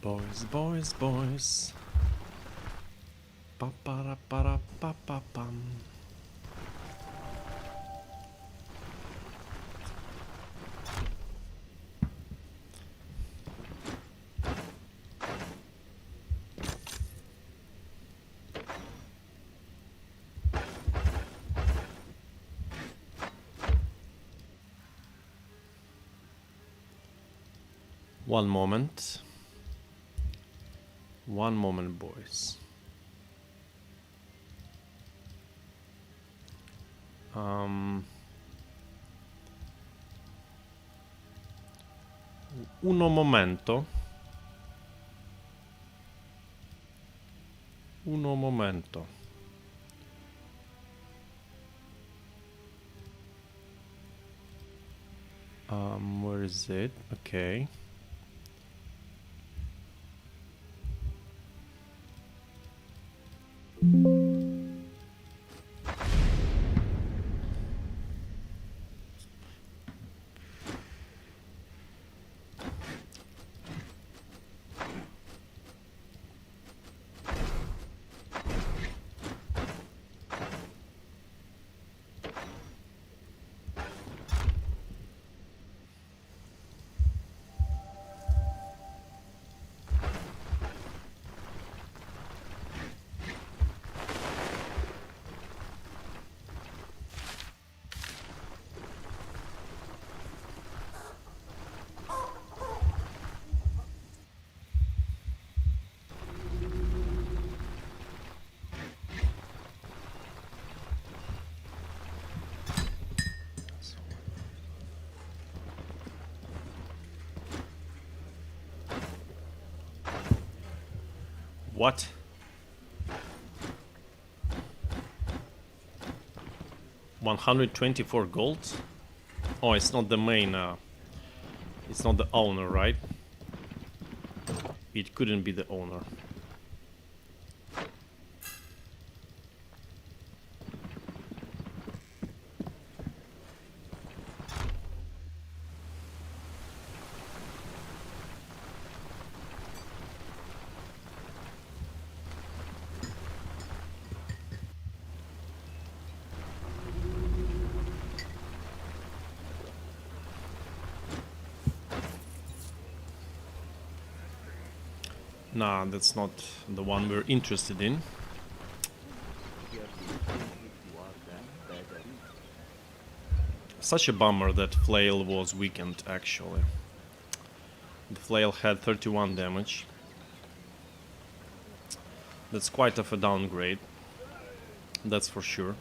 Boys, boys, boys. Pa para para pa pa pam. One moment. One moment, boys. Uno momento. Uno momento. Where is it? Okay. What? $124 gold? Oh, it's not the main, it's not the owner, right? It couldn't be the owner. Nah, that's not the one we're interested in. Such a bummer that Flail was weakened, actually. The Flail had 31 damage. That's quite of a downgrade. That's for sure.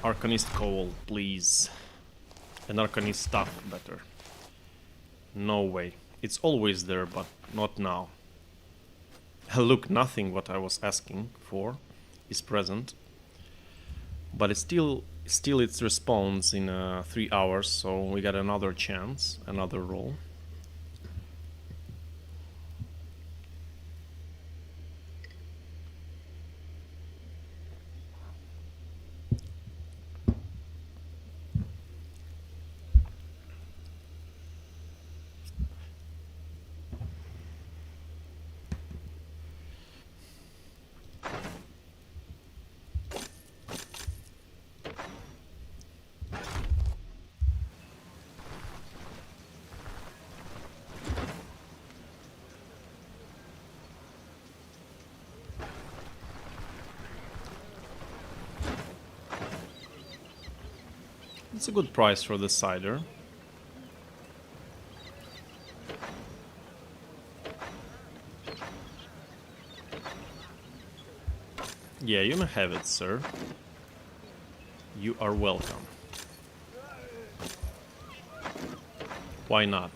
Arcanist coal, please. An Arcanist staff, better. No way. It's always there, but not now. Look, nothing what I was asking for is present. But it's still it respawns in 3 hours, so we got another chance, another roll. It's a good price for the cider. Yeah, you may have it, sir. You are welcome. Why not?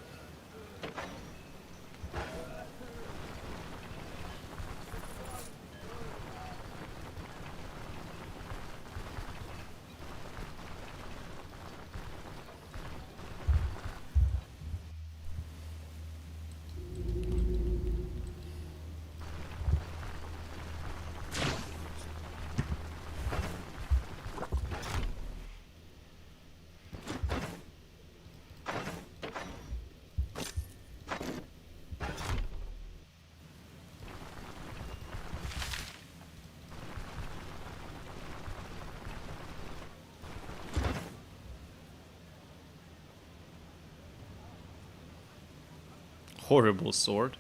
horrible sword.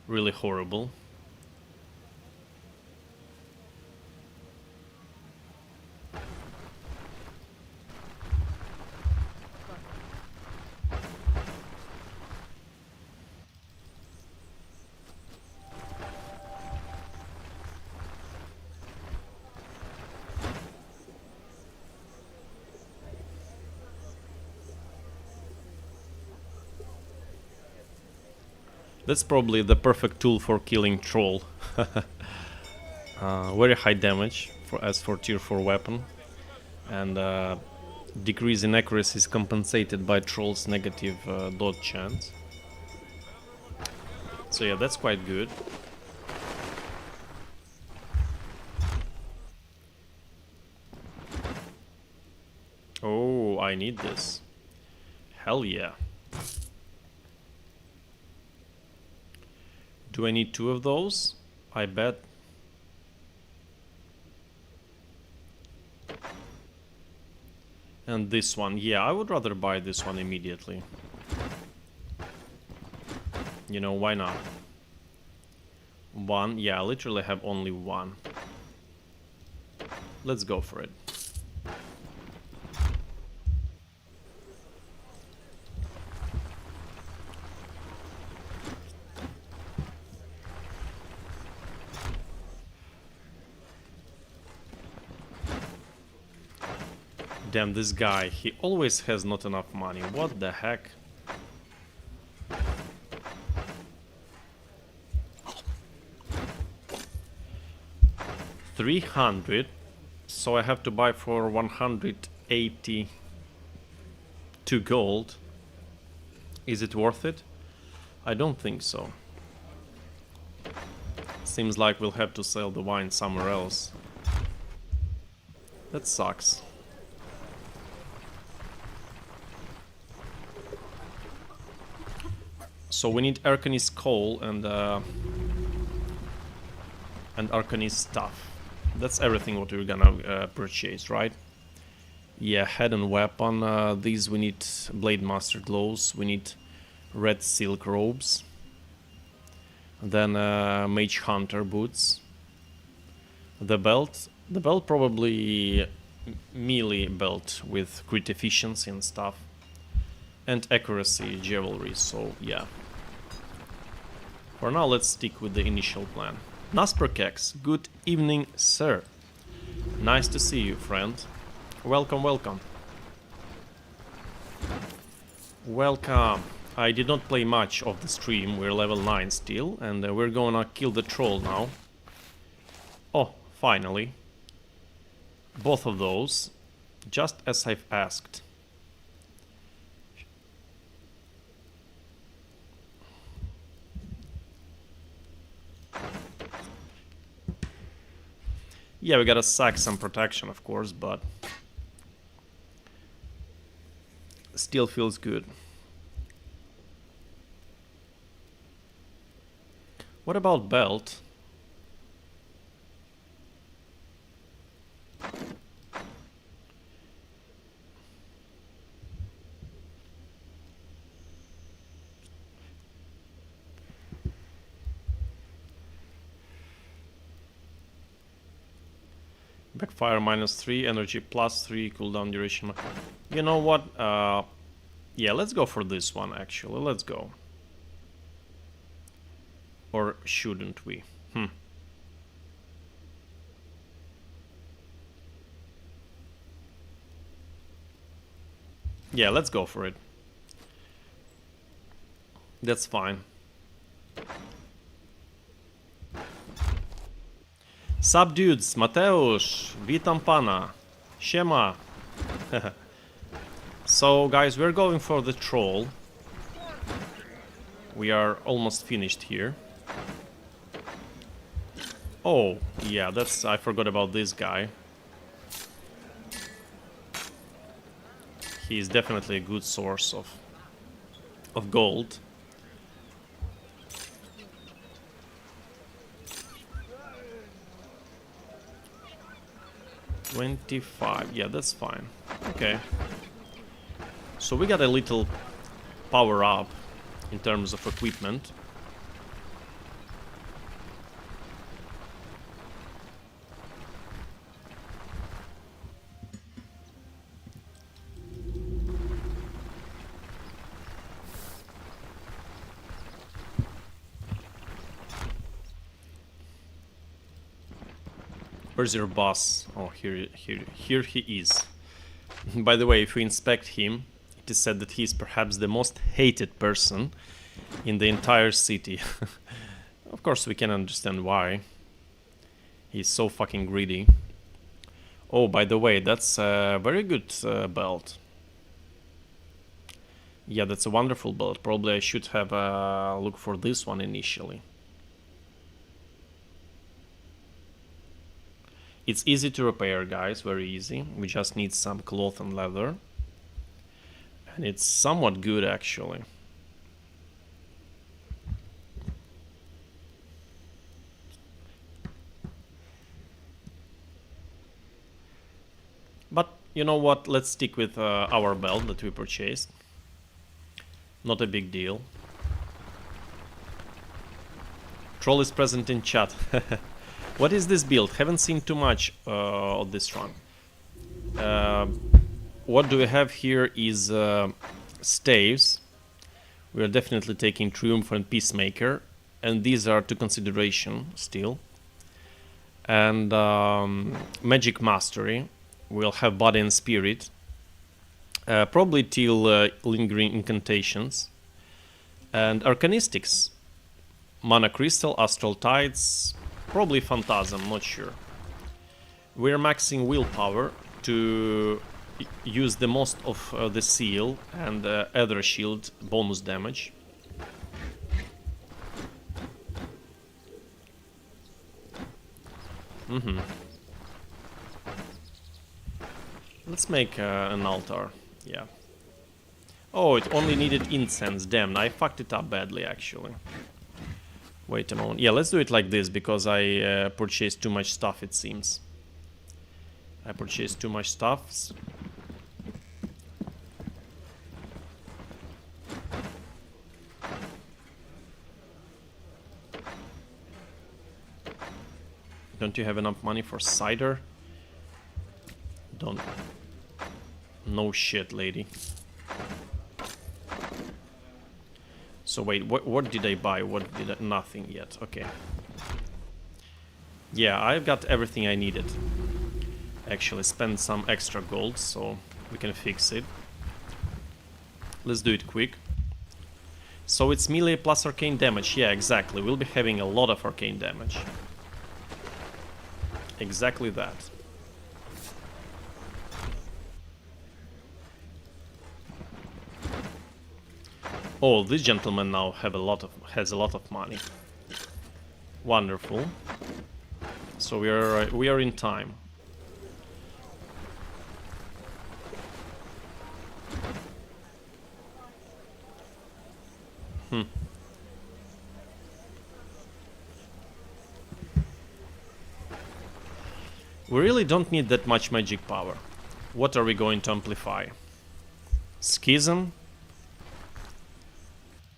Really horrible. That's probably the perfect tool for killing troll. Very high damage for tier 4 weapon, and decrease in accuracy is compensated by troll's negative dodge chance. So yeah, that's quite good. Oh, I need this. Hell yeah. Do I need 2 of those? I bet. And this one. Yeah, I would rather buy this one immediately. You know, why not? 1. Yeah, I literally have only 1. Let's go for it. Damn, this guy, he always has not enough money. What the heck? $300, so I have to buy for 182 gold. Is it worth it? I don't think so. Seems like we'll have to sell the wine somewhere else. That sucks. So we need Arcanist coal and Arcanist stuff. That's everything what we're gonna purchase, right? Yeah, head and weapon. These we need Blade Master gloves. We need red silk robes. Then Mage Hunter boots. The belt. The belt probably melee belt with crit efficiency and stuff. And accuracy jewelry, so yeah. For now, let's stick with the initial plan. Nasperkex, good evening, sir. Nice to see you, friend. Welcome, welcome. Welcome. I did not play much of the stream, we're level 9 still, and we're gonna kill the troll now. Oh, finally. Both of those, just as I've asked. Yeah, we gotta sack some protection, of course, but still feels good. What about belt? Backfire -3, energy +3, cooldown duration. You know what? Yeah, let's go for this one, actually. Let's go. Or shouldn't we? Yeah, let's go for it. That's fine. Sup dudes, Mateusz, witam pana, siema. So guys, we're going for the troll. We are almost finished here. Oh, yeah, that's... I forgot about this guy. He's definitely a good source of gold. $25, yeah, that's fine. Okay. So we got a little power up in terms of equipment. Where's your boss? Oh, here he is. By the way, if we inspect him, it is said that he is perhaps the most hated person in the entire city. Of course, we can understand why. He's so fucking greedy. Oh, by the way, that's a very good belt. Yeah, that's a wonderful belt. Probably I should have looked for this one initially. It's easy to repair, guys, very easy. We just need some cloth and leather. And it's somewhat good, actually. But, you know what, let's stick with our belt that we purchased. Not a big deal. Troll is present in chat. What is this build? Haven't seen too much of this run. What do we have here is staves. We are definitely taking Triumph and Peacemaker, and these are to consideration still. And Magic Mastery. We'll have Body and Spirit. Probably till Lingering Incantations. And Arcanistics. Mana Crystal, Astral Tides. Probably Phantasm, not sure. We're maxing willpower to use the most of the seal and Ether Shield bonus damage. Let's make an altar, yeah. Oh, it only needed incense, damn, I fucked it up badly actually. Wait a moment. Yeah, let's do it like this, because I purchased too much stuff, it seems. I purchased too much stuff. Don't you have enough money for cider? Don't. No shit, lady. So wait, what did I buy? What did I... Nothing yet. Okay. Yeah, I've got everything I needed. Actually, spend some extra gold so we can fix it. Let's do it quick. So it's melee plus arcane damage. Yeah, exactly. We'll be having a lot of arcane damage. Exactly that. Oh, this gentleman now has a lot of money. Wonderful. So we are in time. We really don't need that much magic power. What are we going to amplify? Schism?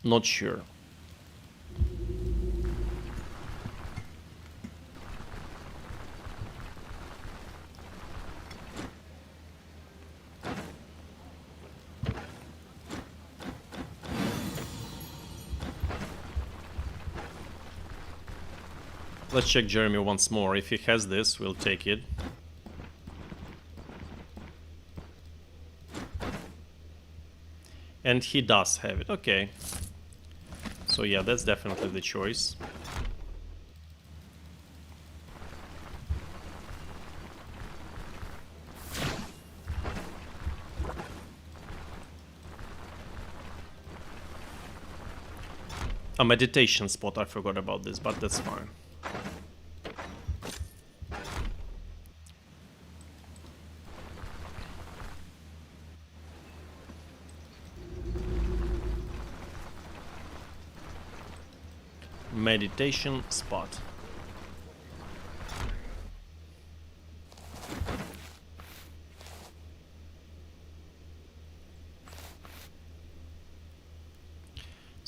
Not sure. Let's check Jeremy once more. If he has this, we'll take it. And he does have it. Okay. So yeah, that's definitely the choice. A meditation spot, I forgot about this, but that's fine. Meditation spot.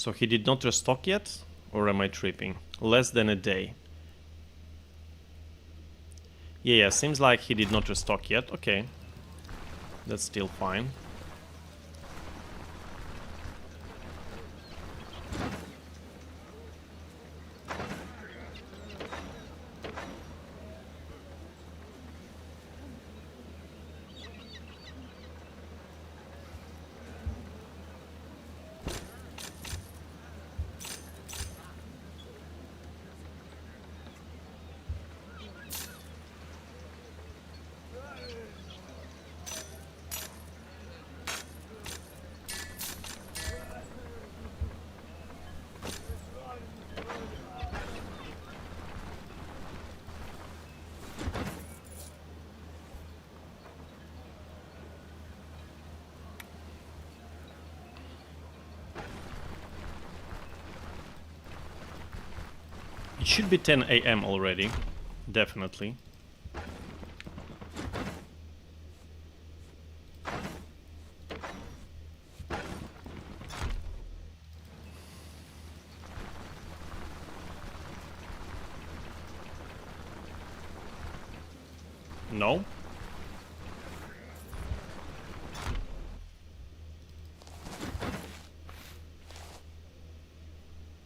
So he did not restock yet? Or am I tripping? Less than a day. Yeah, seems like he did not restock yet. Okay. That's still fine. It should be 10 AM already. Definitely. No?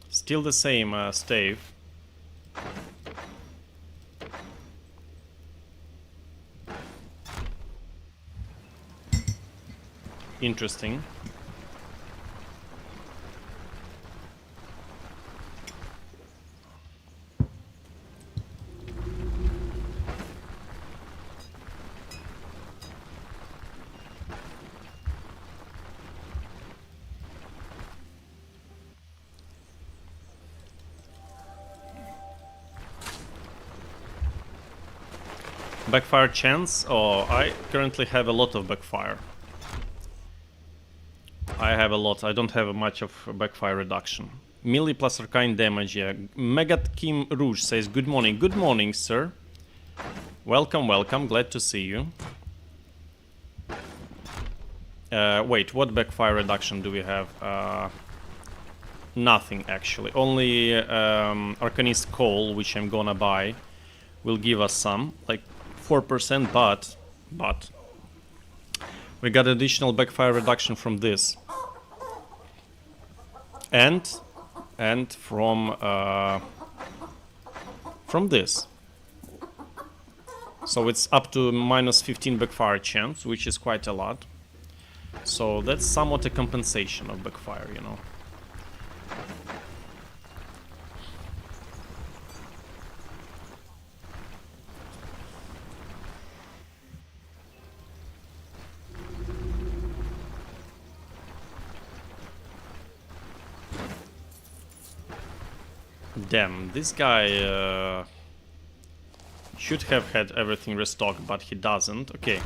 Still the same stave. Interesting. Backfire chance? Oh, I currently have a lot of backfire. I have a lot. I don't have much of backfire reduction. Melee plus arcane damage, yeah. Megat Kim Rouge says, good morning. Good morning, sir. Welcome, welcome. Glad to see you. Wait, what backfire reduction do we have? Nothing, actually. Only Arcanist Coal, which I'm gonna buy, will give us some. Like 4%, but we got additional backfire reduction from this, and from this. So it's up to minus 15 backfire chance, which is quite a lot. So that's somewhat a compensation of backfire, you know. Damn, this guy should have had everything restocked, but he doesn't. Okay.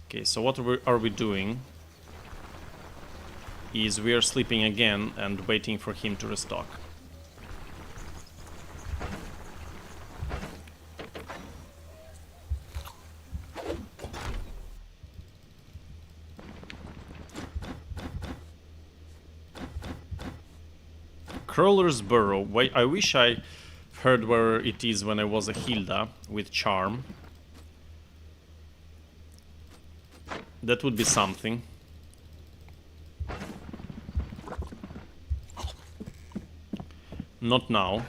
Okay, so what are we doing? Is we are sleeping again and waiting for him to restock. Crawler's Burrow. Wait, I wish I heard where it is when I was a Hilda with Charm. That would be something. Not now.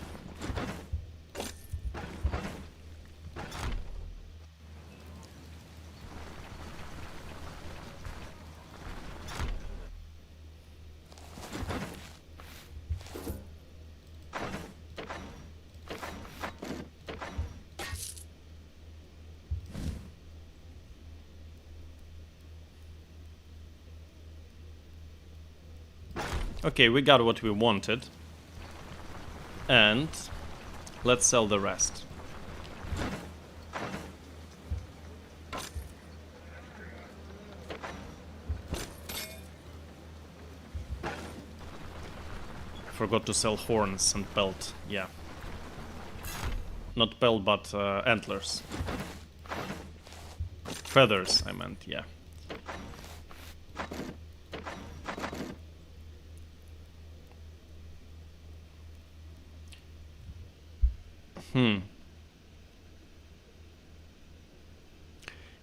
Okay, we got what we wanted. And let's sell the rest. I forgot to sell horns and pelt, yeah. Not pelt, but antlers. Feathers, I meant, yeah.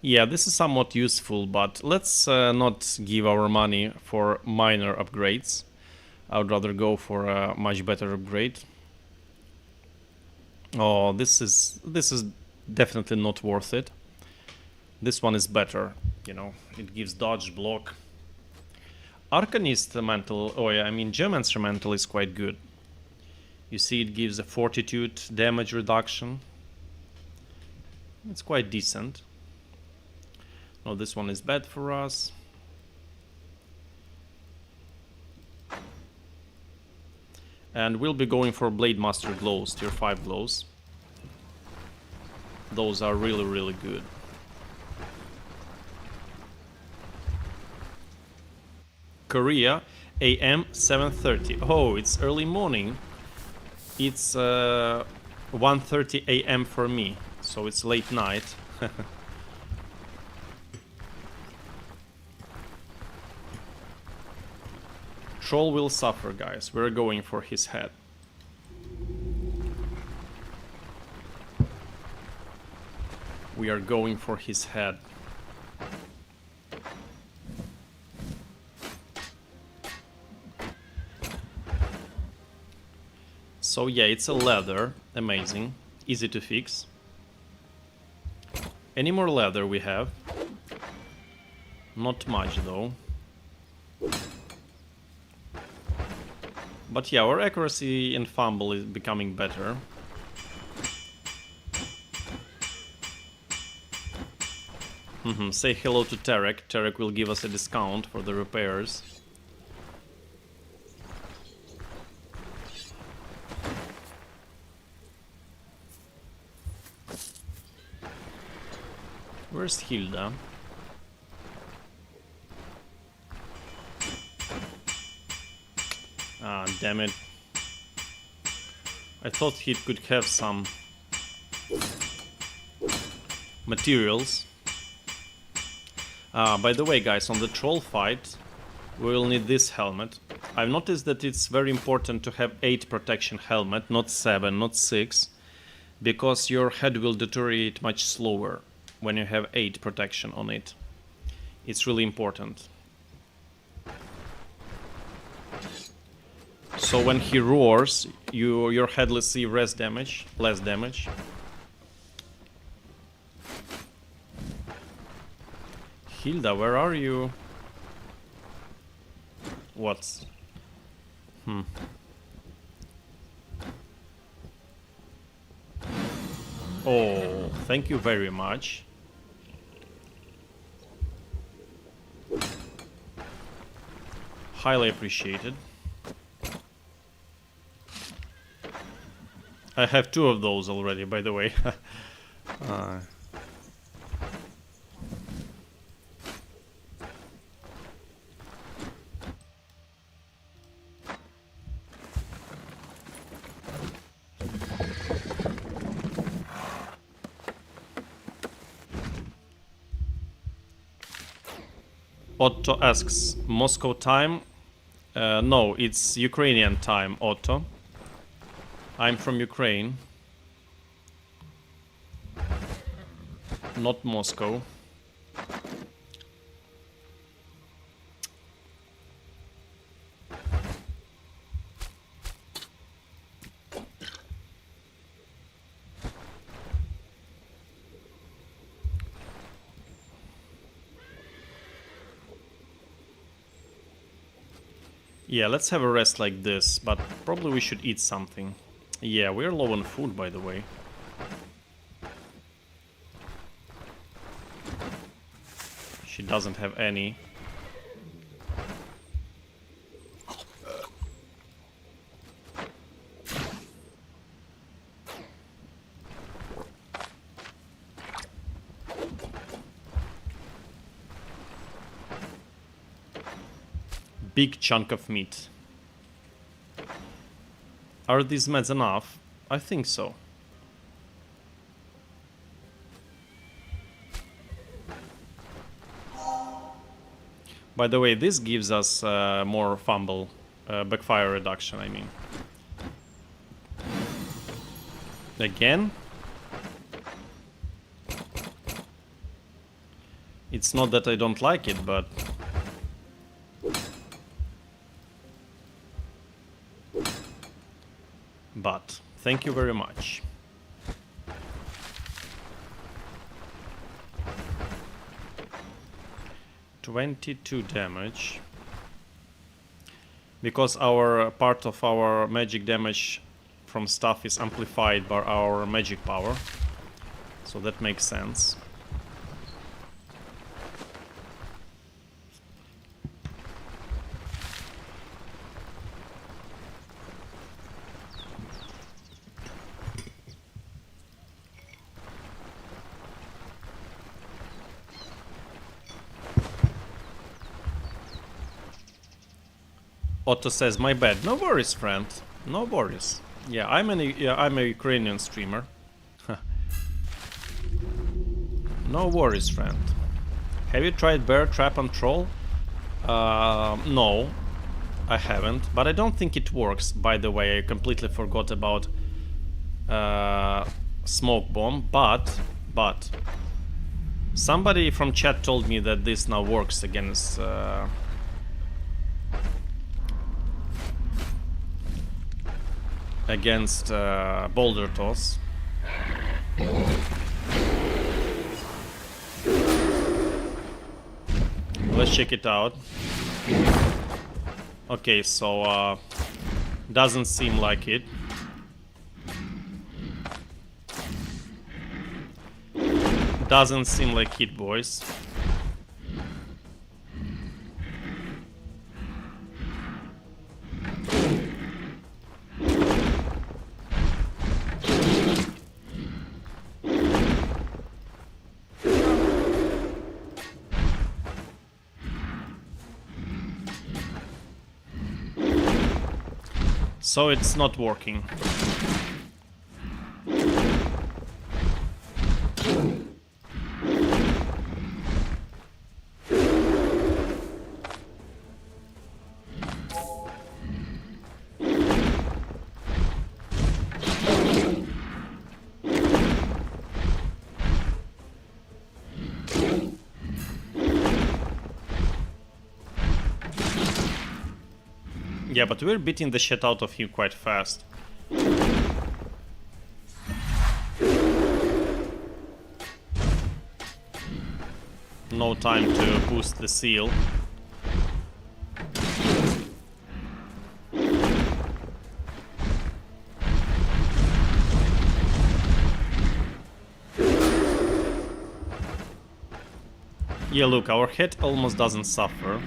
Yeah, this is somewhat useful, but let's not give our money for minor upgrades. I would rather go for a much better upgrade. Oh, this is definitely not worth it. This one is better, you know. It gives dodge, block. Arcanist mantle, oh yeah, I mean Geomancer mantle is quite good. You see, it gives a fortitude damage reduction. It's quite decent. No, this one is bad for us. And we'll be going for Blade Master glows, tier 5 glows. Those are really, really good. Korea, AM 7:30. Oh, it's early morning. It's 1:30 AM for me, so it's late night. Troll will suffer, guys. We're going for his head. We are going for his head. So yeah, it's a leather. Amazing. Easy to fix. Any more leather we have? Not much though. But yeah, our accuracy and fumble is becoming better. Say hello to Tarek. Tarek will give us a discount for the repairs. Where's Hilda? Ah, damn it. I thought he could have some materials. By the way, guys, on the troll fight, we will need this helmet. I've noticed that it's very important to have 8 protection helmet, not 7, not 6, because your head will deteriorate much slower when you have 8 protection on it. It's really important. So when he roars, your head will see less damage. Hilda, where are you? What's... Oh, thank you very much. Highly appreciated. I have 2 of those already, by the way. Otto asks, Moscow time? No, it's Ukrainian time, Otto. I'm from Ukraine. Not Moscow. Yeah, let's have a rest like this, but probably we should eat something. Yeah, we're low on food, by the way. She doesn't have any. Big chunk of meat. Are these meds enough? I think so. By the way, this gives us more fumble, backfire reduction, I mean. Again? It's not that I don't like it, but... But, thank you very much. $22 damage. Because our part of our magic damage from stuff is amplified by our magic power. So that makes sense. Otto says, my bad. No worries, friend. No worries. Yeah, I'm a Ukrainian streamer. No worries, friend. Have you tried bear trap and troll? No, I haven't. But I don't think it works. By the way, I completely forgot about smoke bomb. But somebody from chat told me that this now works against. Against boulder toss. Let's check it out. Okay, so doesn't seem like it. Doesn't seem like it, boys. So it's not working. Yeah, but we're beating the shit out of you quite fast. No time to boost the seal. Yeah, look, our head almost doesn't suffer.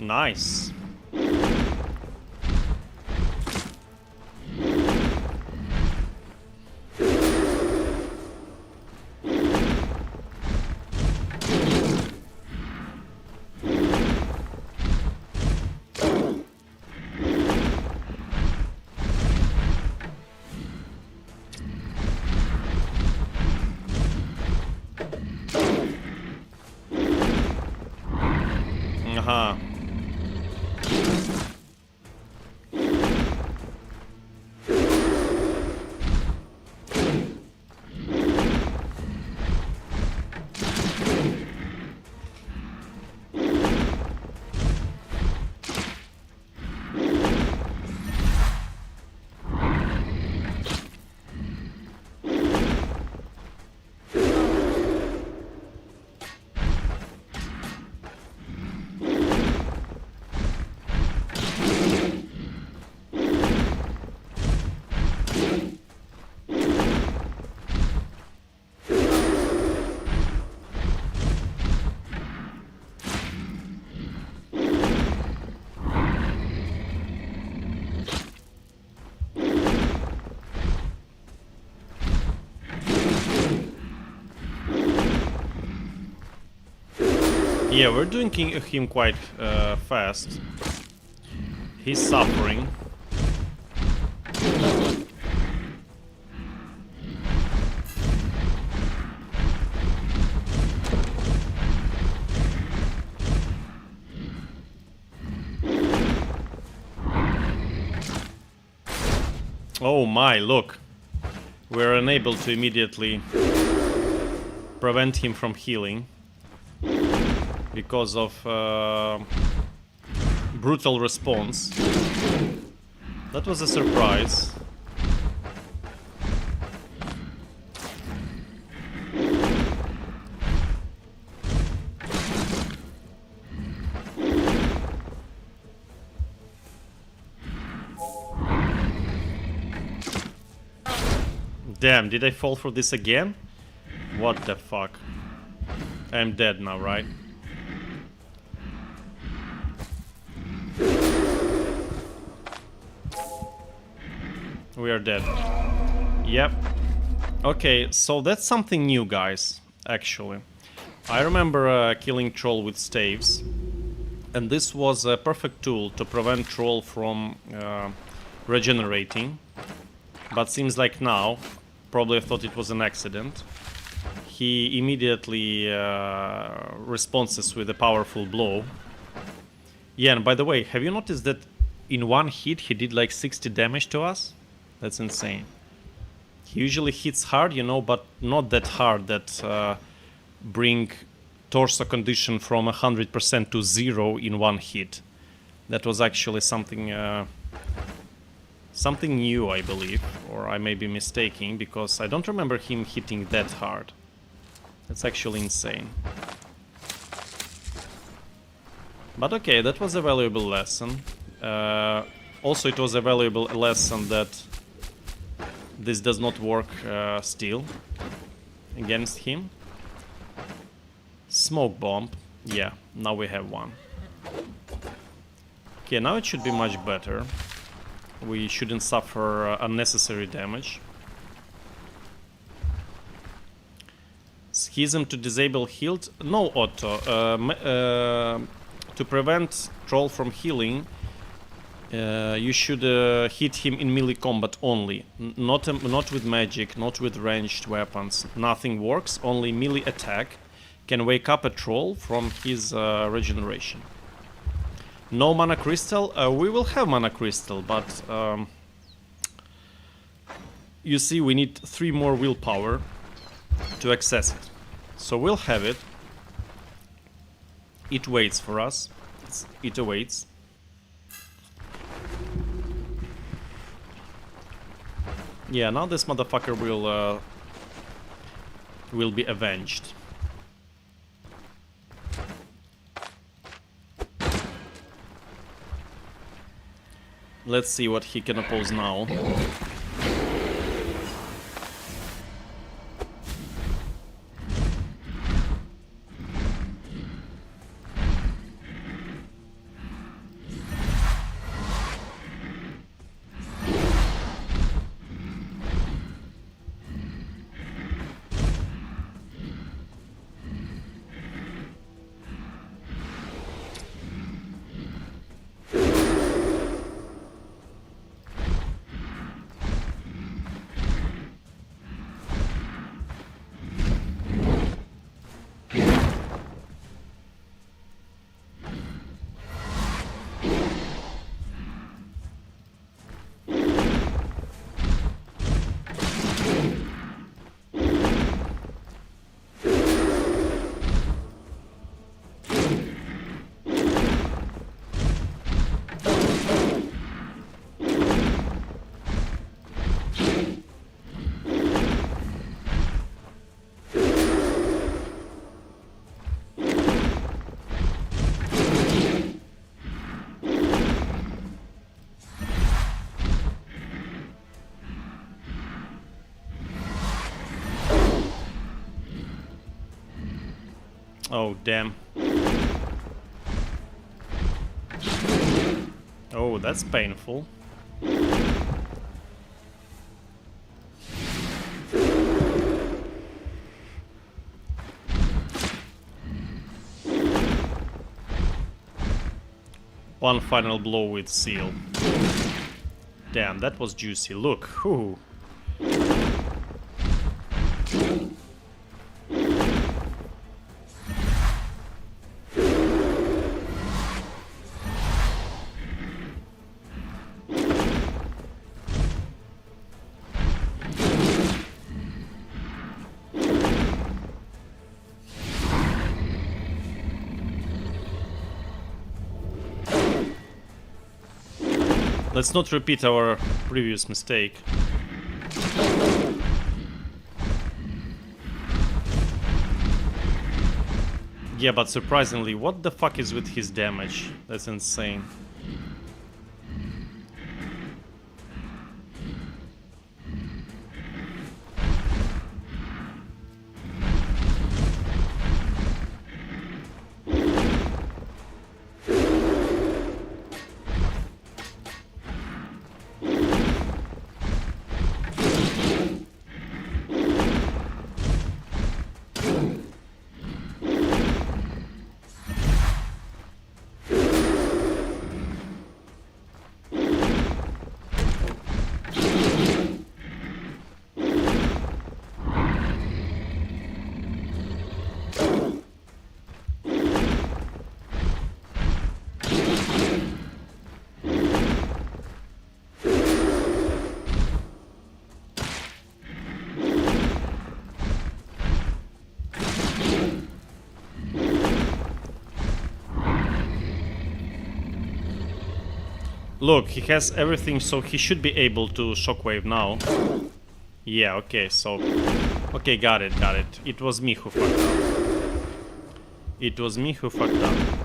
Nice. Aha. Yeah, we're doing him quite fast. He's suffering. Oh my, look. We're unable to immediately prevent him from healing because of brutal response. That was a surprise. Damn, did I fall for this again? What the fuck? I'm dead now, right? We are dead. Yep. Okay, so that's something new, guys, actually. I remember killing troll with staves, and this was a perfect tool to prevent troll from regenerating. But seems like now, probably I thought it was an accident, he immediately responds with a powerful blow. Yeah, and by the way, have you noticed that in one hit he did like 60 damage to us? That's insane. He usually hits hard, you know, but not that hard that bring torso condition from 100% to 0 in one hit. That was actually something something new, I believe, or I may be mistaken, because I don't remember him hitting that hard. That's actually insane. But okay, that was a valuable lesson. Also, it was a valuable lesson that this does not work still against him. Smoke bomb. Yeah, now we have one. Okay, now it should be much better. We shouldn't suffer unnecessary damage. Schism to disable healed. No, Otto. To prevent troll from healing, you should hit him in melee combat only. Not with magic, not with ranged weapons. Nothing works. Only melee attack can wake up a troll from his regeneration. No mana crystal? We will have mana crystal, but you see, we need 3 more willpower to access it. So we'll have it. It waits for us. It awaits. Yeah, now this motherfucker will be avenged. Let's see what he can oppose now. Oh, damn. Oh, that's painful. One final blow with seal. Damn, that was juicy. Look, whew. Let's not repeat our previous mistake. Yeah, but surprisingly, what the fuck is with his damage? That's insane. Look, he has everything, so he should be able to shockwave now. Yeah, okay, so... Okay, got it, got it. It was me who fucked up. It was me who fucked up.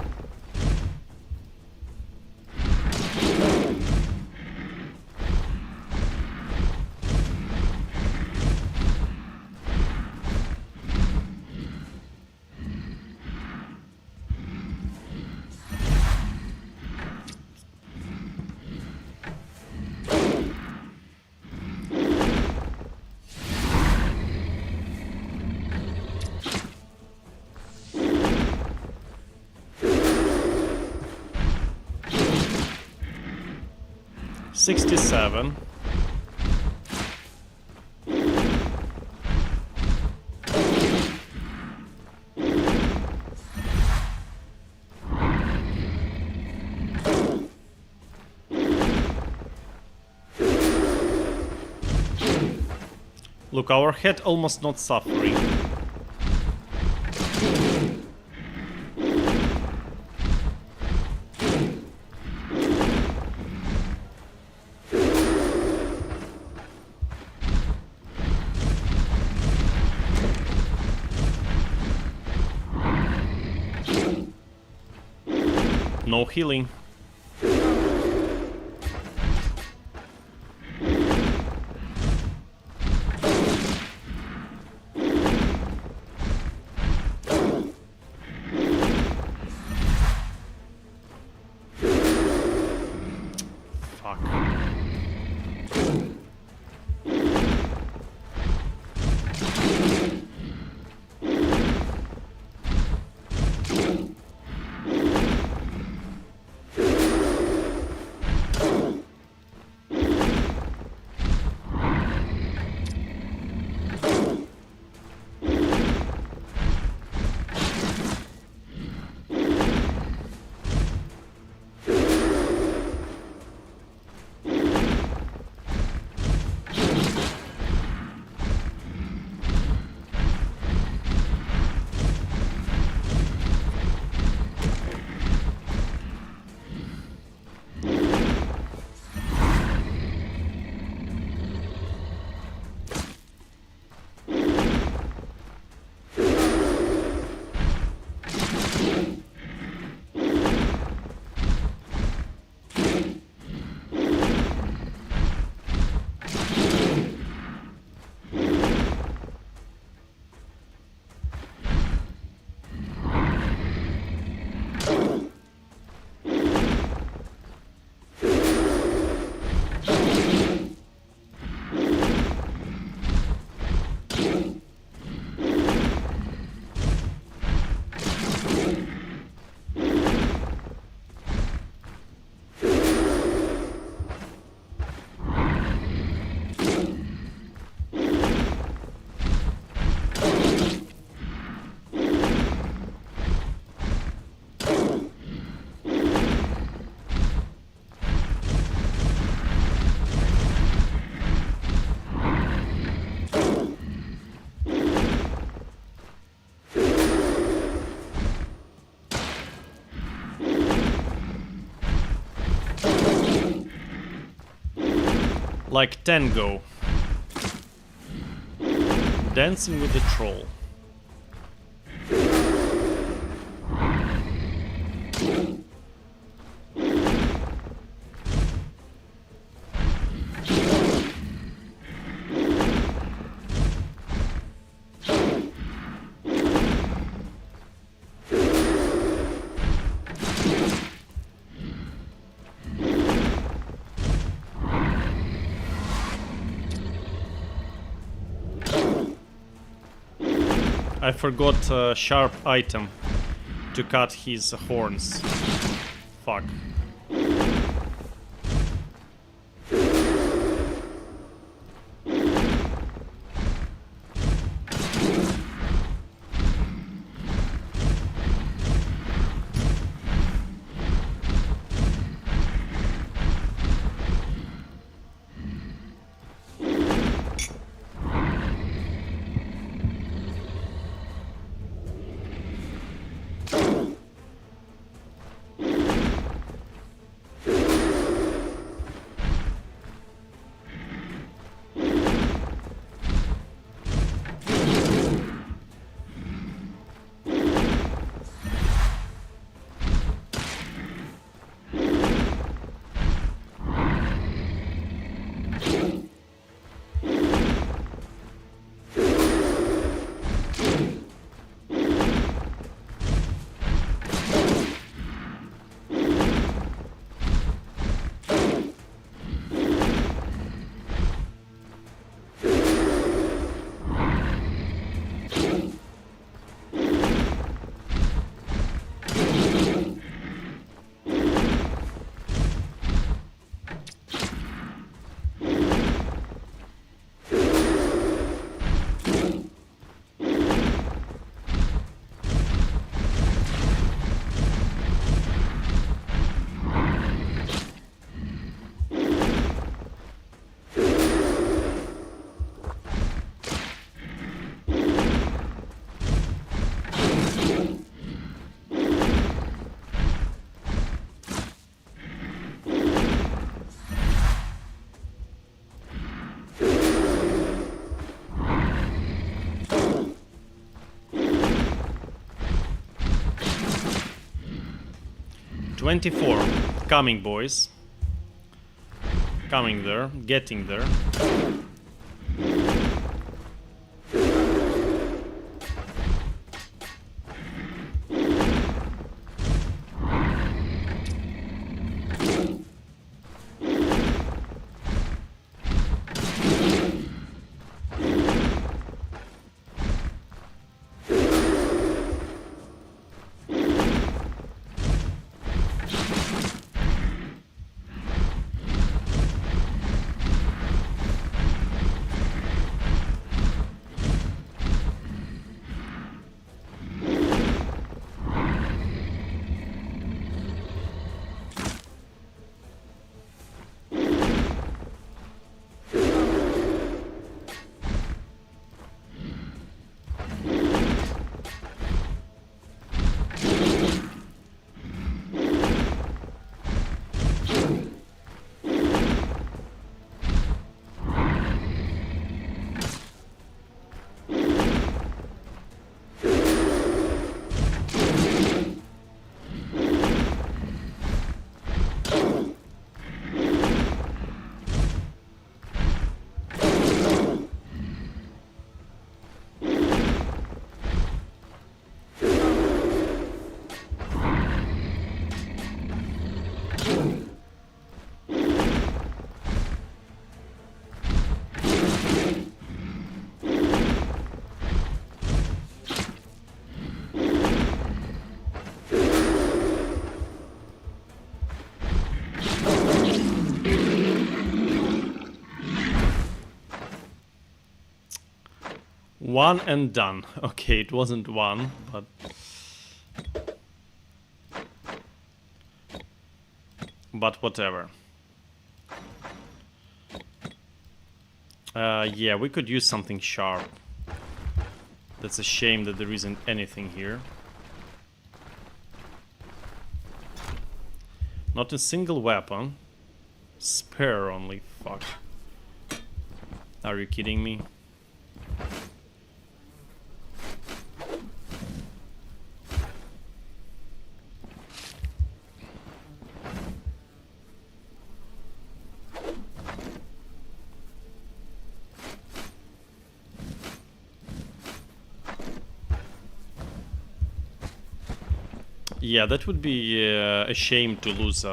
$67. Look, our head almost not suffering. No healing. Fuck. Like tango. Dancing with the troll. I forgot a sharp item to cut his horns. Fuck. $24. Coming, boys. Coming there. Getting there. One and done. Okay, it wasn't one, but whatever. Yeah, we could use something sharp. That's a shame that there isn't anything here. Not a single weapon. Spare only, fuck. Are you kidding me? Yeah, that would be a shame to lose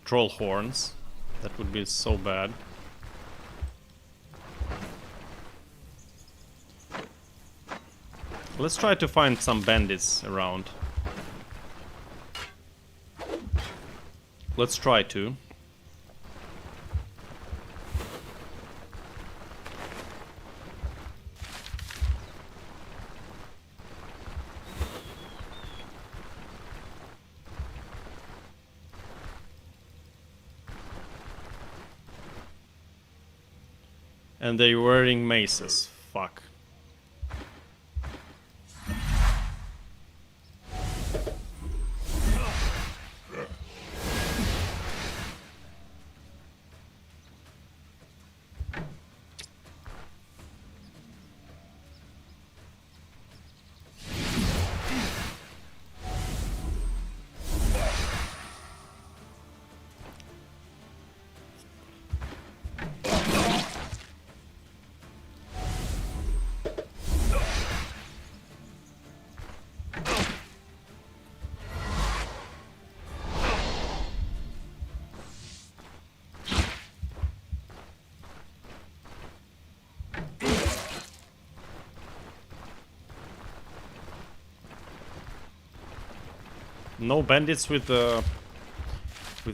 troll horns. That would be so bad. Let's try to find some bandits around. Let's try to. And they're wearing maces. Fuck. No bandits with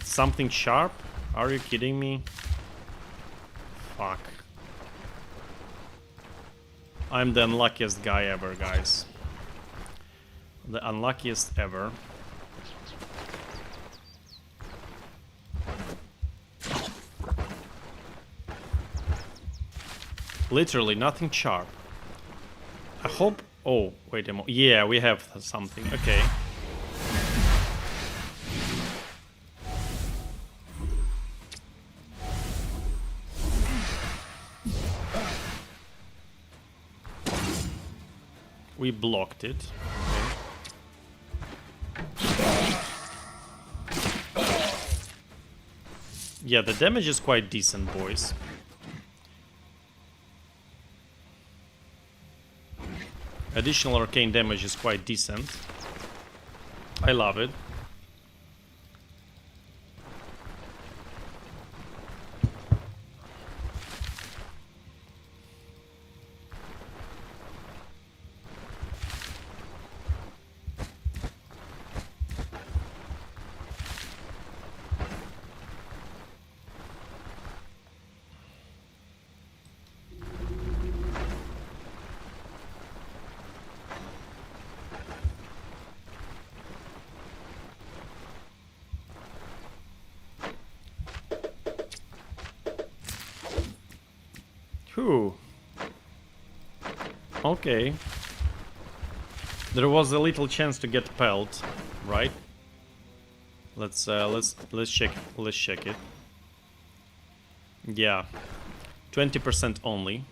something sharp? Are you kidding me? Fuck. I'm the unluckiest guy ever, guys. The unluckiest ever. Literally nothing sharp. I hope... Oh, wait a moment. Yeah, we have something. Okay. We blocked it. Okay. Yeah, the damage is quite decent, boys. Additional arcane damage is quite decent. I love it. Whew. Okay. There was a little chance to get pelt, right? Let's check it. Yeah. 20% only.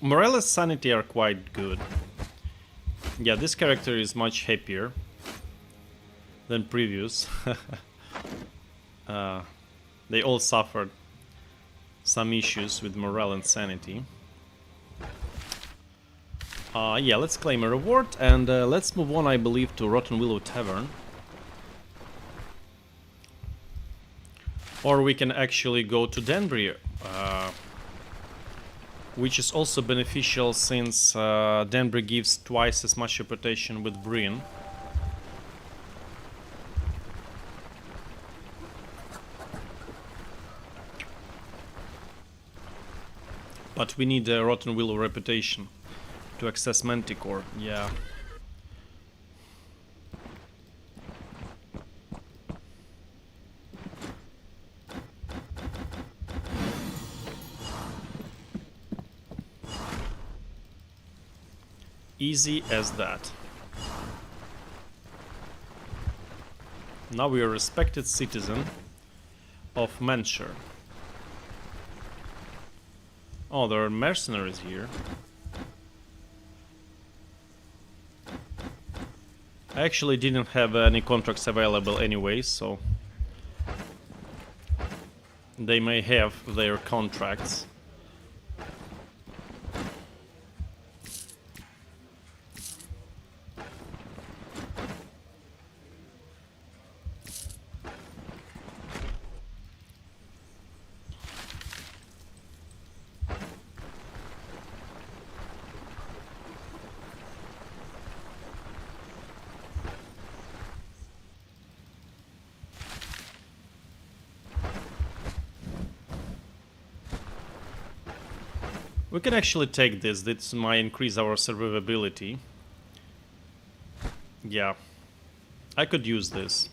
Morales' sanity are quite good. Yeah, this character is much happier than previous. They all suffered some issues with morale and sanity. Yeah, let's claim a reward and let's move on, I believe, to Rotten Willow Tavern. Or we can actually go to Danbury, which is also beneficial since Danbury gives twice as much reputation with Breen. But we need a Rotten Willow reputation to access Manticore, yeah. Easy as that. Now we are a respected citizen of Manshire. Oh, there are mercenaries here. I actually didn't have any contracts available anyway, so they may have their contracts. We can actually take this. This might increase our survivability. Yeah, I could use this.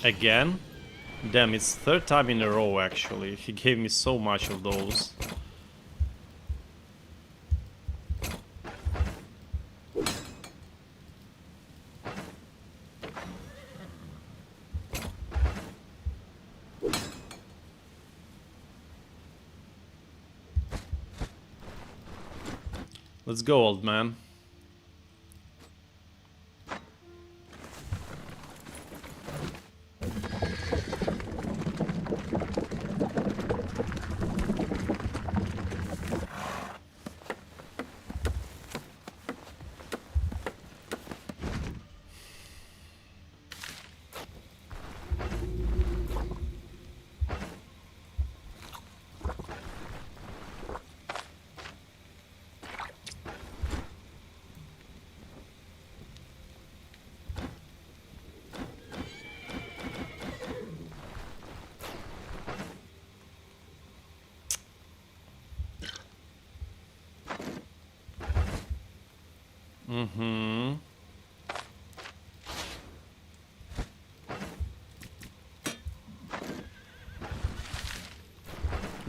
Again? Damn, it's third time in a row actually. He gave me so much of those. Let's go, old man.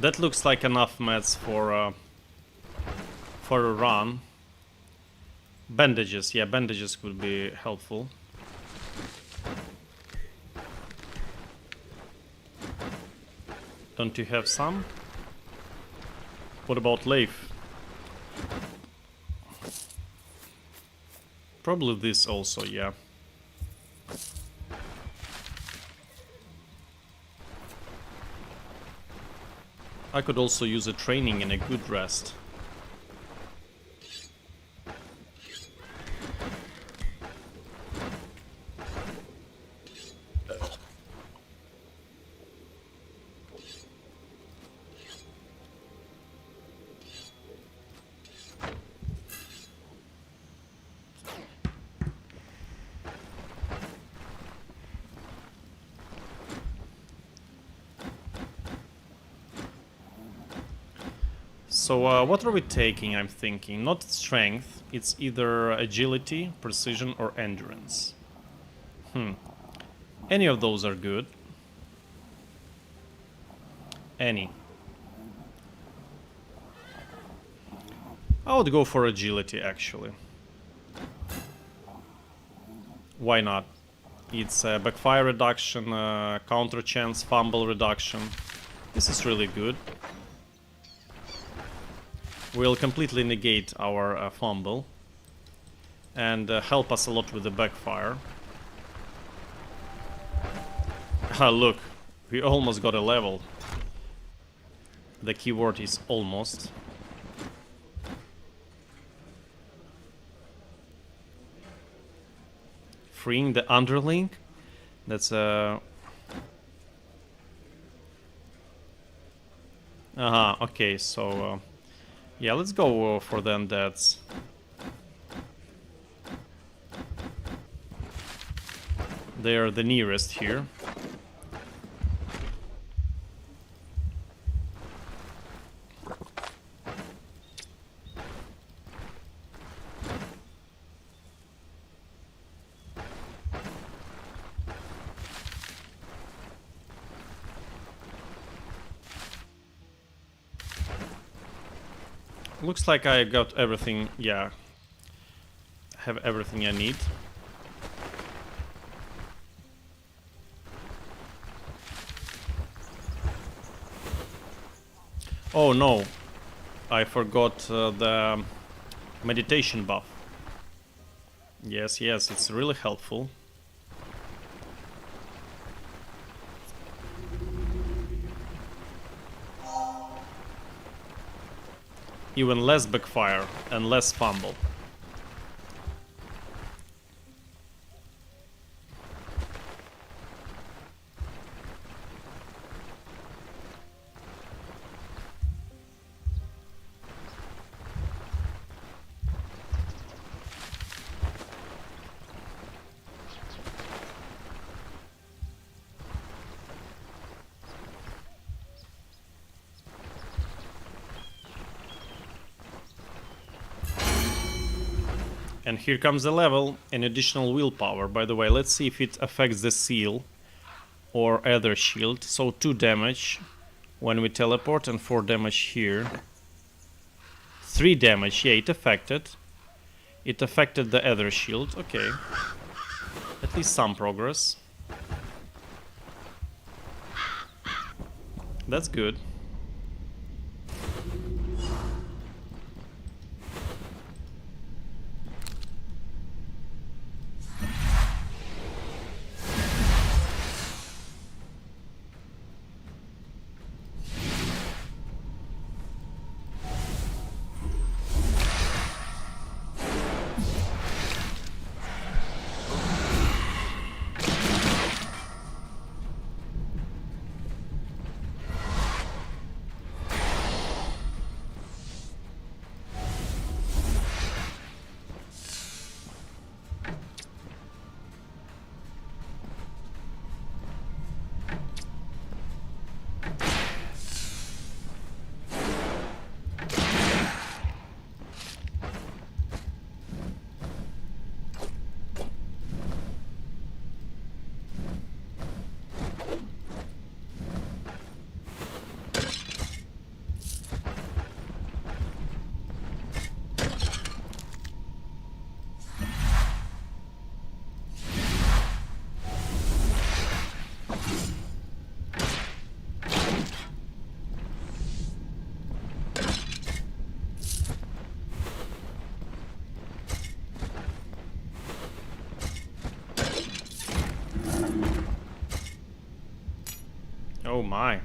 That looks like enough meds for a run. Bandages, yeah, bandages could be helpful. Don't you have some? What about Leif? Probably this also, yeah. I could also use a training and a good rest. So what are we taking, I'm thinking? Not strength, it's either agility, precision or endurance. Any of those are good. Any. I would go for agility, actually. Why not? It's backfire reduction, counter chance, fumble reduction. This is really good. We'll completely negate our fumble. and help us a lot with the backfire. Ah, look, we almost got a level. The keyword is almost. Freeing the underling. That's a... okay, so... yeah, let's go for the undeads. They are the nearest here. Looks like I got everything, yeah. Have everything I need. Oh no, I forgot the meditation buff. Yes, yes, it's really helpful. Even less backfire and less fumble. And here comes the level, an additional willpower. By the way, let's see if it affects the seal or other shield. So 2 damage when we teleport and 4 damage here. 3 damage, yeah, it affected. It affected the other shield, okay. At least some progress. That's good. Oh my.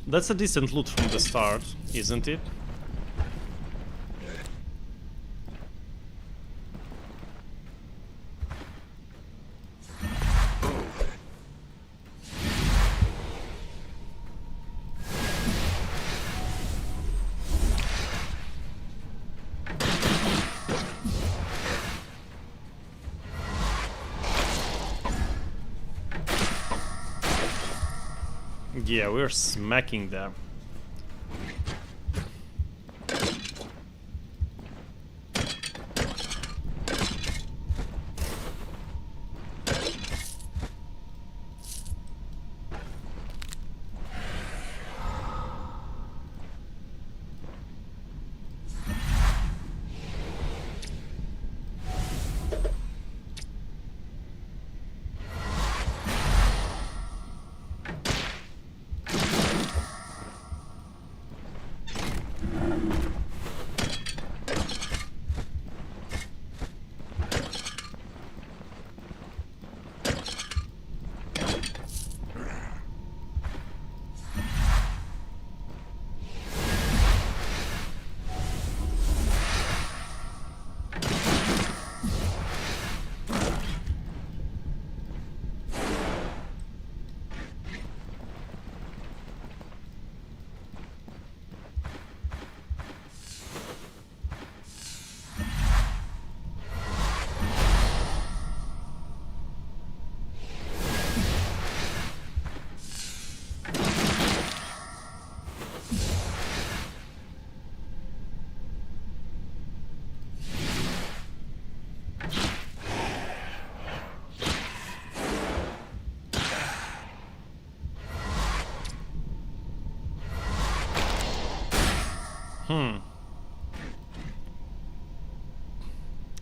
That's a decent loot from the start, isn't it? Yeah, we're smacking them.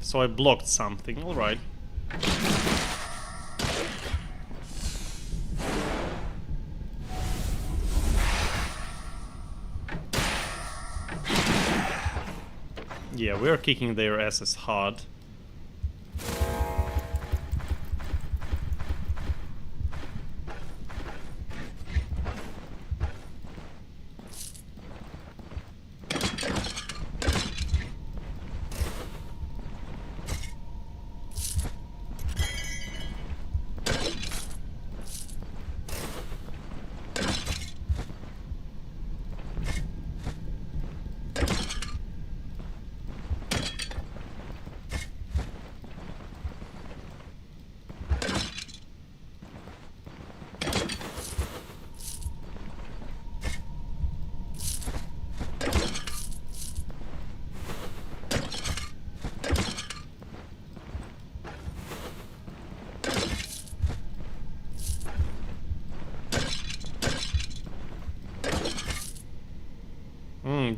So I blocked something, alright. Yeah, we're kicking their asses hard.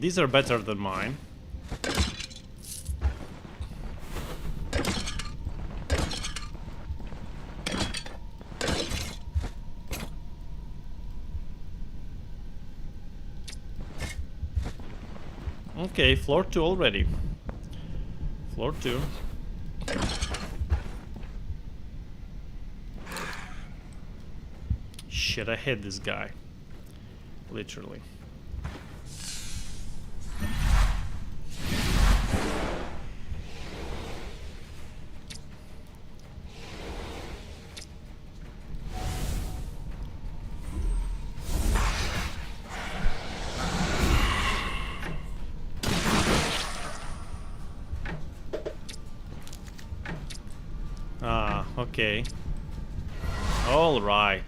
These are better than mine. Okay, floor 2 already. Floor 2. Shit, I hate this guy. Literally. Ah, okay. All right.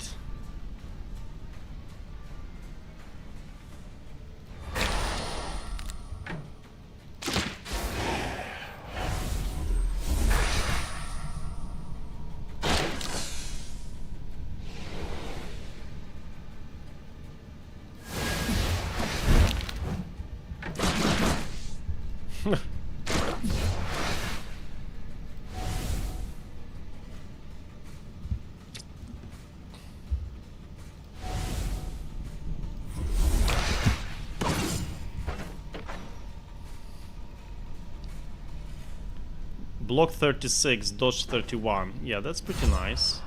Block 36, dodge 31. Yeah, that's pretty nice.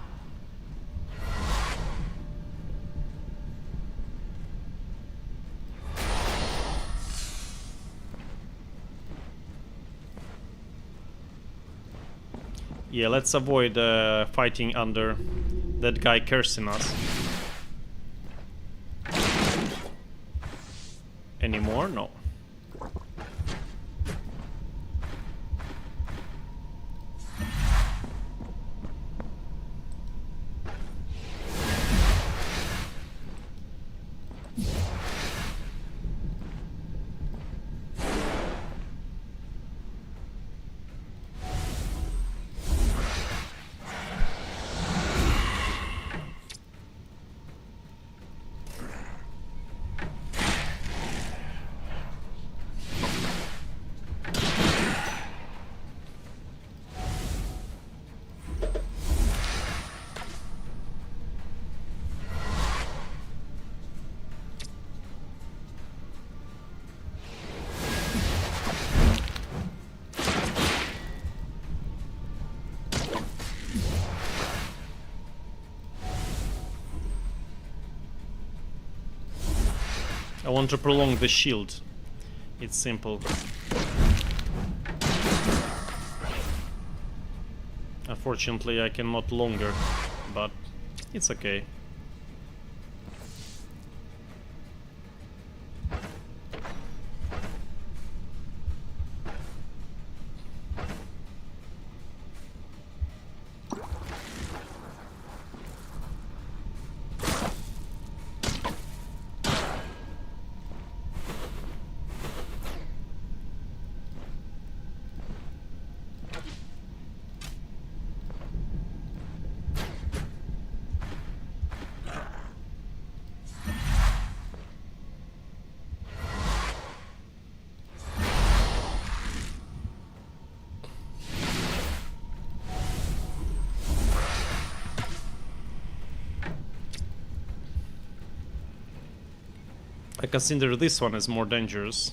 Yeah, let's avoid fighting under that guy cursing us. Anymore? No. I want to prolong the shield. It's simple. Unfortunately, I cannot longer, but it's okay. I consider this one as more dangerous.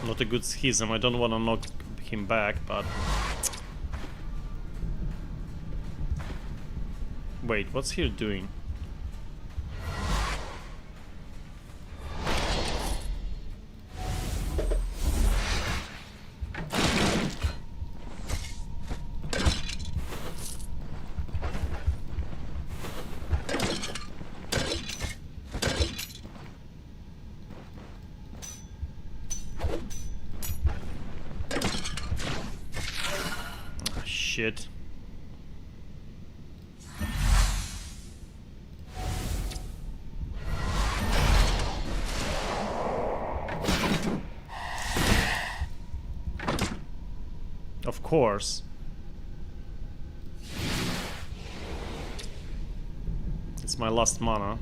Not a good schism. I don't want to knock him back, but... Wait, what's he doing? Shit. Of course. It's my last mana.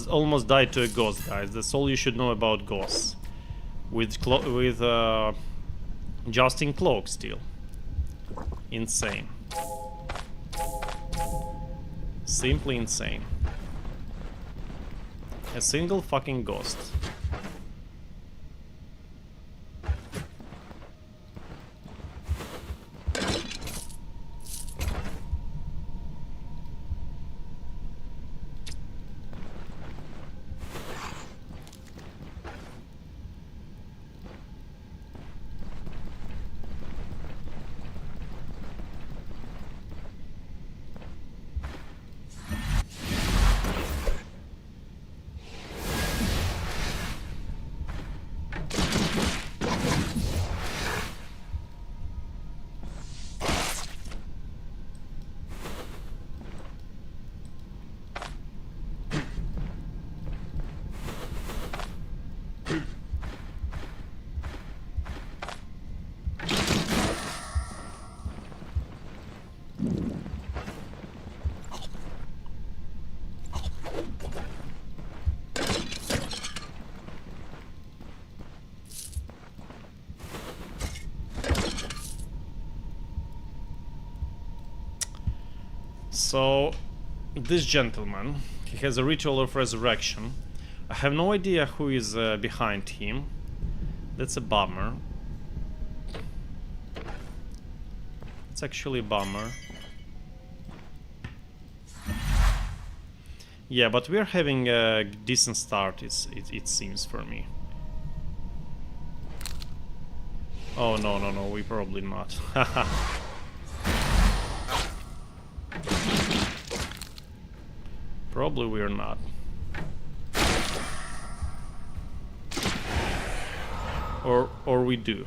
Almost died to a ghost, guys. That's all you should know about ghosts. With Justin Cloak still. Insane. Simply insane. A single fucking ghost. So, this gentleman, he has a ritual of resurrection. I have no idea who is behind him. That's a bummer. It's actually a bummer. Yeah, but we're having a decent start, it seems for me. Oh, no, we probably not. Haha. Probably we're not. Or we do.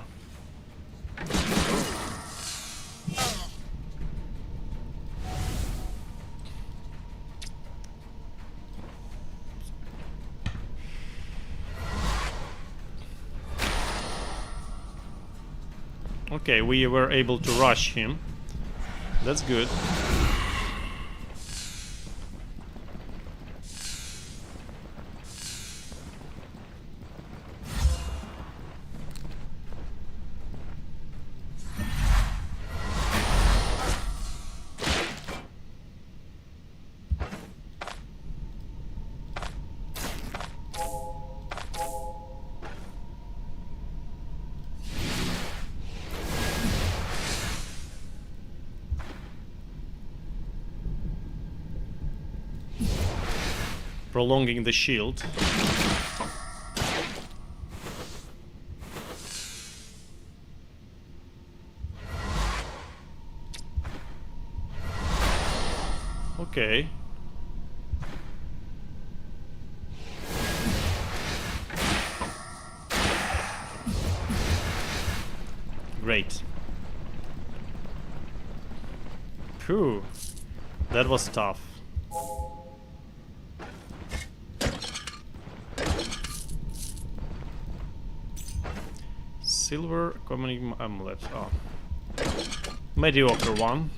Okay, we were able to rush him. That's good. Prolonging the shield. Okay. Great. Phew. That was tough. Silver commoning amulet. Oh. Mediocre one.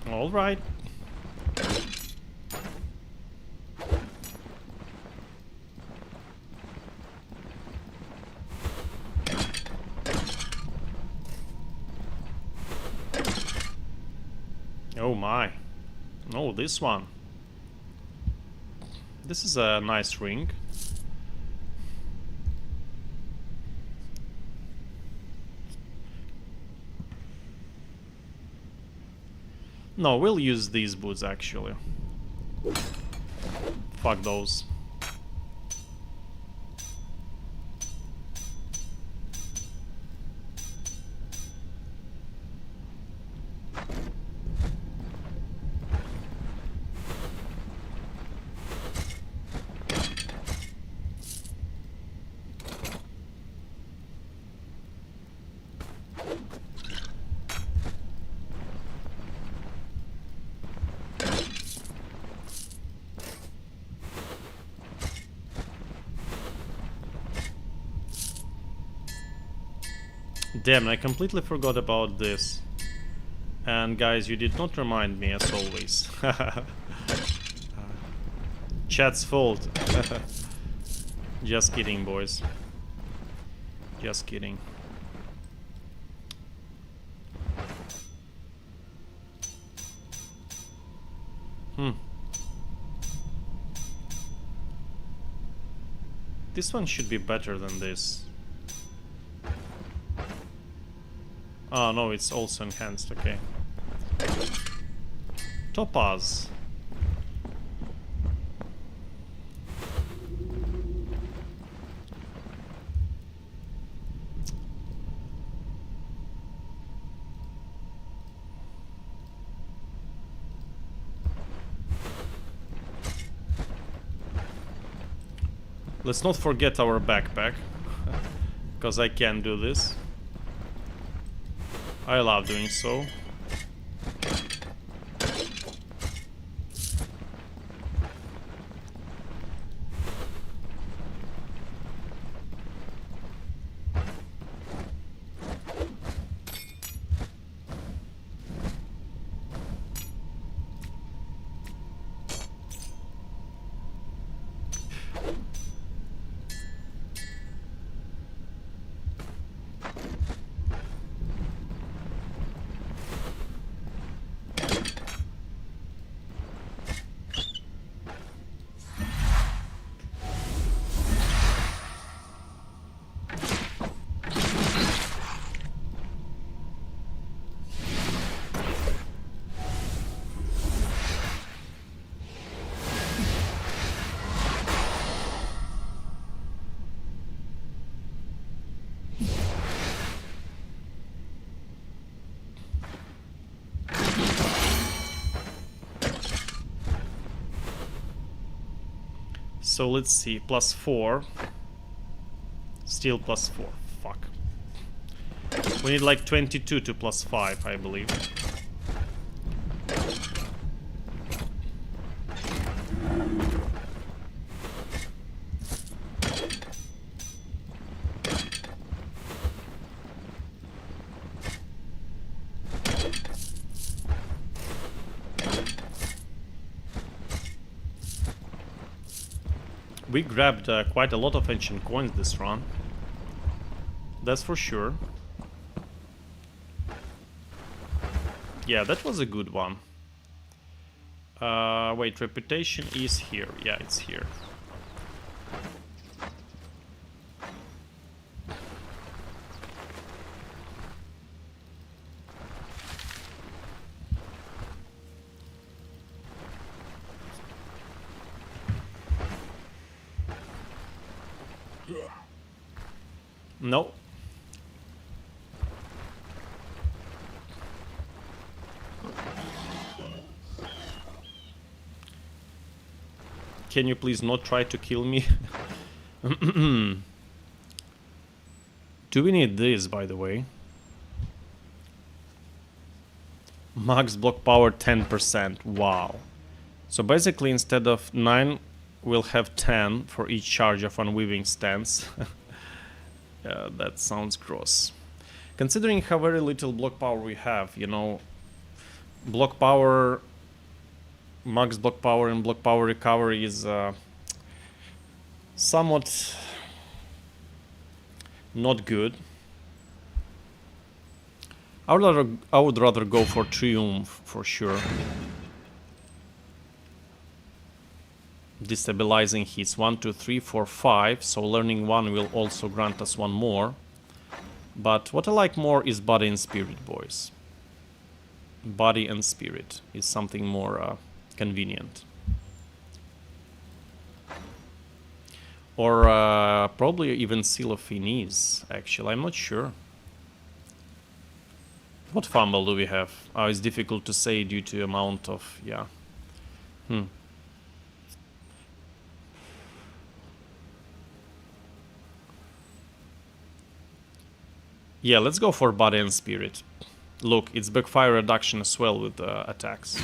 All right. Oh my. Oh, this one. This is a nice ring. No, we'll use these boots actually. Fuck those. Damn, I completely forgot about this. And guys, you did not remind me as always. Chat's fault. Just kidding, boys. Just kidding. This one should be better than this. Oh no, it's also enhanced, okay. Topaz. Let's not forget our backpack, because I can do this. I love doing so. So let's see, +4. Steel +4. Fuck. We need like 22 to +5, I believe. We grabbed quite a lot of ancient coins this run. That's for sure. Yeah, that was a good one. Wait, reputation is here. Yeah, it's here. No. Can you please not try to kill me? Do we need this, by the way? Max block power 10%. Wow. So basically instead of 9, we'll have 10 for each charge of unweaving stance. That sounds gross. Considering how very little block power we have, you know, block power, max block power and block power recovery is somewhat not good. I would rather go for Triumph for sure. Destabilizing hits 1, 2, 3, 4, 5. So learning 1 will also grant us 1 more. But what I like more is body and spirit, boys. Body and spirit is something more convenient. Or probably even Seal of Finis, actually. I'm not sure. What fumble do we have? Oh, it's difficult to say due to amount of... yeah. Yeah, let's go for body and spirit. Look, it's backfire reduction as well with attacks.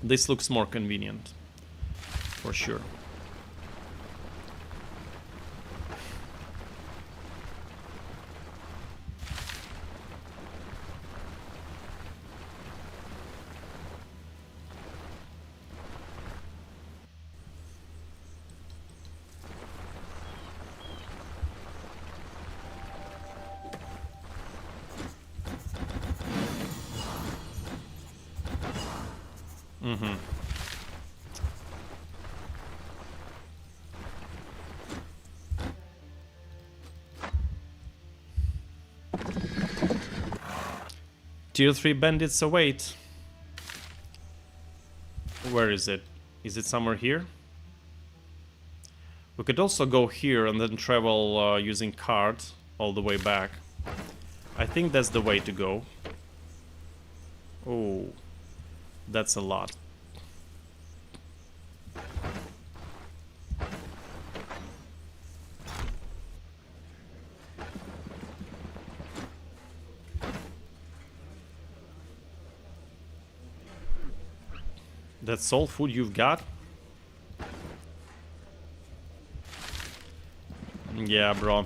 This looks more convenient. For sure. Tier 3 bandits await. Where is it? Is it somewhere here? We could also go here and then travel using cart all the way back. I think that's the way to go. Oh, that's a lot. That's all food you've got? Yeah, bro.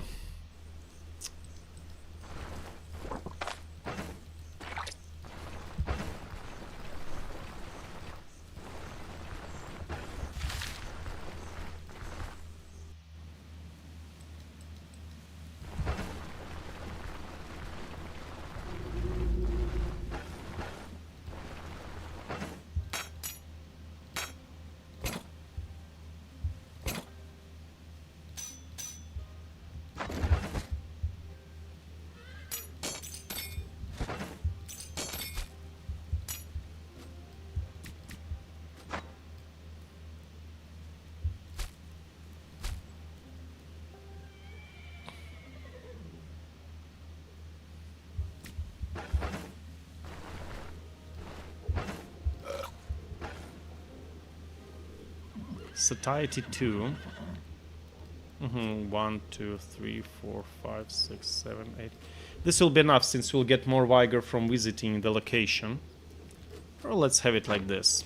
Satiety 2. 1, 2, 3, 4, 5, 6, 7, 8. This will be enough since we'll get more vigor from visiting the location. Or let's have it like this.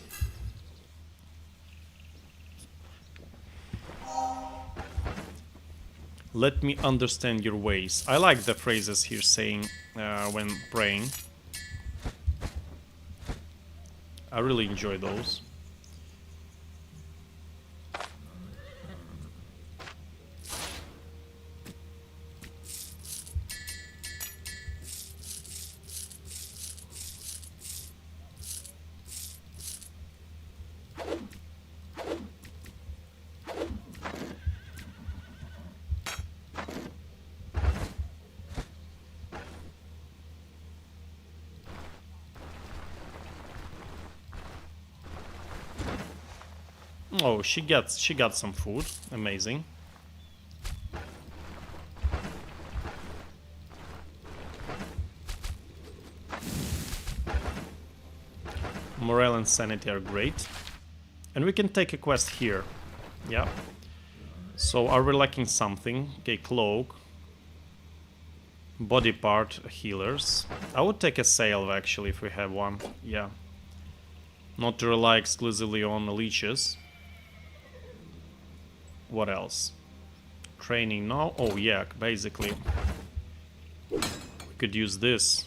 Let me understand your ways. I like the phrases here saying when praying. I really enjoy those. Oh, she got some food. Amazing. Morale and sanity are great. And we can take a quest here. Yeah. So are we lacking something? Okay, cloak. Body part healers. I would take a salve actually if we have one. Yeah. Not to rely exclusively on the leeches. What else? Training now? Oh yeah, basically. We could use this.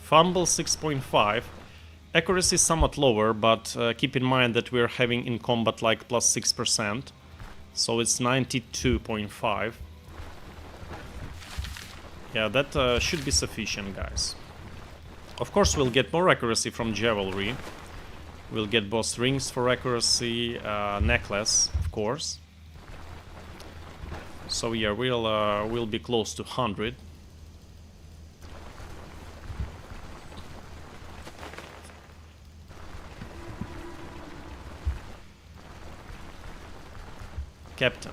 Fumble 6.5. Accuracy is somewhat lower, but keep in mind that we're having in combat like plus 6%. So it's 92.5. Yeah, that should be sufficient, guys. Of course, we'll get more accuracy from Javelry. We'll get boss rings for accuracy, necklace, of course. So yeah, we'll be close to 100. Captain.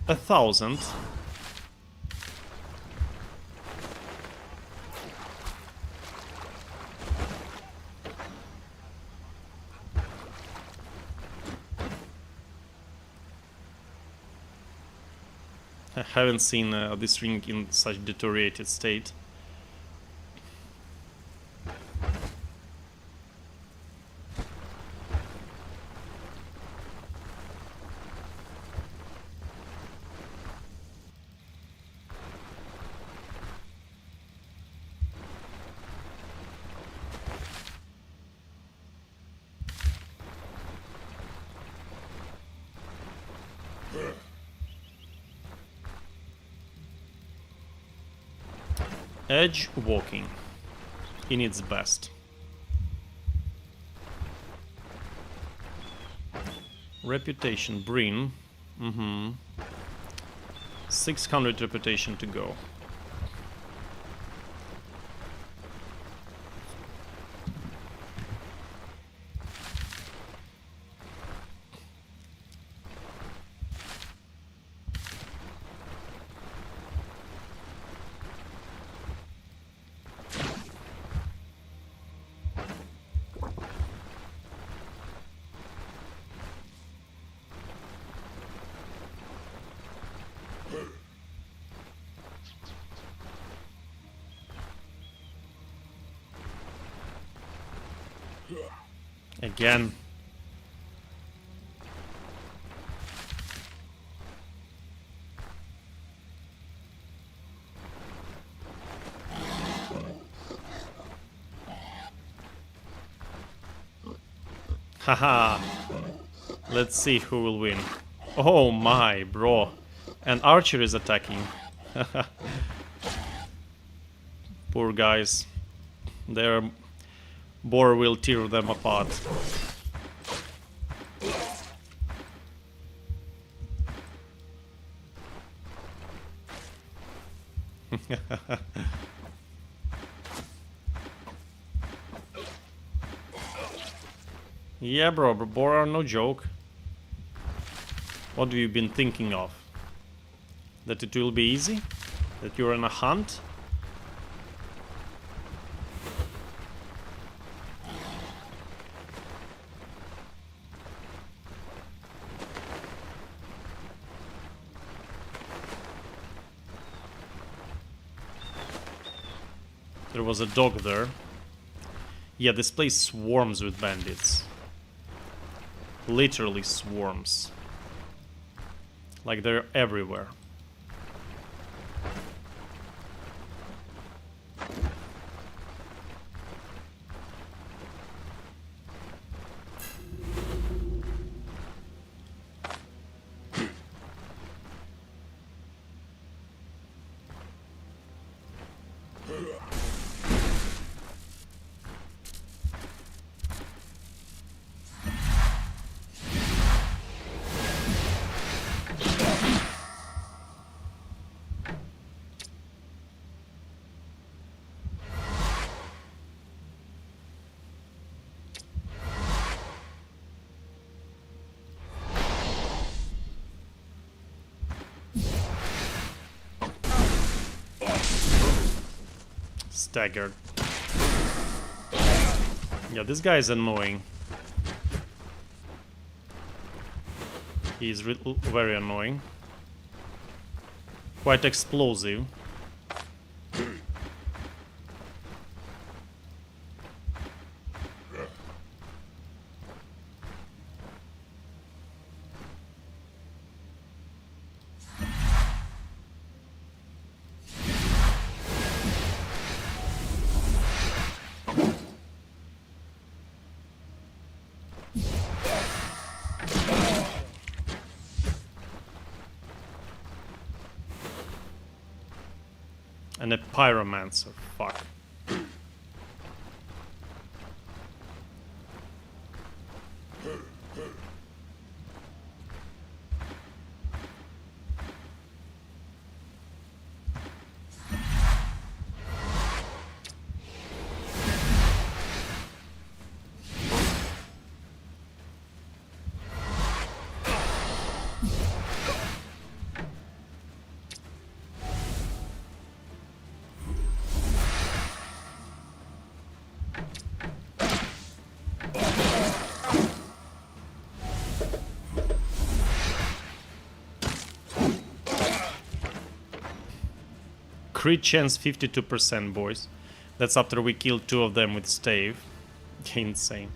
A 1,000. I haven't seen this ring in such deteriorated state. Edge walking in its best. Reputation, Bryn. 600 reputation to go. Again. Haha. Let's see who will win. Oh my, bro. And Archer is attacking. Poor guys. Their boar will tear them apart. Yeah, bro, boar are no joke. What have you been thinking of? That it will be easy? That you're on a hunt? There was a dog there. Yeah, this place swarms with bandits. Literally swarms. Like they're everywhere. Staggered. Yeah, this guy is annoying. He's very annoying. Quite explosive. And a pyromancer, fuck. Crit chance 52%, boys. That's after we killed 2 of them with stave. Insane.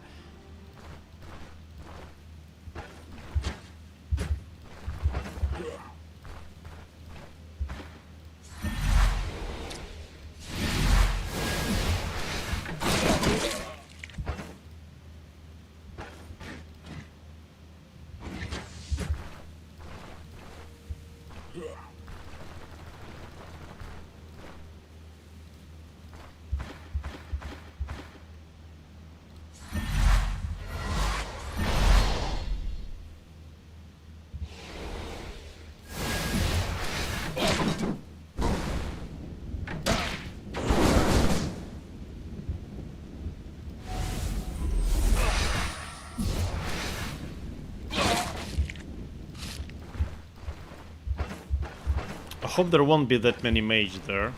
I hope there won't be that many mage there.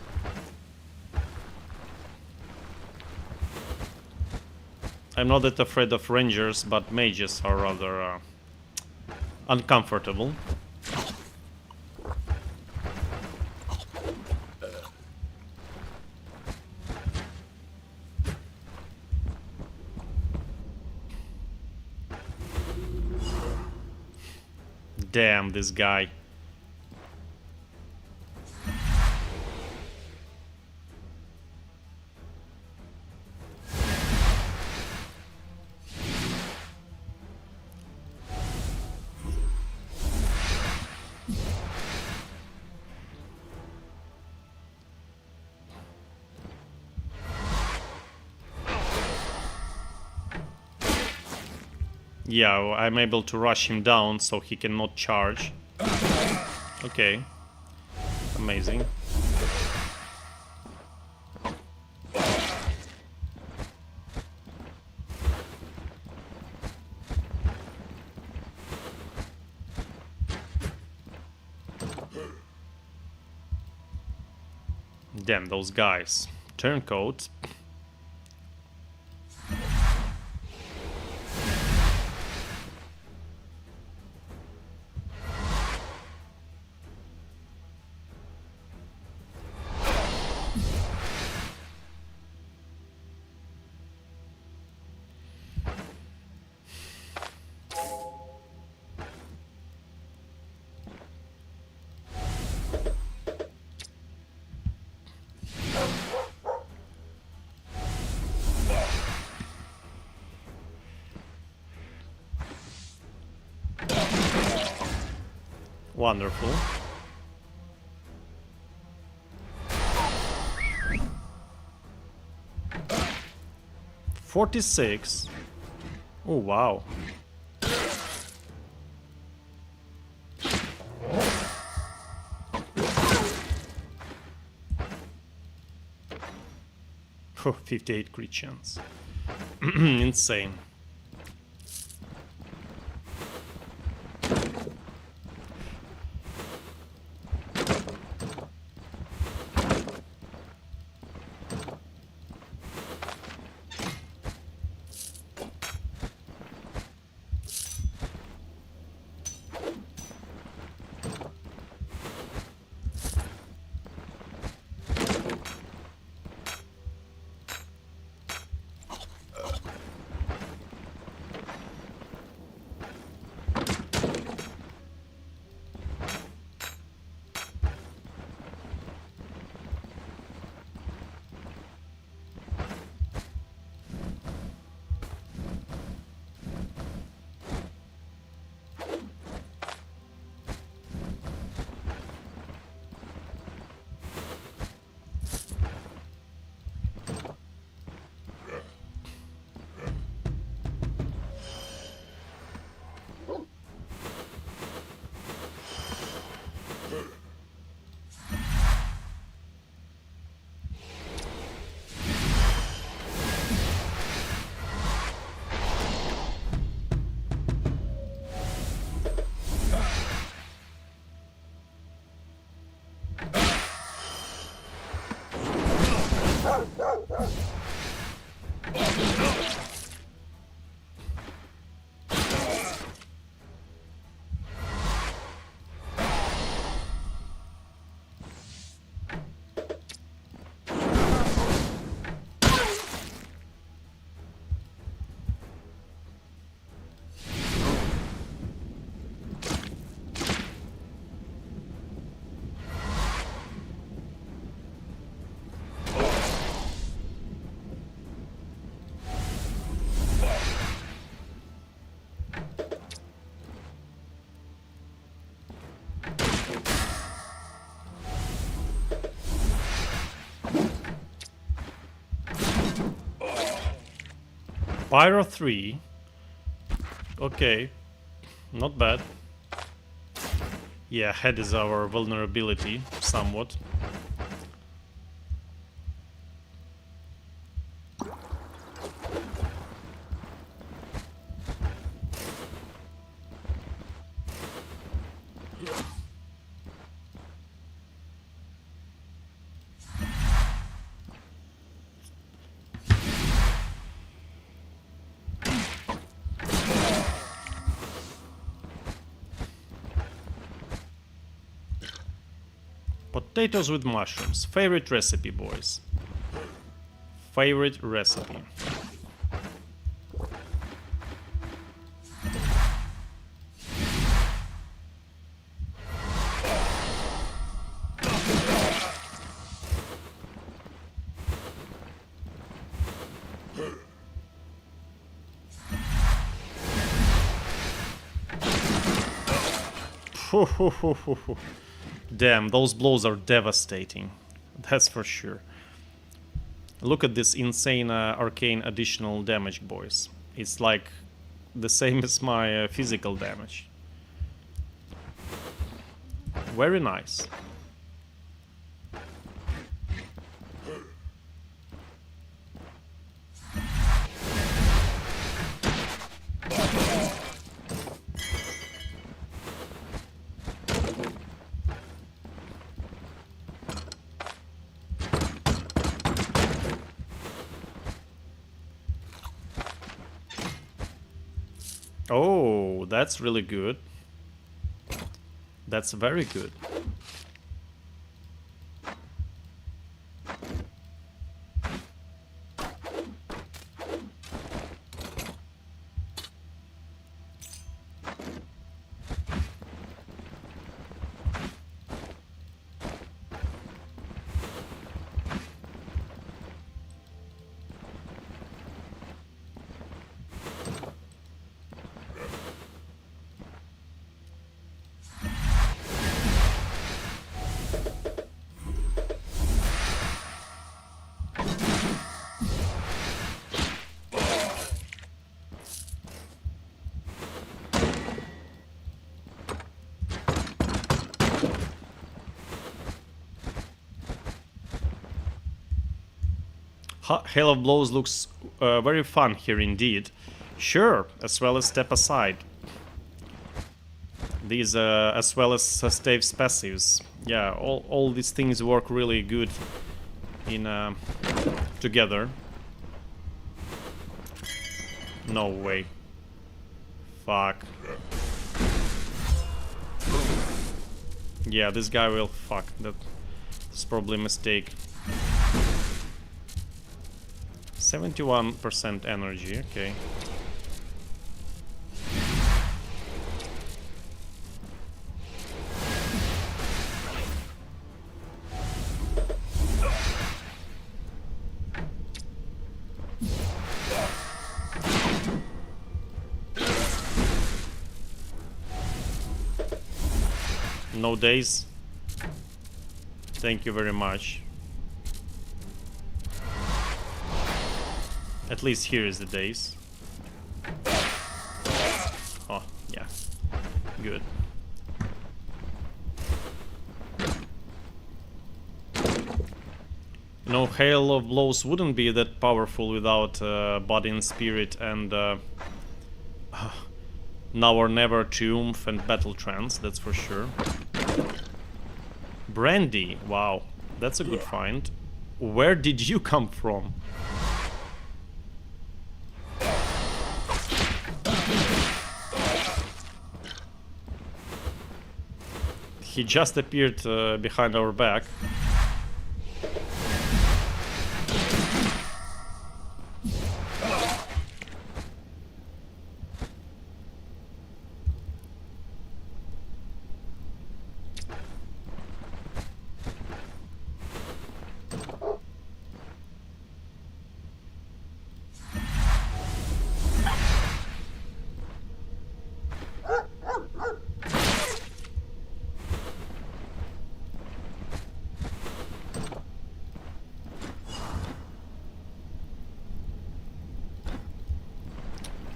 I'm not that afraid of rangers, but mages are rather uncomfortable. Damn, this guy. Yeah, I'm able to rush him down so he cannot charge. Okay. Amazing. Damn, those guys. Turncoat. Wonderful. $46. Oh, wow. Oh, 58 crit chance. Insane. Pyro 3. Okay. Not bad. Yeah, head is our vulnerability, somewhat. Potatoes with mushrooms. Favorite recipe, boys. Favorite recipe. Damn, those blows are devastating. That's for sure. Look at this insane arcane additional damage, boys. It's like the same as my physical damage. Very nice. Oh, that's really good. That's very good. Hail of Blows looks very fun here indeed. Sure, as well as Step Aside. These, as well as Stave's passives. Yeah, all these things work really good in together. No way. Fuck. Yeah, this guy will fuck. That's probably a mistake. 71% energy, okay. No days. Thank you very much. At least here is the days. Oh, yeah. Good. You know, Hail of Blows wouldn't be that powerful without Body and Spirit and Now or Never, Triumph and Battle Trance, that's for sure. Brandy, wow, that's a good find. Where did you come from? He just appeared behind our back.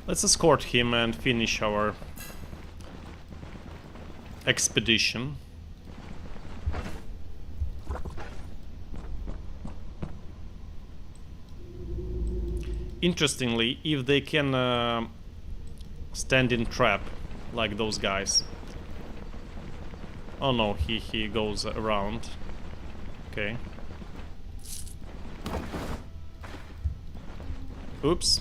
Let's escort him and finish our expedition. Interestingly, if they can stand in trap like those guys. Oh no, he goes around. Okay. Oops.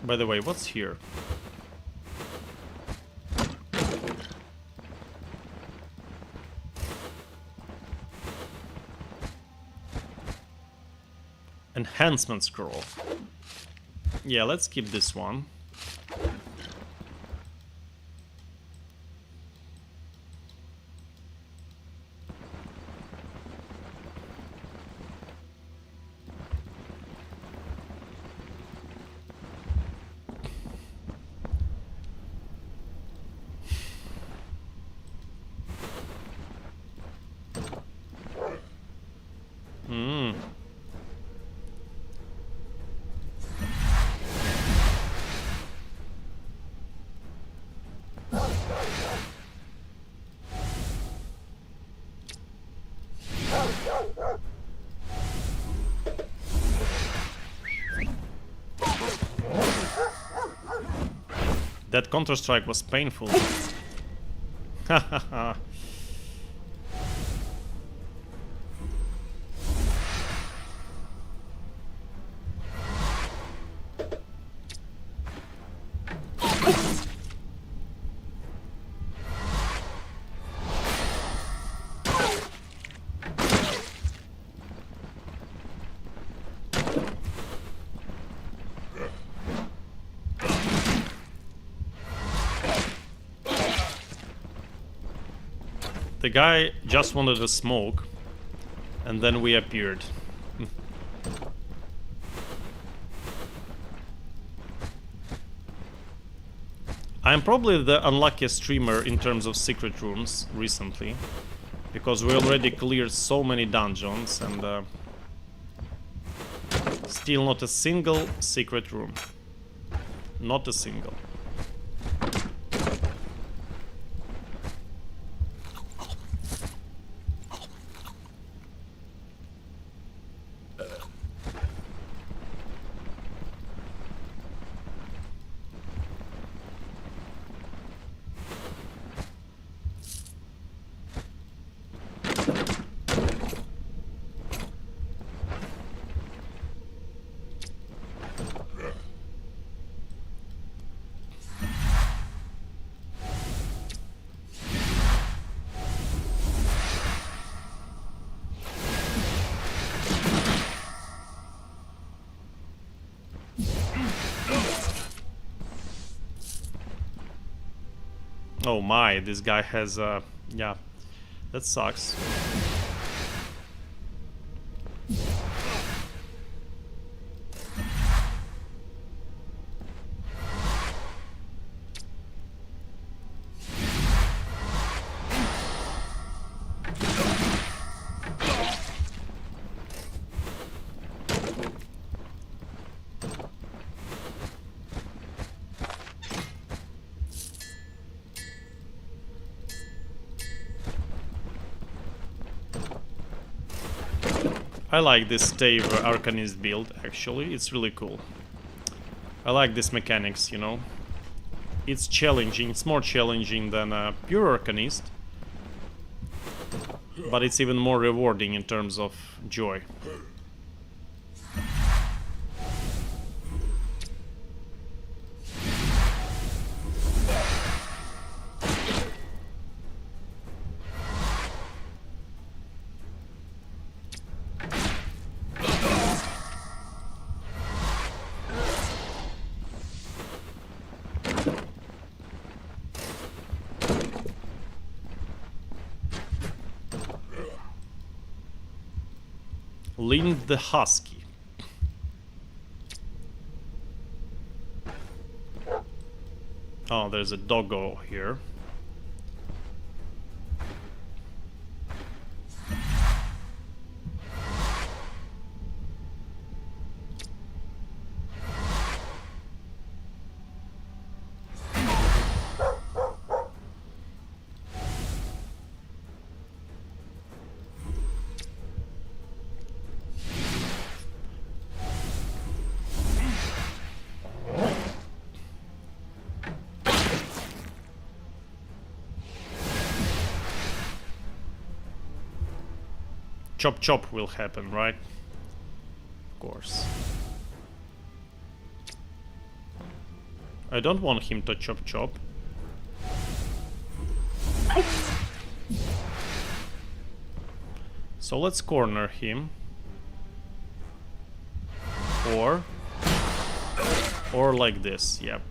By the way, what's here? Enhancement scroll. Yeah, let's keep this one. That counter-strike was painful. Hahaha. The guy just wanted a smoke, and then we appeared. I'm probably the unluckiest streamer in terms of secret rooms recently. Because we already cleared so many dungeons and still not a single secret room. Not a single. Oh my, this guy has yeah, that sucks. I like this stave Arcanist build, actually. It's really cool. I like this mechanics, you know. It's challenging. It's more challenging than a pure Arcanist. But it's even more rewarding in terms of joy. Lind the Husky. Oh, there's a doggo here. Chop chop will happen, right? Of course. I don't want him to chop chop. So let's corner him. Or like this, yep.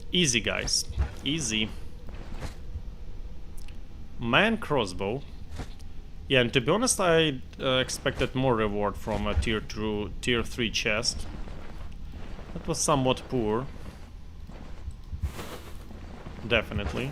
Easy, guys. Easy. Man crossbow. Yeah, and to be honest, I expected more reward from a tier 3 chest. That was somewhat poor. Definitely.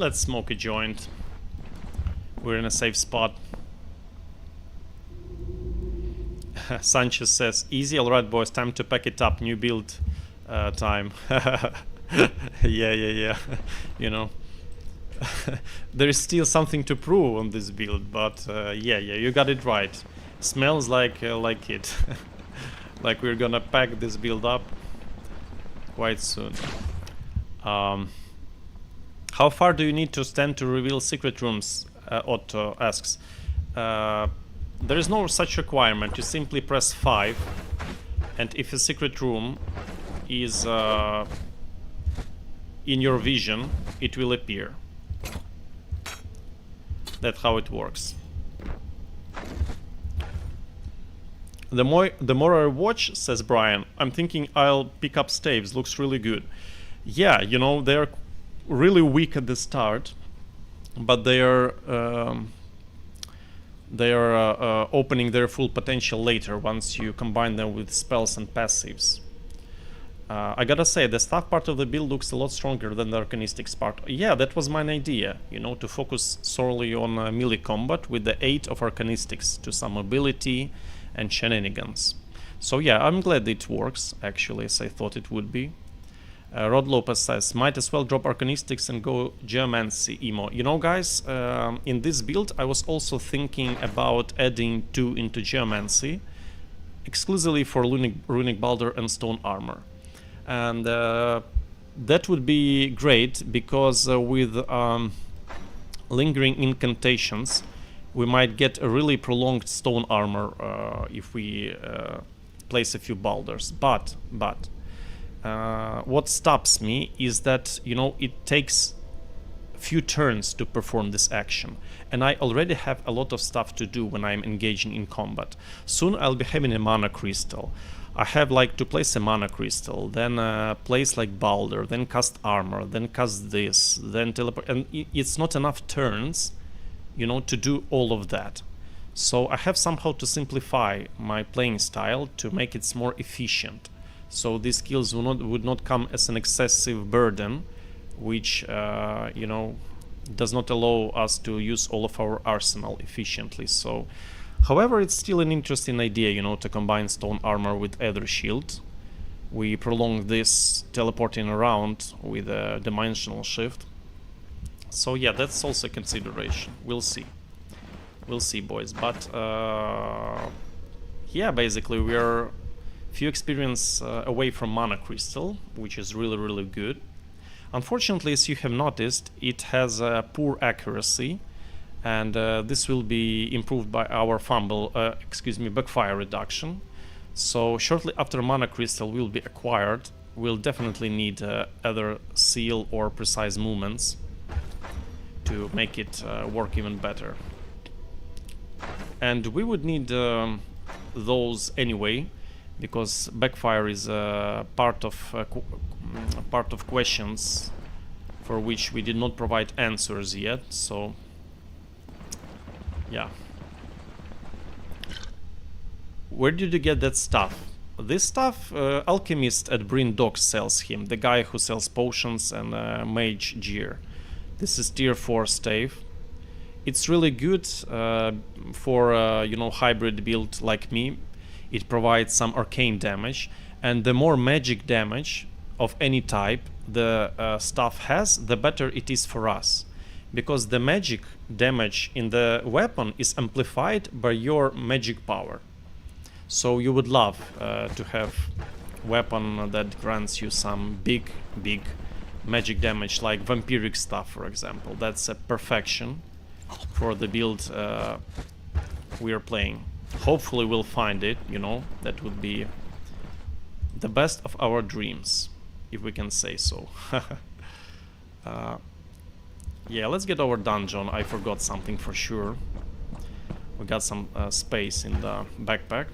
Let's smoke a joint. We're in a safe spot. Sanchez says, easy, alright boys, time to pack it up, new build time. Yeah. You know. There is still something to prove on this build, but yeah, you got it right. Smells like it. Like we're gonna pack this build up quite soon. How far do you need to stand to reveal secret rooms? Otto asks. There is no such requirement. You simply press 5, and if a secret room is in your vision, it will appear. That's how it works. The more I watch, says Brian, I'm thinking I'll pick up staves. Looks really good. Yeah, you know, they're really weak at the start, but they are opening their full potential later once you combine them with spells and passives. I gotta say, the staff part of the build looks a lot stronger than the Arcanistics part. Yeah, that was my idea, you know, to focus solely on melee combat with the 8 of Arcanistics to some mobility and shenanigans. So yeah, I'm glad it works, actually, as I thought it would be. Rod Lopez says, might as well drop Arcanistics and go Geomancy emo. You know, guys, in this build I was also thinking about adding 2 into Geomancy, exclusively for Runic Balder and Stone Armor. And that would be great, because with lingering incantations we might get a really prolonged Stone Armor if we place a few Balders. But what stops me is that, you know, it takes a few turns to perform this action, and I already have a lot of stuff to do when I'm engaging in combat. Soon I'll be having a mana crystal. I have like to place a mana crystal, then place like Balder, then cast armor, then cast this, then teleport, and it's not enough turns, you know, to do all of that. So I have somehow to simplify my playing style to make it more efficient. So these skills would not come as an excessive burden, which you know, does not allow us to use all of our arsenal efficiently. So, however, it's still an interesting idea, you know, to combine Stone Armor with Aether Shield. We prolong this teleporting around with a dimensional shift. So yeah, that's also a consideration. We'll see. We'll see, boys. But yeah, basically we are few experience away from Mana Crystal, which is really good. Unfortunately, as you have noticed, it has poor accuracy, and this will be improved by our backfire reduction. So shortly after Mana Crystal will be acquired, we'll definitely need either seal or precise movements to make it work even better. And we would need those anyway, because backfire is part of questions for which we did not provide answers yet. So yeah. Where did you get that stuff? This stuff, Alchemist at Bryn Docks sells him, the guy who sells potions and mage gear. This is tier 4 stave. It's really good for you know, hybrid build like me. It provides some arcane damage, and the more magic damage of any type the stuff has, the better it is for us, because the magic damage in the weapon is amplified by your magic power. So you would love to have weapon that grants you some big magic damage, like vampiric stuff, for example. That's a perfection for the build we are playing. Hopefully we'll find it, you know. That would be the best of our dreams, if we can say so. Yeah, let's get our dungeon. I forgot something for sure. We got some space in the backpack.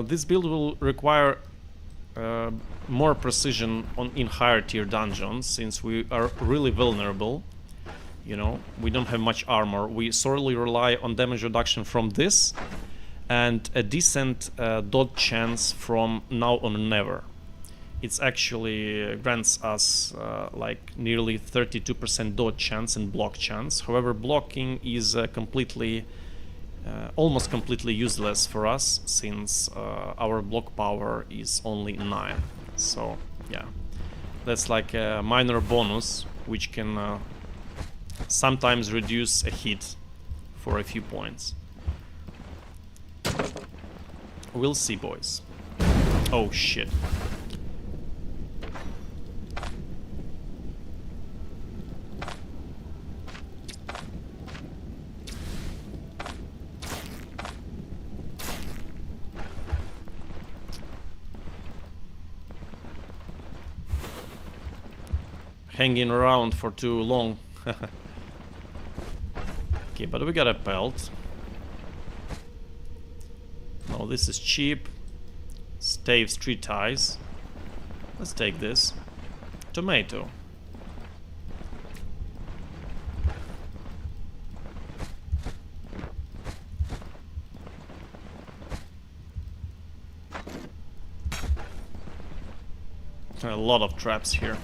This build will require more precision in higher tier dungeons, since we are really vulnerable. You know, we don't have much armor. We solely rely on damage reduction from this and a decent dodge chance from now on never. It's actually grants us like nearly 32% dodge chance and block chance. However, blocking is almost completely useless for us, since our block power is only 9. So yeah, that's like a minor bonus which can sometimes reduce a hit for a few points. We'll see, boys. Oh shit. Hanging around for too long. Okay, but we got a pelt. No, this is cheap. Staves, 3 ties. Let's take this. Tomato. A lot of traps here.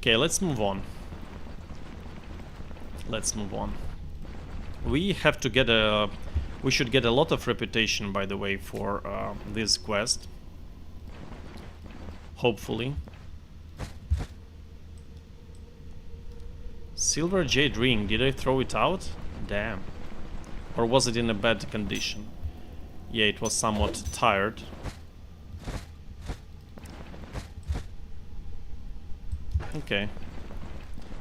Okay, let's move on. Let's move on. We have to get a... We should get a lot of reputation, by the way, for this quest. Hopefully. Silver Jade Ring, did I throw it out? Damn. Or was it in a bad condition? Yeah, it was somewhat tired. Okay.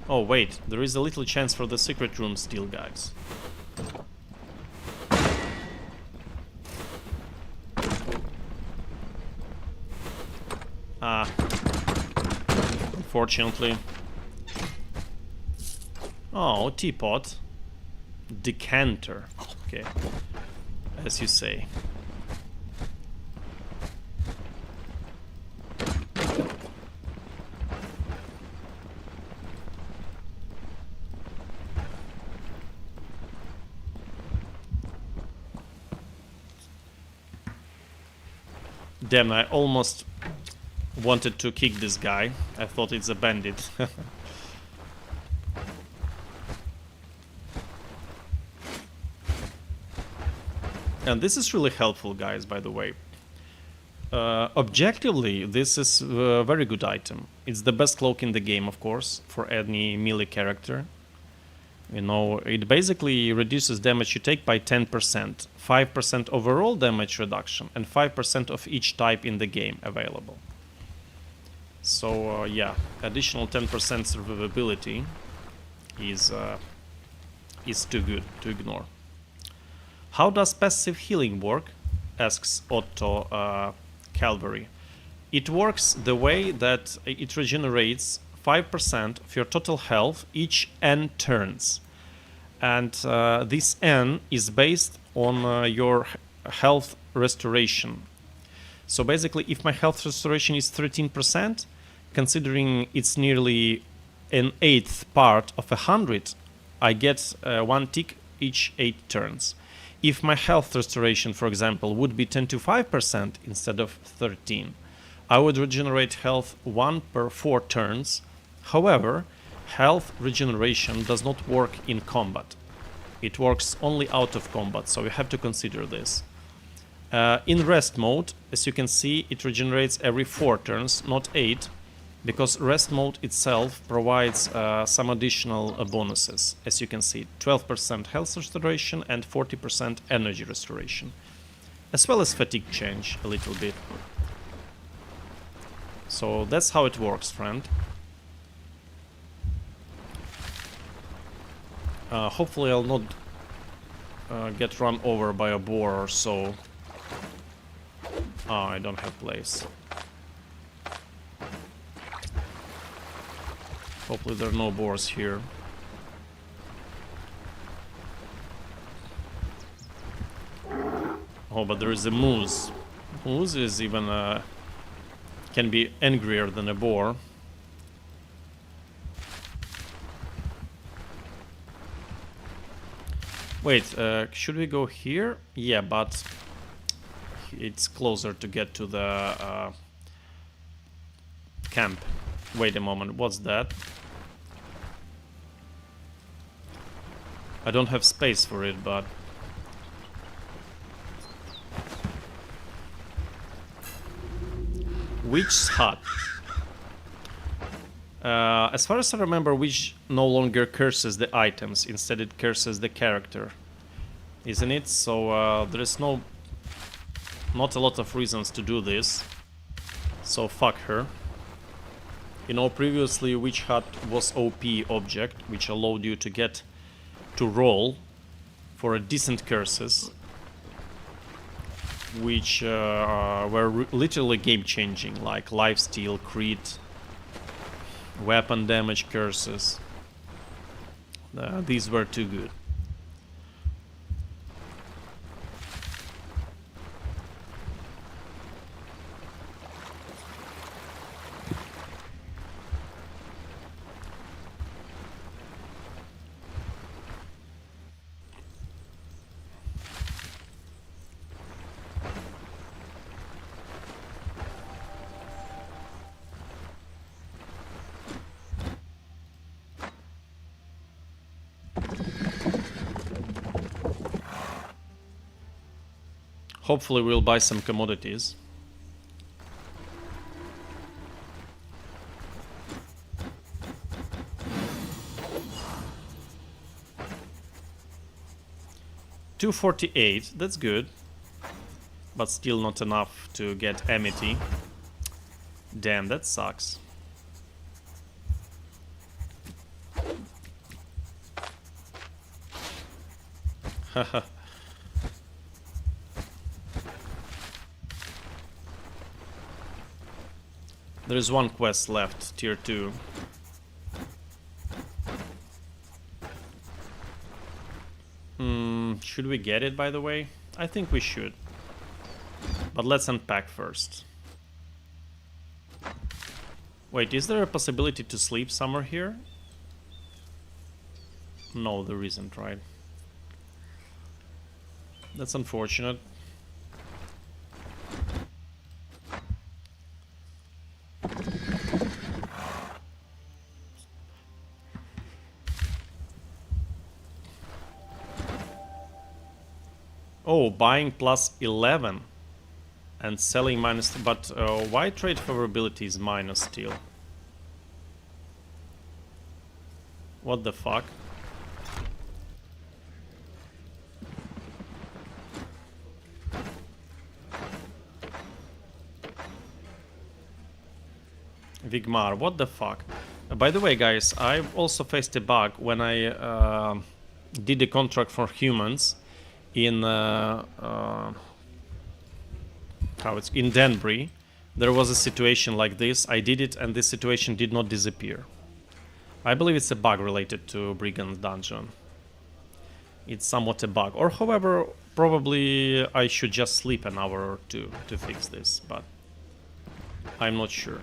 Oh wait, there is a little chance for the secret room still, guys. Unfortunately. Oh, teapot. Decanter. Okay. As you say. Damn, I almost wanted to kick this guy. I thought it's a bandit. And this is really helpful, guys, by the way. Objectively, this is a very good item. It's the best cloak in the game, of course, for any melee character. You know, it basically reduces damage you take by 10%. 5% overall damage reduction, and 5% of each type in the game available. So, yeah, additional 10% survivability is too good to ignore. How does passive healing work? Asks Otto Calvary. It works the way that it regenerates 5% of your total health each n turns. And this n is based on your health restoration. So basically, if my health restoration is 13%, considering it's nearly an eighth part of 100, I get 1 tick each 8 turns. If my health restoration, for example, would be 10 to 5% instead of 13, I would regenerate health 1 per 4 turns. However, health regeneration does not work in combat. It works only out of combat, so you have to consider this. In rest mode, as you can see, it regenerates every 4 turns, not 8, because rest mode itself provides some additional bonuses. As you can see, 12% health restoration and 40% energy restoration, as well as fatigue change a little bit. So that's how it works, friend. Hopefully I'll not get run over by a boar or so. Oh, I don't have place. Hopefully there are no boars here. Oh, but there is a moose. Moose is even can be angrier than a boar. Wait, should we go here? Yeah, but it's closer to get to the camp. Wait a moment, what's that? I don't have space for it, but... Witch's hut. As far as I remember, Witch no longer curses the items, instead it curses the character. Isn't it? So there is not a lot of reasons to do this. So fuck her. You know, previously Witch Hut was OP object, which allowed you to get to roll for a decent curses, which were literally game changing, like lifesteal, crit, weapon damage curses. These were too good. Hopefully we'll buy some commodities. $248, that's good. But still not enough to get amity. Damn, that sucks. Haha. There is one quest left, tier 2. Should we get it, by the way? I think we should. But let's unpack first. Wait, is there a possibility to sleep somewhere here? No, there isn't, right? That's unfortunate. Oh, buying plus 11 and selling minus... But why trade favorability is minus still? What the fuck? Vigmar, what the fuck? By the way, guys, I also faced a bug when I did the contract for humans in how it's in Danbury. There was a situation like this. I did it, and this situation did not disappear. I believe it's a bug related to Brigand Dungeon. It's somewhat a bug, or however, probably I should just sleep an hour or two to fix this, but I'm not sure.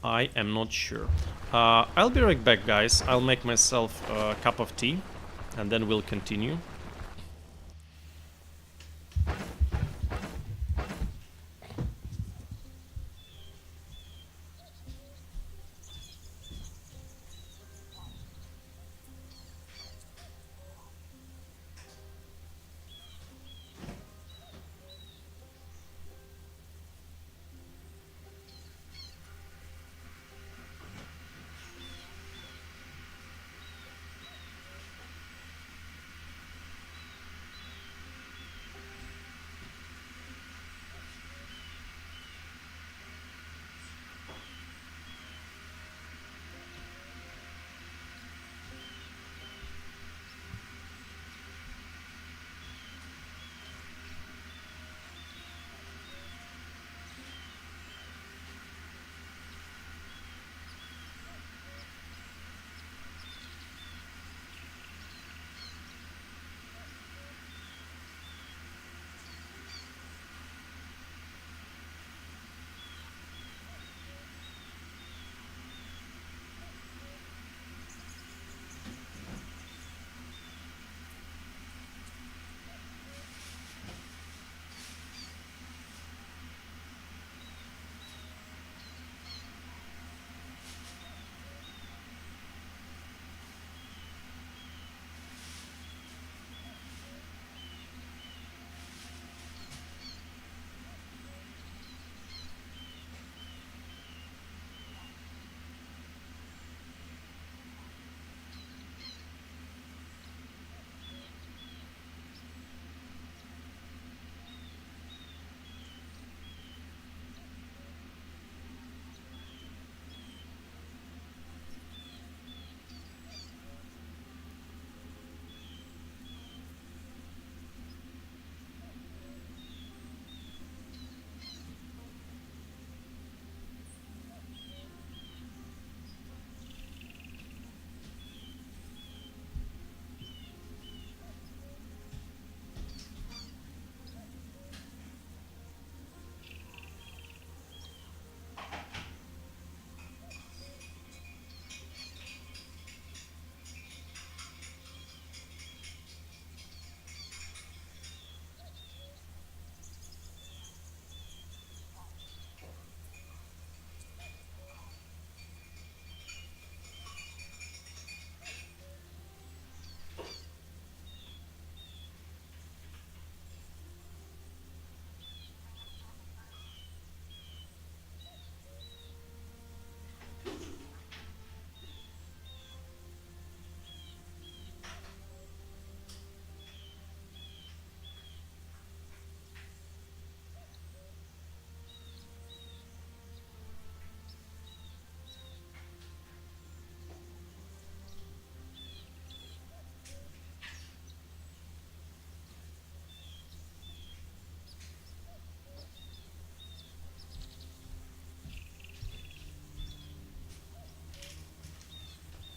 I am not sure. I'll be right back, guys. I'll make myself a cup of tea, and then we'll continue.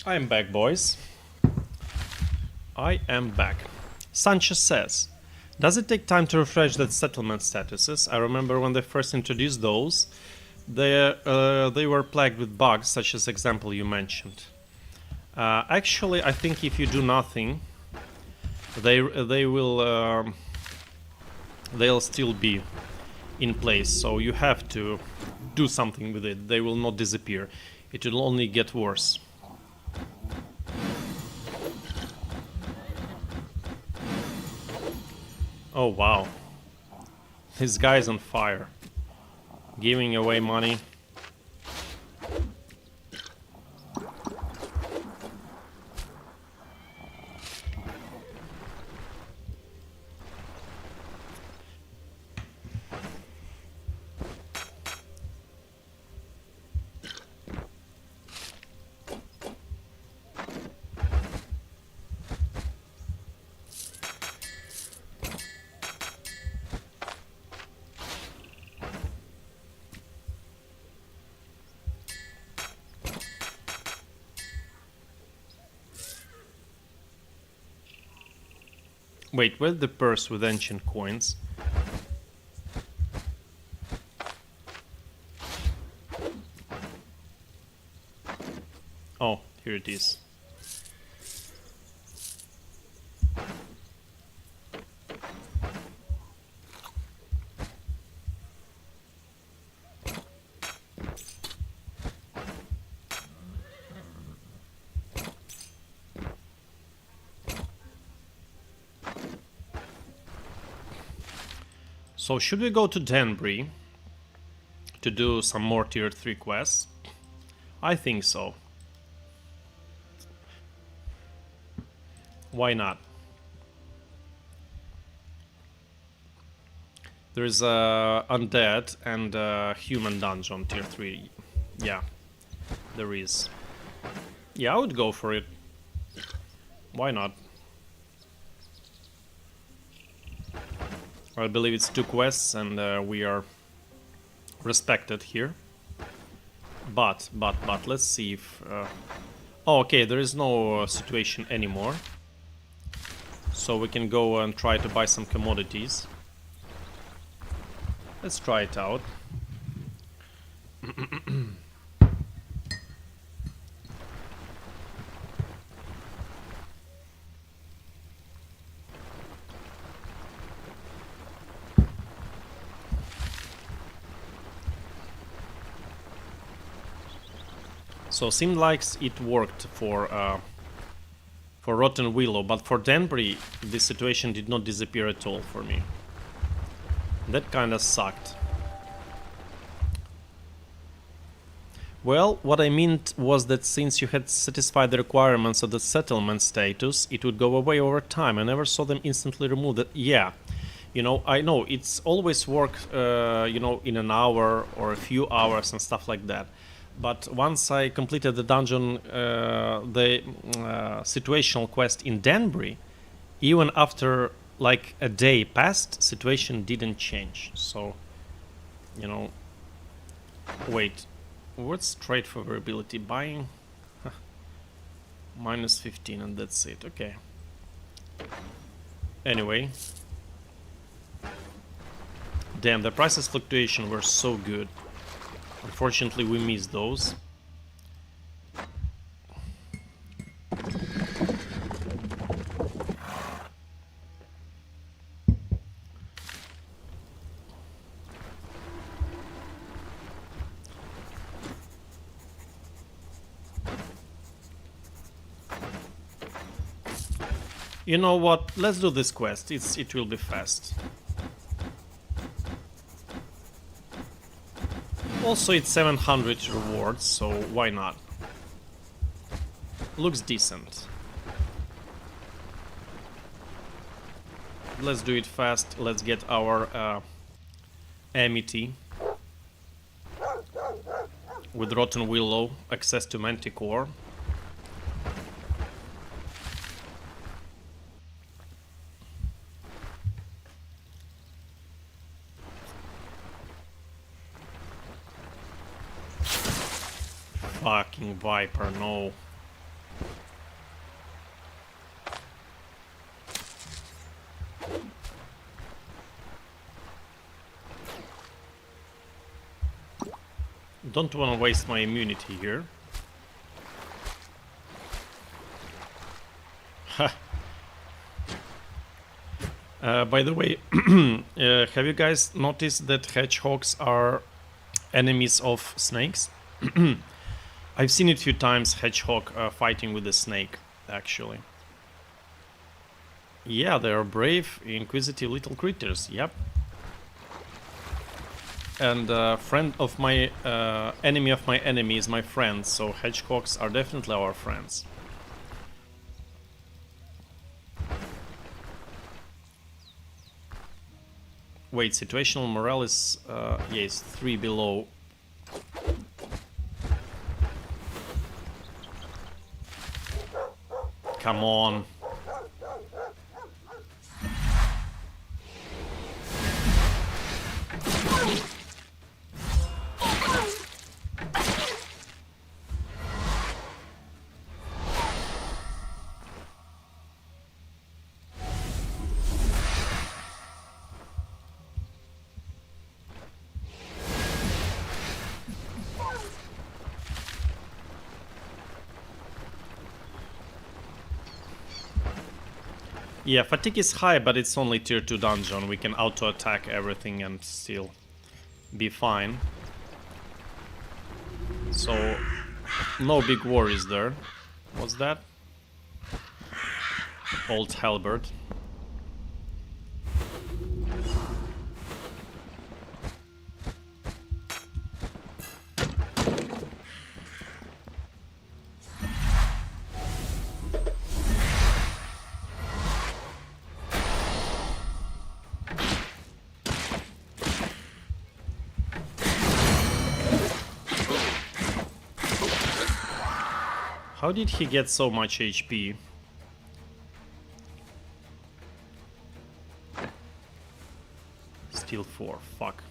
I am back, boys. I am back. Sanchez says, does it take time to refresh that settlement statuses? I remember when they first introduced those, they were plagued with bugs, such as the example you mentioned. Actually, I think if you do nothing, they'll still be in place. So you have to do something with it. They will not disappear. It will only get worse. Oh wow, this guy's on fire, giving away money. Wait, where's the purse with ancient coins? Oh, here it is. So should we go to Danbury to do some more tier 3 quests? I think so. Why not? There's a undead and a human dungeon tier 3. Yeah, there is. Yeah, I would go for it. Why not? I believe it's 2 quests and we are respected here. But let's see if... Oh, okay, there is no situation anymore. So we can go and try to buy some commodities. Let's try it out. So seemed like it worked for Rotten Willow, but for Danbury, this situation did not disappear at all for me. That kinda sucked. Well, what I meant was that since you had satisfied the requirements of the settlement status, it would go away over time. I never saw them instantly remove that. Yeah, you know, I know it's always work, you know, in an hour or a few hours and stuff like that. But once I completed the dungeon, the situational quest in Danbury, even after like a day passed, situation didn't change. So, you know, wait, what's trade favorability? Buying minus 15 and that's it. Okay. Anyway, damn, the prices fluctuation were so good. Unfortunately, we missed those. You know what? Let's do this quest. It will be fast. Also, it's 700 rewards, so why not? Looks decent. Let's do it fast. Let's get our amity with Rotten Willow, access to Manticore. Fucking Viper, no. Don't want to waste my immunity here. Ha. By the way, have you guys noticed that hedgehogs are enemies of snakes? I've seen it a few times, hedgehog fighting with a snake, actually. Yeah, they are brave, inquisitive little critters, yep. And friend of my enemy of my enemy is my friend, so hedgehogs are definitely our friends. Wait, situational morale is yes, 3 below. Come on. Yeah, fatigue is high, but it's only tier 2 dungeon. We can auto-attack everything and still be fine. So, no big worries there. What's that? Old halberd. How did he get so much HP? Still 4, fuck.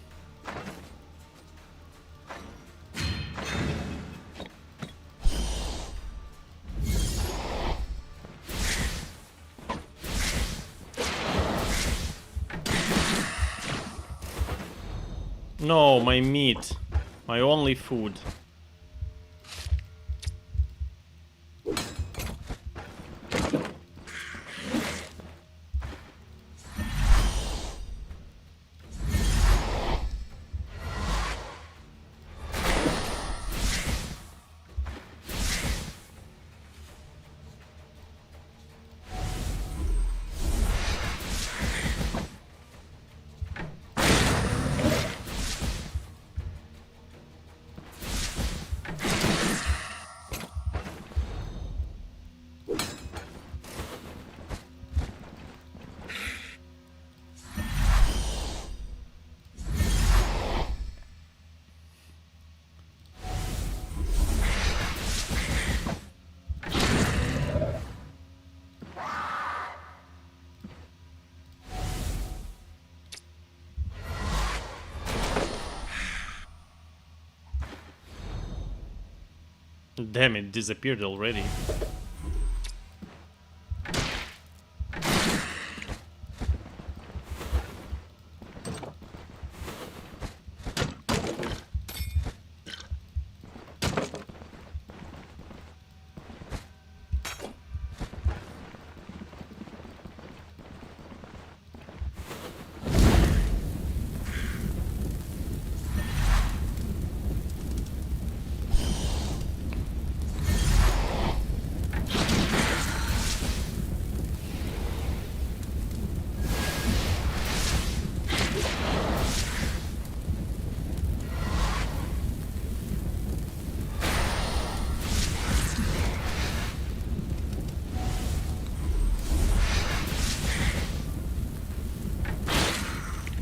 No, my meat. My only food. Damn, it disappeared already.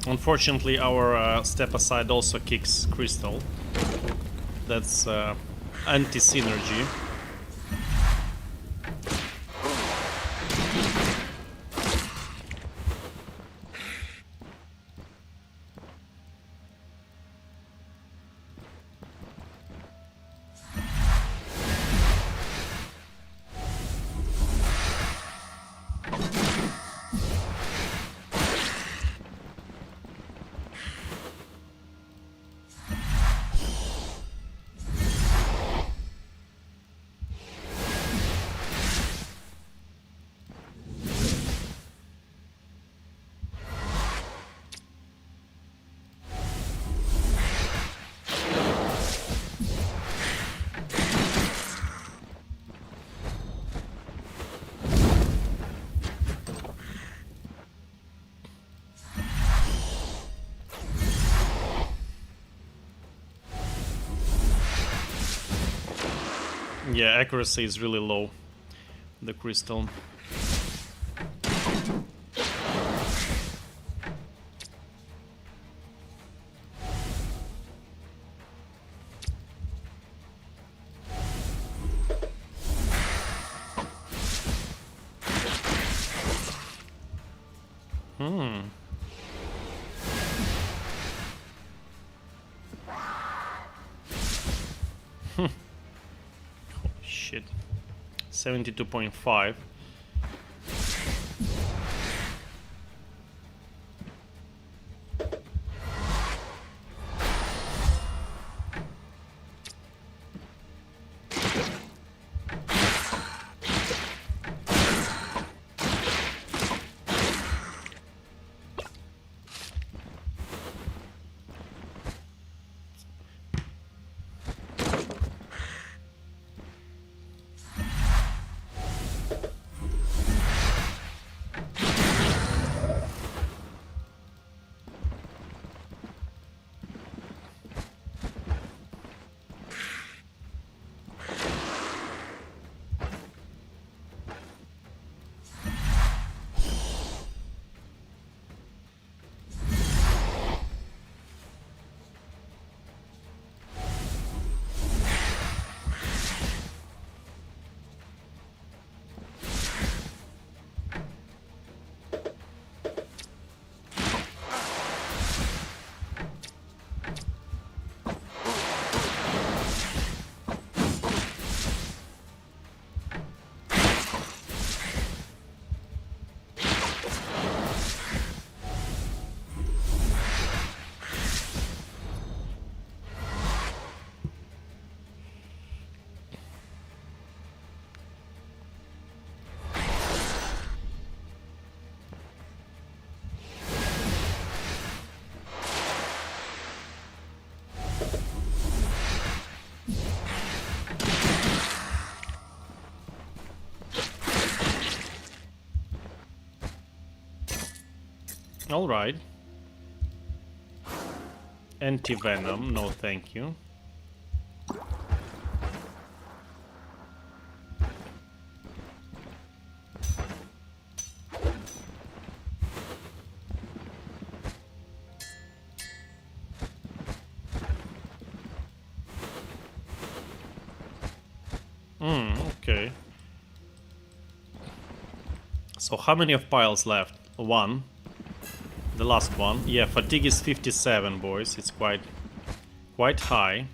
Unfortunately, our step aside also kicks crystal. That's anti-synergy. Yeah, accuracy is really low. The crystal. Shit. 72.5. Alright. Anti-venom, no thank you. Okay. So how many of piles left? One. The last one. Yeah, fatigue is 57, boys. It's quite high.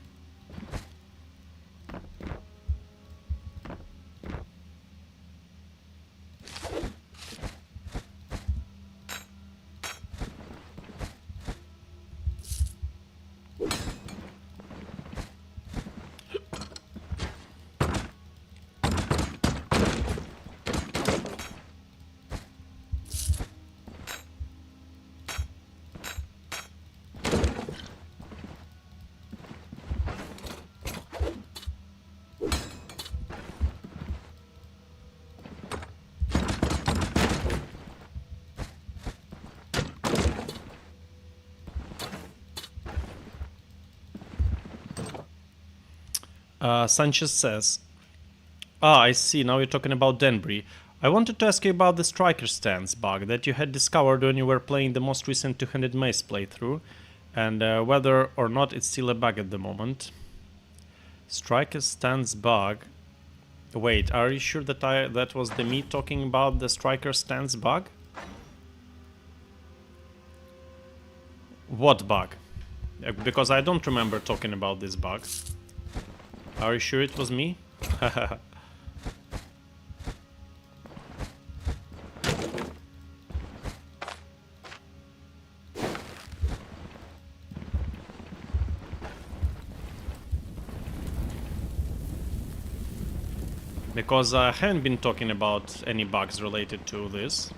Sanchez says, I see, now you're talking about Denbury. I wanted to ask you about the striker stance bug that you had discovered when you were playing the most recent two-handed mace playthrough, and whether or not it's still a bug at the moment. Striker stance bug. Wait, are you sure that that was me talking about the striker stance bug? What bug? Because I don't remember talking about this bug. Are you sure it was me? Because I haven't been talking about any bugs related to this.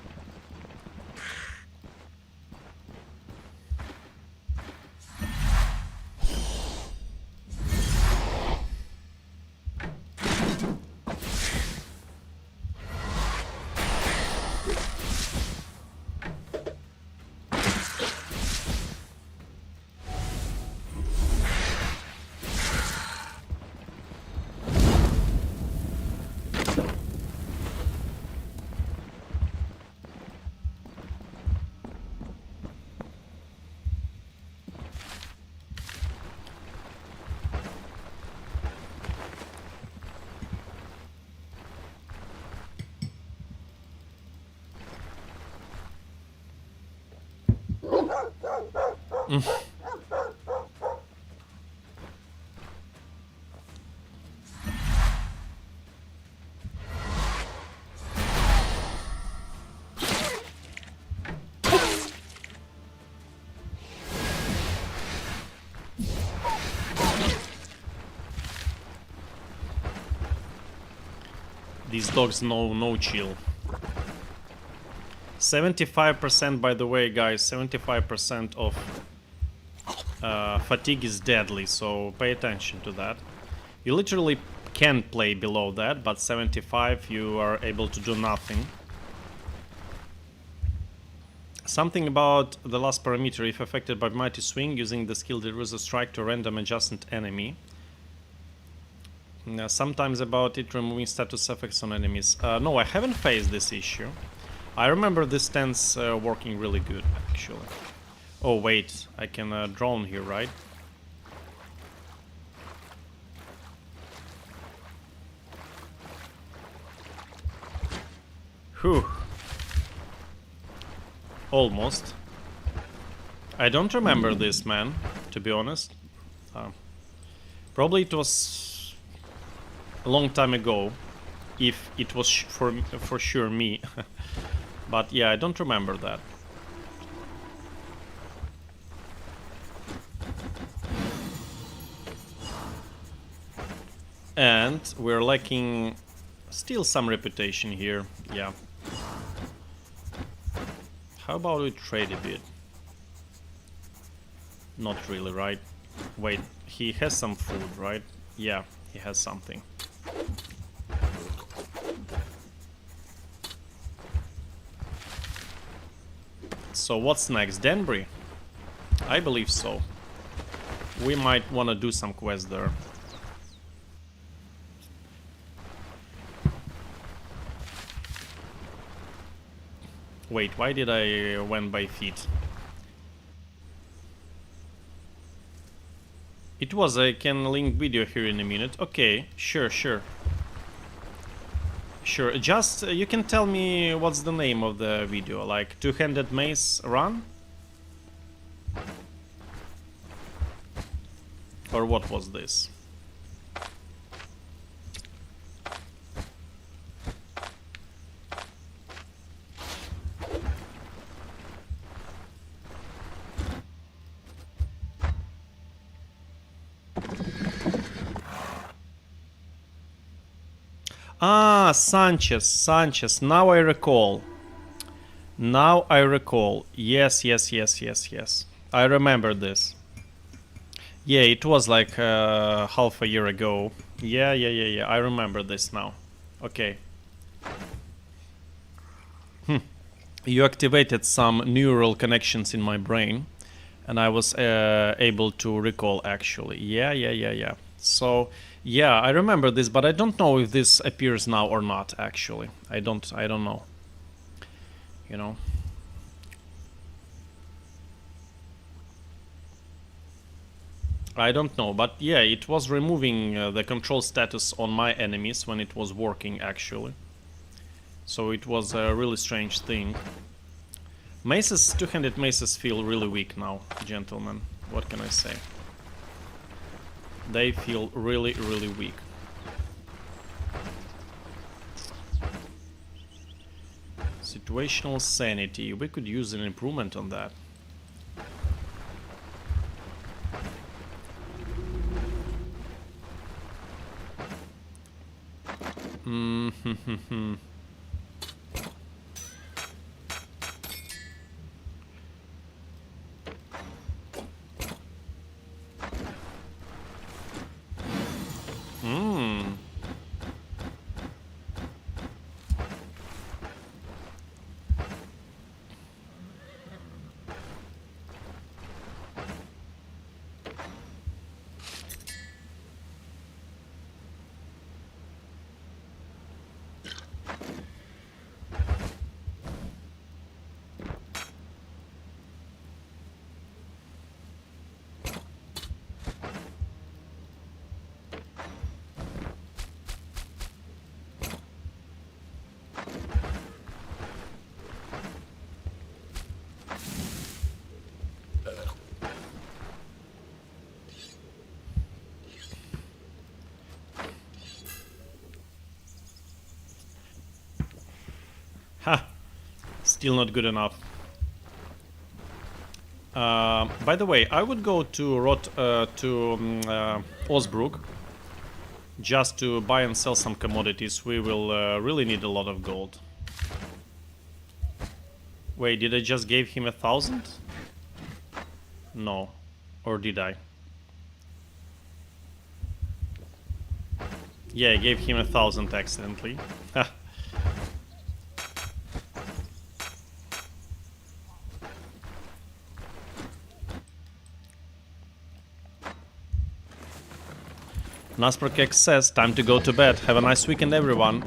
These dogs know no chill. 75%, by the way, guys, 75% of fatigue is deadly, so pay attention to that. You literally can play below that, but 75 you are able to do nothing. Something about the last parameter, if affected by Mighty Swing, using the skill delivers a strike to a random adjacent enemy. Sometimes about it removing status effects on enemies. No, I haven't faced this issue. I remember this stance working really good, actually. Oh wait, I can drone here, right? Whew. Almost. I don't remember this, man, to be honest. Probably it was a long time ago, if it was for sure me. But yeah, I don't remember that. And we're lacking still some reputation here, yeah. How about we trade a bit? Not really, right? Wait, he has some food, right? Yeah, he has something. So what's next? Danbury? I believe so. We might want to do some quests there. Wait, why did I went by feet? It was, I can link video here in a minute. Okay, sure. Sure, just you can tell me what's the name of the video, like Two-Handed Mace Run? Or what was this? Ah, Sanchez. Now I recall. Yes. I remember this. Yeah, it was like half a year ago. Yeah. I remember this now. Okay. You activated some neural connections in my brain, and I was able to recall actually. Yeah. So, yeah, I remember this, but I don't know if this appears now or not. Actually, I don't know. You know. I don't know, but yeah, it was removing the control status on my enemies when it was working actually. So it was a really strange thing. Maces, two-handed maces feel really weak now, gentlemen. What can I say? They feel really weak. Situational sanity. We could use an improvement on that. Ha! Still not good enough. By the way, I would go to Osbrook just to buy and sell some commodities. We will really need a lot of gold. Wait, did I just give him 1,000? No. Or did I? Yeah, I gave him 1,000 accidentally. Nasperkek says, time to go to bed. Have a nice weekend, everyone.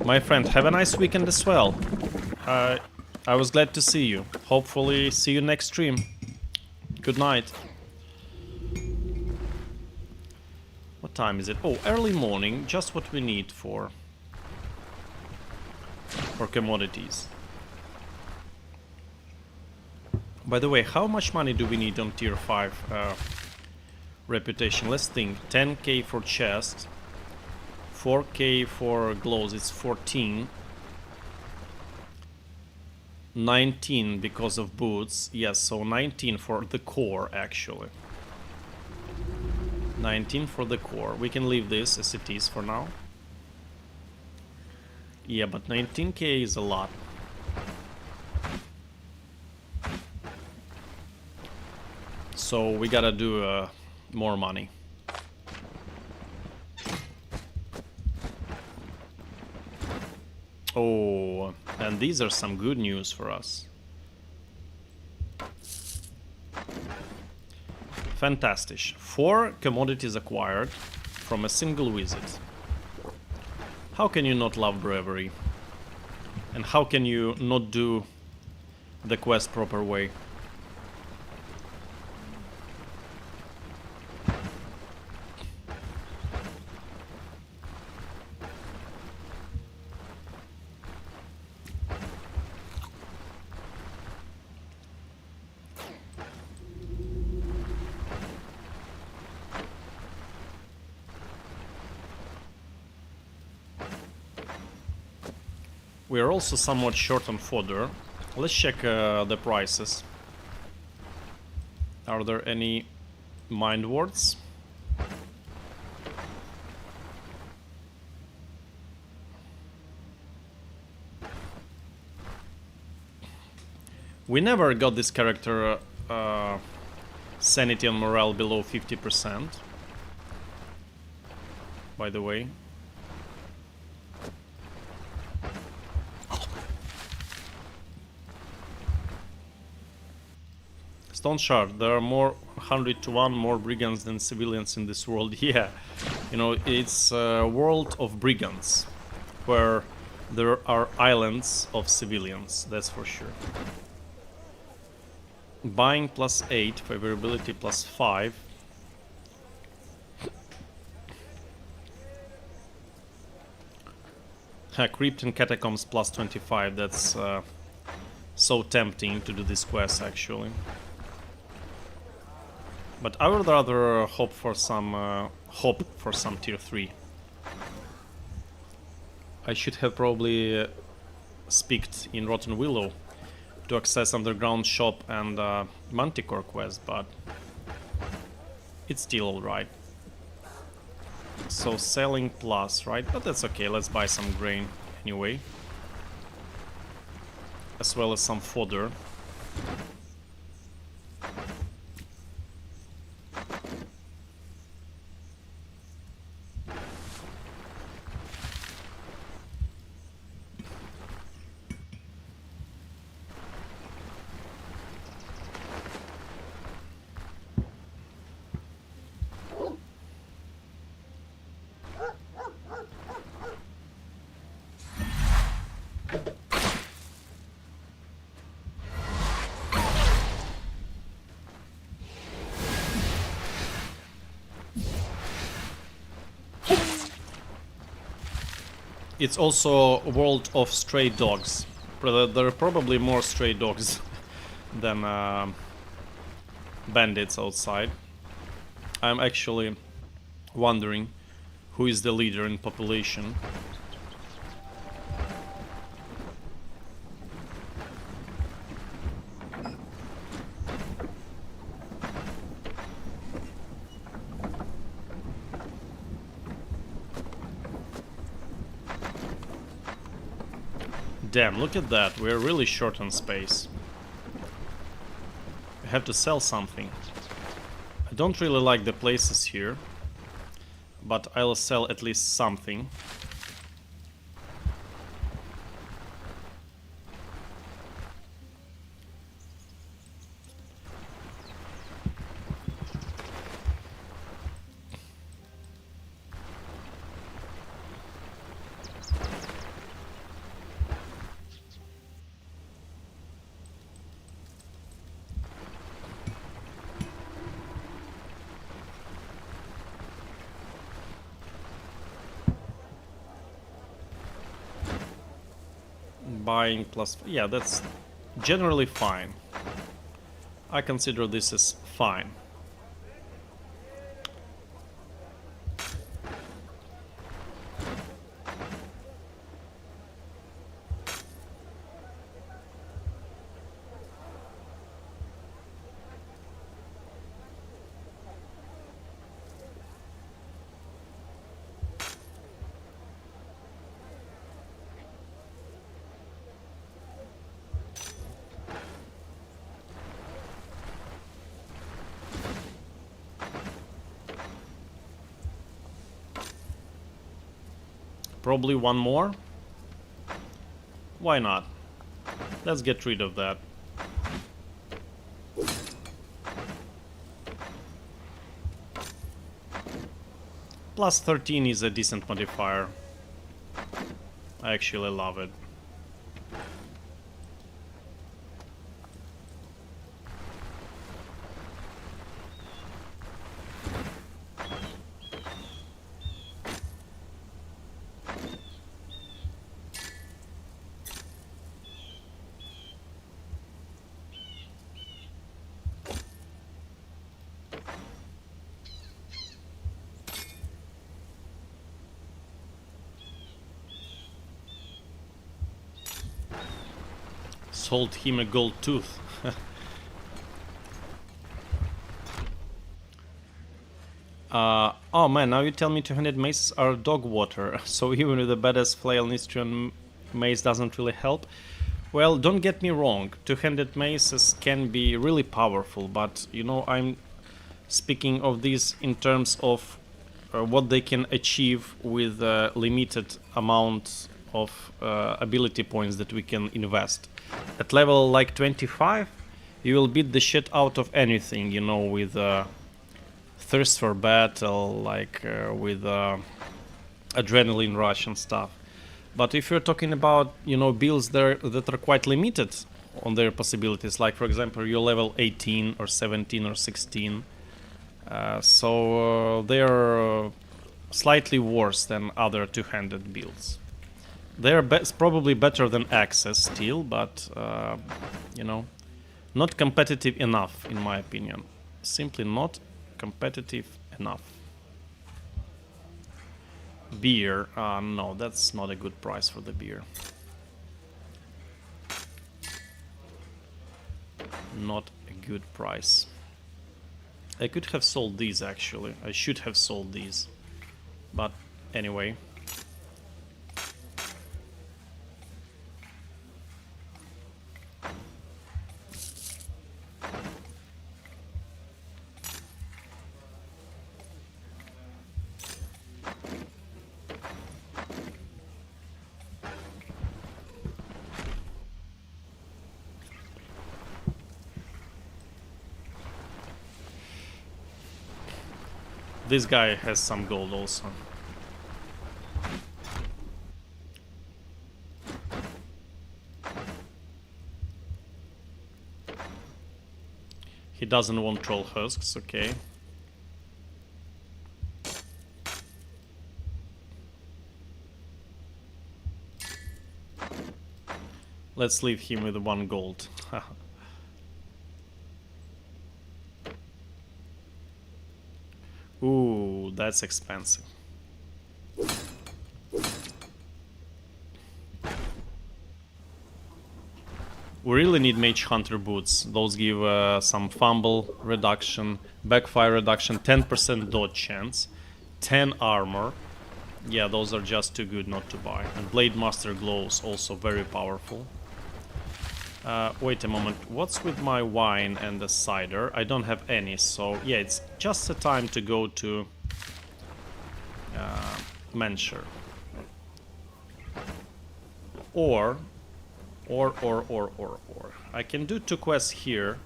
My friend, have a nice weekend as well. I was glad to see you. Hopefully see you next stream. Good night. What time is it? Oh, early morning. Just what we need for commodities. By the way, how much money do we need on tier 5 reputation? Let's think. 10k for chest, 4k for gloves, it's 14, 19 because of boots, yes, so 19 for the core actually. 19 for the core. We can leave this as it is for now. Yeah, but 19k is a lot. So we gotta do more money. Oh, and these are some good news for us. Fantastic. 4 commodities acquired from a single visit. How can you not love bravery? And how can you not do the quest proper way? We are also somewhat short on fodder. Let's check the prices. Are there any mind wards? We never got this character sanity and morale below 50%. By the way. Stoneshard, there are more 100 to 1 more brigands than civilians in this world. Yeah, you know, it's a world of brigands where there are islands of civilians, that's for sure. Buying +8, favorability +5. Crypt and Catacombs +25, that's so tempting to do this quest actually. But I would rather hope for some tier 3. I should have probably speaked in Rotten Willow to access Underground Shop and Manticore quest, but it's still alright. So selling plus, right? But that's okay, let's buy some grain anyway. As well as some fodder. It's also a world of stray dogs. There are probably more stray dogs than bandits outside. I'm actually wondering who is the leader in population. Damn, look at that. We're really short on space. I have to sell something. I don't really like the places here, but I'll sell at least something. Buying plus... yeah, that's generally fine. I consider this as fine. Probably one more. Why not? Let's get rid of that. Plus 13 is a decent modifier. I actually love it. Sold him a gold tooth. Oh man, now you tell me 200 maces are dog water, so even with the baddest flail Nistrian mace doesn't really help. Well, don't get me wrong, 200 maces can be really powerful, but you know, I'm speaking of these in terms of what they can achieve with a limited amount of ability points that we can invest. At level like 25, you will beat the shit out of anything, you know, with thirst for battle, like with adrenaline rush and stuff. But if you're talking about, you know, builds that are quite limited on their possibilities, like for example you're level 18 or 17 or 16, so they're slightly worse than other two-handed builds. They're probably better than Access still, but you know, not competitive enough in my opinion. Simply not competitive enough. Beer, no, that's not a good price for the beer. Not a good price. I could have sold these actually. I should have sold these. But anyway. This guy has some gold also. He doesn't want troll husks, okay. Let's leave him with 1 gold. Ooh, that's expensive. We really need Mage Hunter boots. Those give some fumble reduction, backfire reduction, 10% dodge chance, 10 armor. Yeah, those are just too good not to buy. And Blade Master Glows, also very powerful. Wait a moment, what's with my wine and the cider? I don't have any, so yeah, it's just a time to go to Menshire. Or, I can do 2 quests here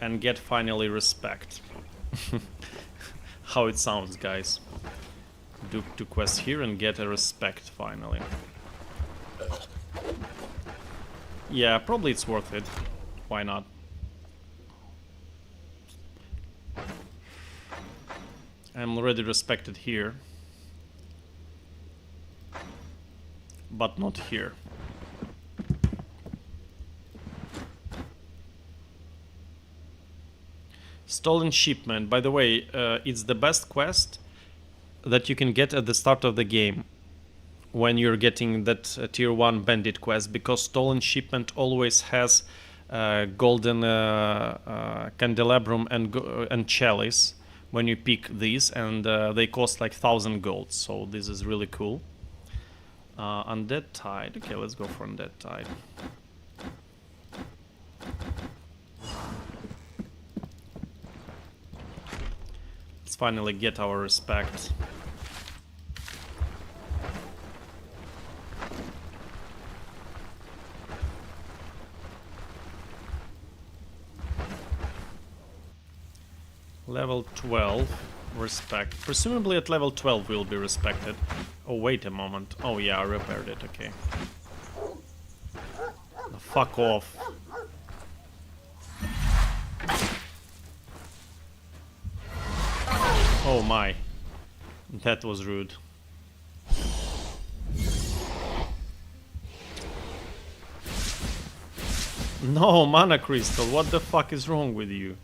and get finally respect. How it sounds, guys. Do 2 quests here and get a respect finally. Yeah, probably it's worth it. Why not? I'm already respected here. But not here. Stolen Shipment. By the way, it's the best quest that you can get at the start of the game when you're getting that tier 1 bandit quest, because Stolen Shipment always has golden candelabrum and chalice when you pick these, and they cost like 1000 gold, so this is really cool. Undead Tide. Okay, let's go for Undead Tide. Let's finally get our respect. Level 12, respect. Presumably at level 12 we'll be respected. Oh, wait a moment. Oh yeah, I repaired it, okay. Fuck off. Oh my. That was rude. No, Mana Crystal, what the fuck is wrong with you?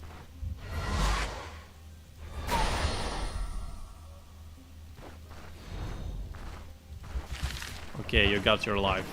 Okay, you got your life.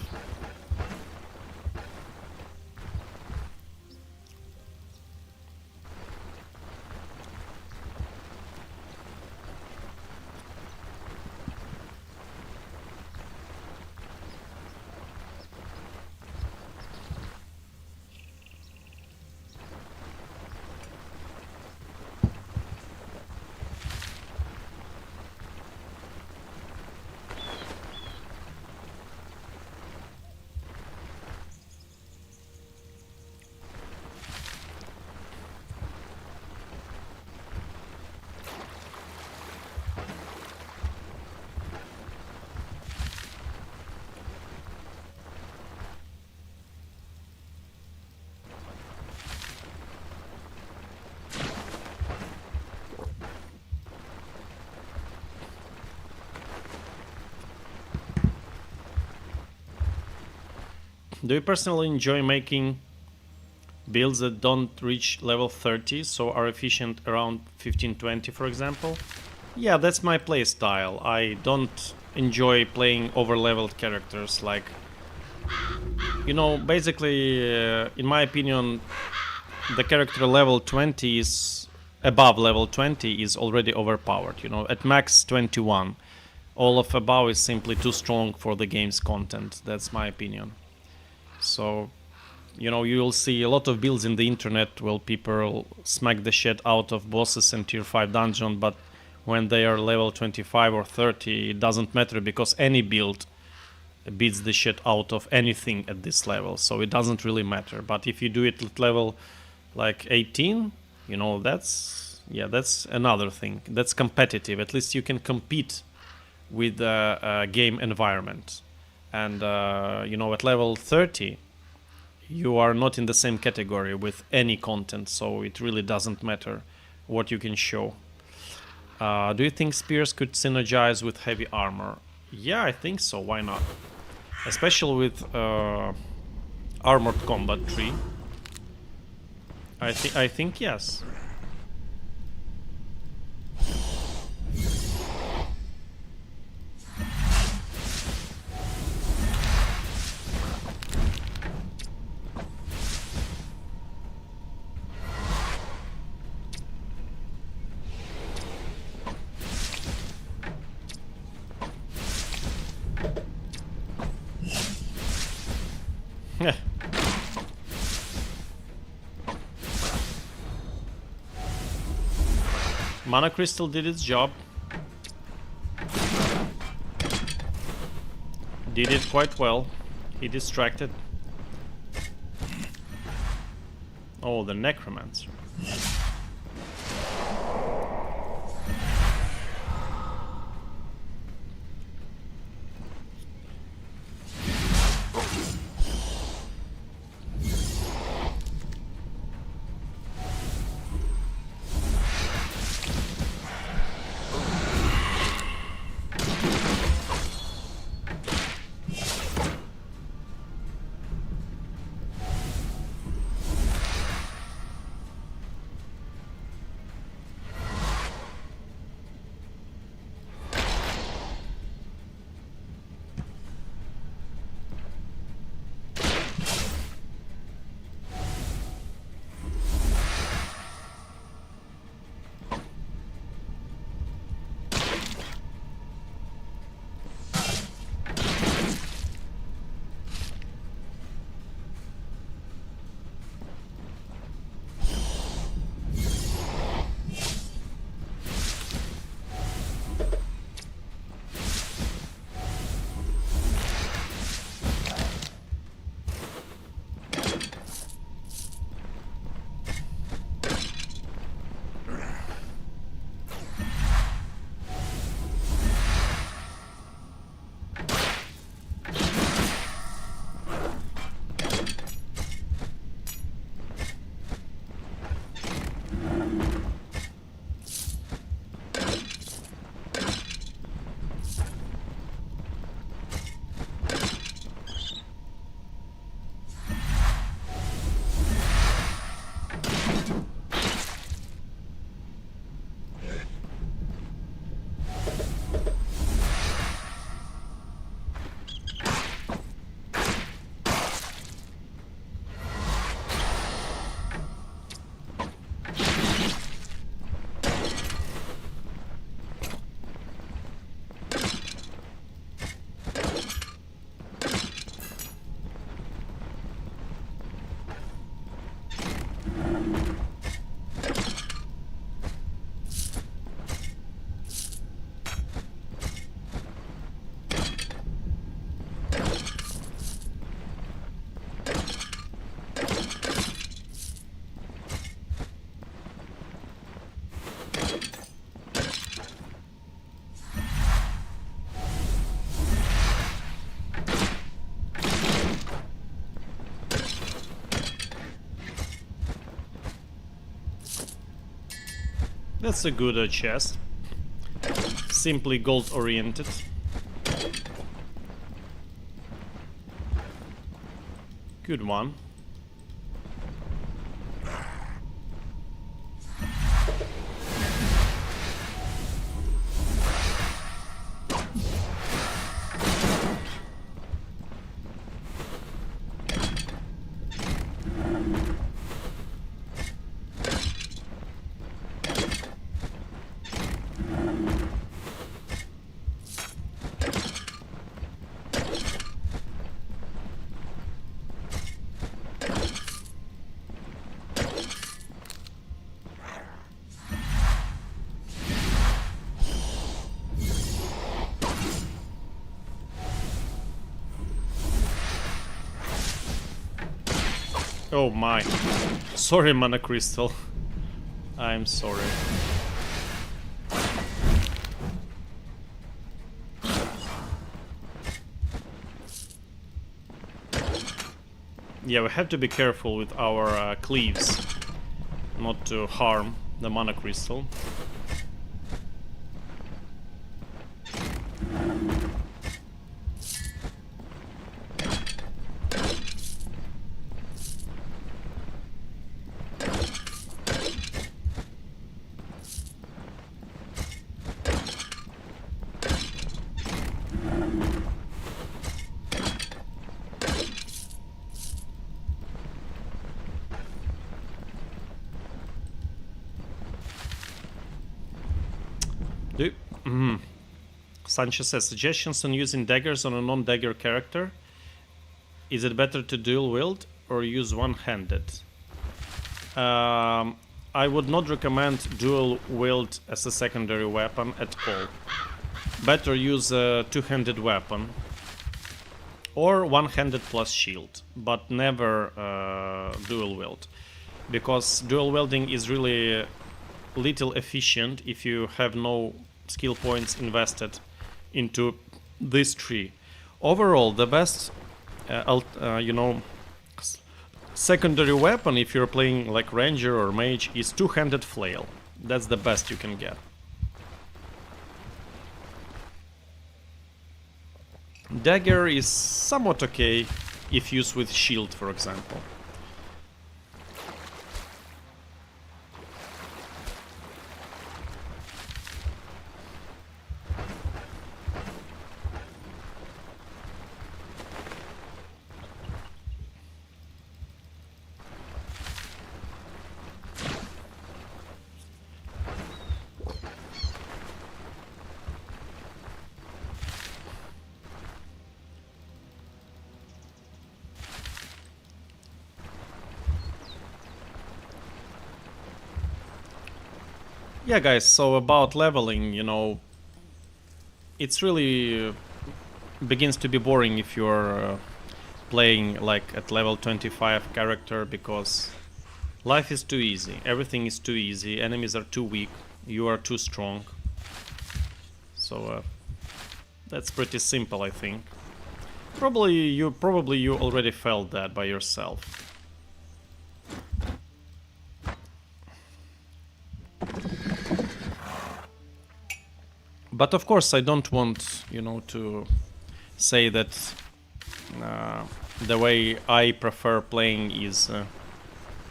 Do you personally enjoy making builds that don't reach level 30, so are efficient around 15-20, for example? Yeah, that's my playstyle. I don't enjoy playing over-leveled characters, like... You know, basically, in my opinion, the character level 20 is... above level 20 is already overpowered, you know, at max 21. All of above is simply too strong for the game's content, that's my opinion. So, you know, you'll see a lot of builds in the internet where people smack the shit out of bosses in tier 5 dungeon, but when they are level 25 or 30, it doesn't matter, because any build beats the shit out of anything at this level, so it doesn't really matter. But if you do it at level like 18, you know, that's another thing. That's competitive. At least you can compete with the game environment. And, you know, at level 30, you are not in the same category with any content, so it really doesn't matter what you can show. Do you think spears could synergize with heavy armor? Yeah, I think so, why not? Especially with armored combat tree. I think yes. Mana Crystal did its job. Did it quite well. He distracted. Oh, the Necromancer. That's a good chest. Simply gold oriented. Good one. Oh my. Sorry, Mana Crystal. I'm sorry. Yeah, we have to be careful with our cleaves, not to harm the Mana Crystal. Sanchez says, suggestions on using daggers on a non-dagger character. Is it better to dual wield or use one-handed? I would not recommend dual wield as a secondary weapon at all. Better use a two-handed weapon or one-handed plus shield, but never dual wield, because dual wielding is really little efficient if you have no skill points invested into this tree. Overall, the best secondary weapon if you're playing like ranger or mage is two-handed flail. That's the best you can get. Dagger is somewhat okay if used with shield, for example. Yeah, guys, so about leveling, it's really begins to be boring if you're playing like at level 25 character, because life is too easy, everything is too easy, enemies are too weak, you are too strong. So that's pretty simple, I think. Probably you already felt that by yourself. But of course, I don't want, to say that the way I prefer playing is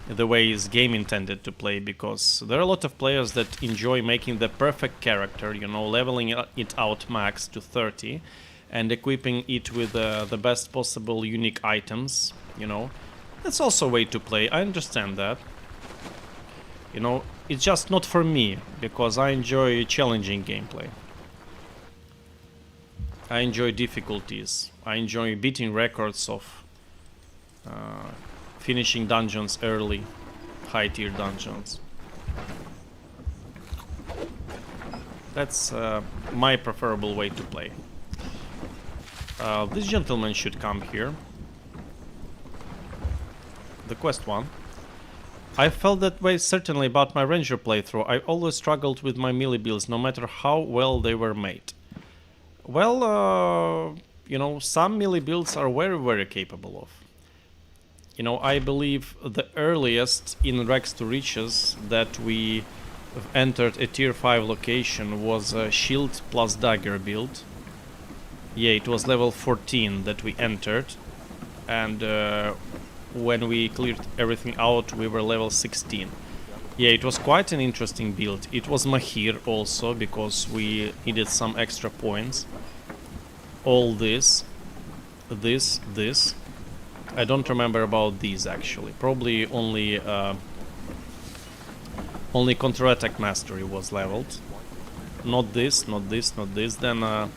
the way is game intended to play, because there are a lot of players that enjoy making the perfect character, leveling it out max to 30 and equipping it with the best possible unique items, That's also a way to play, I understand that. It's just not for me, because I enjoy challenging gameplay. I enjoy difficulties. I enjoy beating records of finishing dungeons early, high-tier dungeons. That's my preferable way to play. This gentleman should come here. The quest one. I felt that way certainly about my ranger playthrough. I always struggled with my melee builds, no matter how well they were made. Well, some melee builds are very, very capable of. I believe the earliest in Rags to Riches that we entered a tier 5 location was a shield plus dagger build. Yeah, it was level 14 that we entered, and when we cleared everything out we were level 16. Yeah, it was quite an interesting build. It was Mahir also, because we needed some extra points. All this. I don't remember about these actually. Probably only Counter-Attack Mastery was leveled. Not this. Then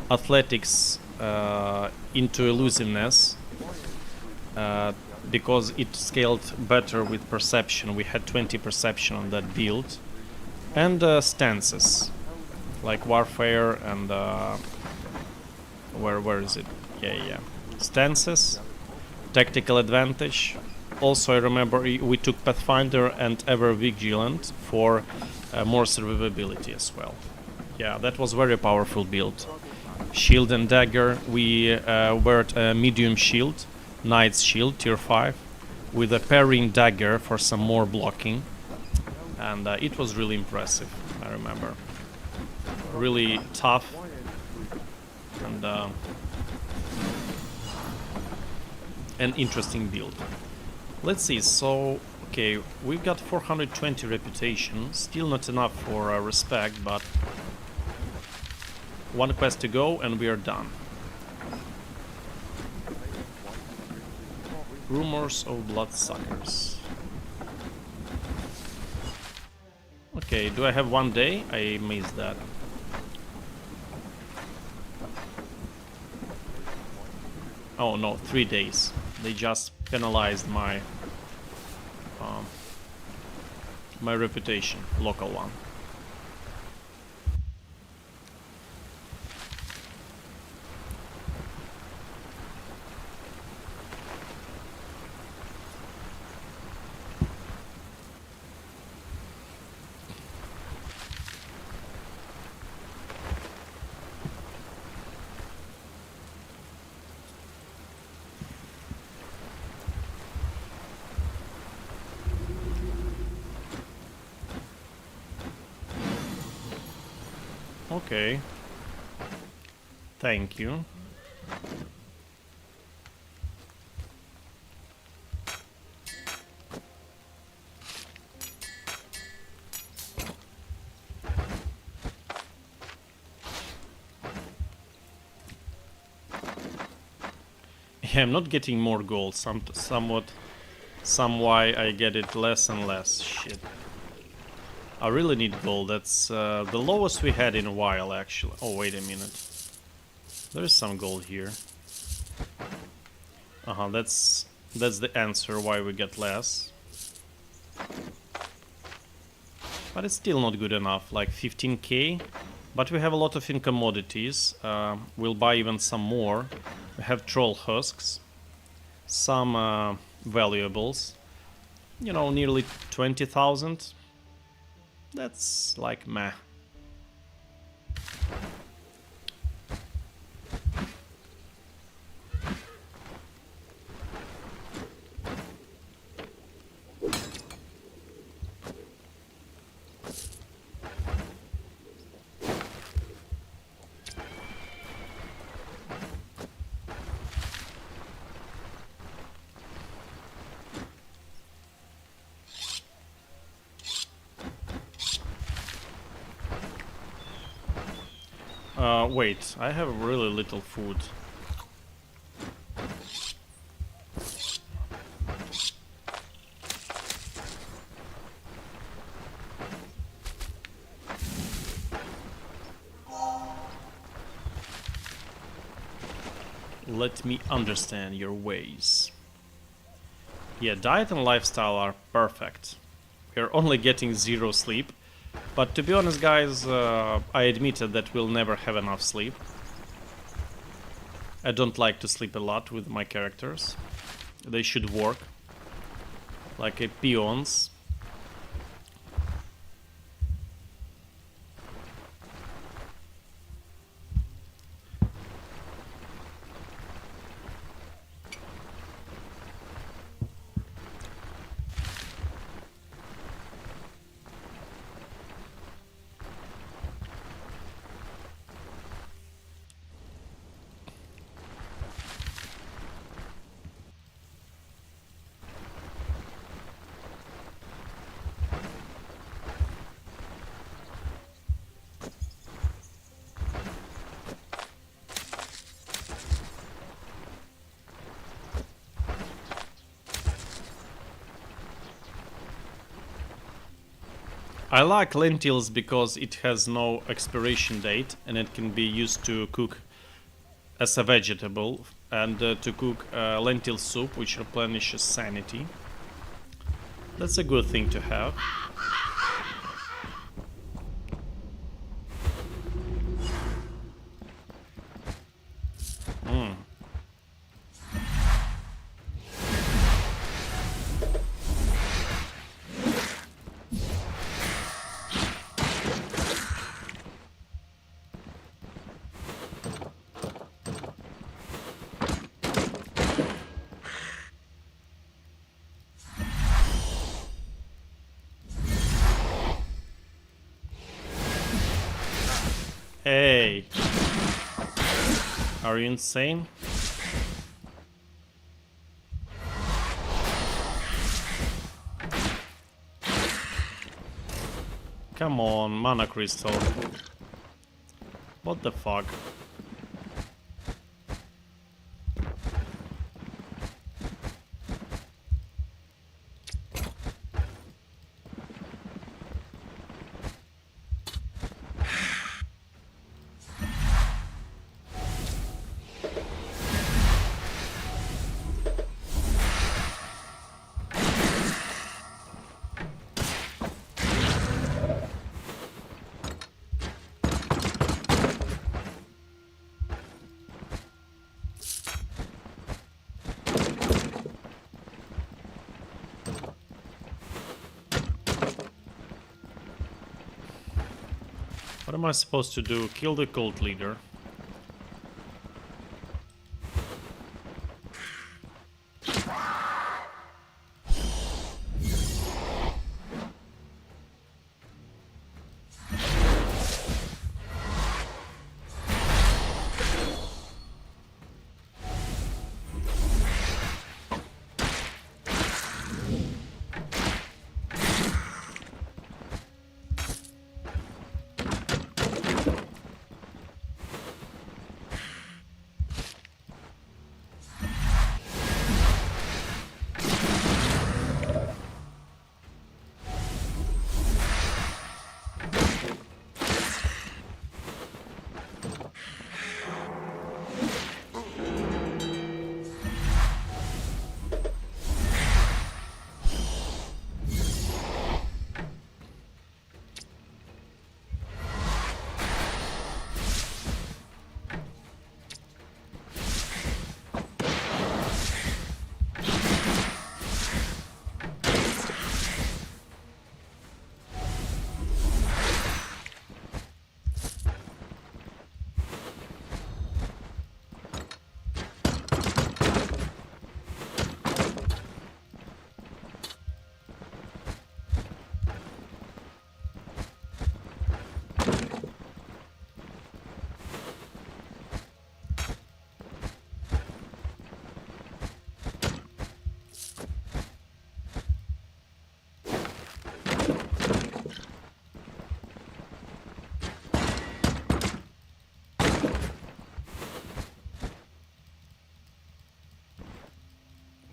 Athletics into Elusiveness. Because it scaled better with Perception. We had 20 Perception on that build. And Stances. Like Warfare and... Where is it? Yeah. Stances. Tactical Advantage. Also, I remember we took Pathfinder and Ever Vigilant for more survivability as well. Yeah, that was very powerful build. Shield and Dagger. We were a medium shield. Knight's Shield, tier 5, with a parrying dagger for some more blocking, and it was really impressive, I remember. Really tough, and an interesting build. Let's see, so, okay, we've got 420 reputation, still not enough for respect, but one quest to go and we are done. Rumors of Bloodsuckers. Okay, do I have one day? I missed that. Oh no, 3 days. They just penalized my my reputation, local one. Okay. Thank you. Yeah, I'm not getting more gold. Some why I get it less and less. Shit. I really need gold. That's the lowest we had in a while, actually. Oh, wait a minute. There's some gold here. That's the answer why we get less. But it's still not good enough, like 15k. But we have a lot of in commodities. We'll buy even some more. We have troll husks. Some valuables. You know, nearly 20,000. That's like meh. Wait, I have really little food. Let me understand your ways. Yeah, diet and lifestyle are perfect. We're only getting 0 sleep. But to be honest, guys, I admitted that we'll never have enough sleep. I don't like to sleep a lot with my characters. They should work like a peons. I like lentils because it has no expiration date and it can be used to cook as a vegetable and to cook lentil soup, which replenishes sanity. That's a good thing to have. Hey, are you insane? Come on, mana crystal. What the fuck? What am I supposed to do? Kill the cult leader.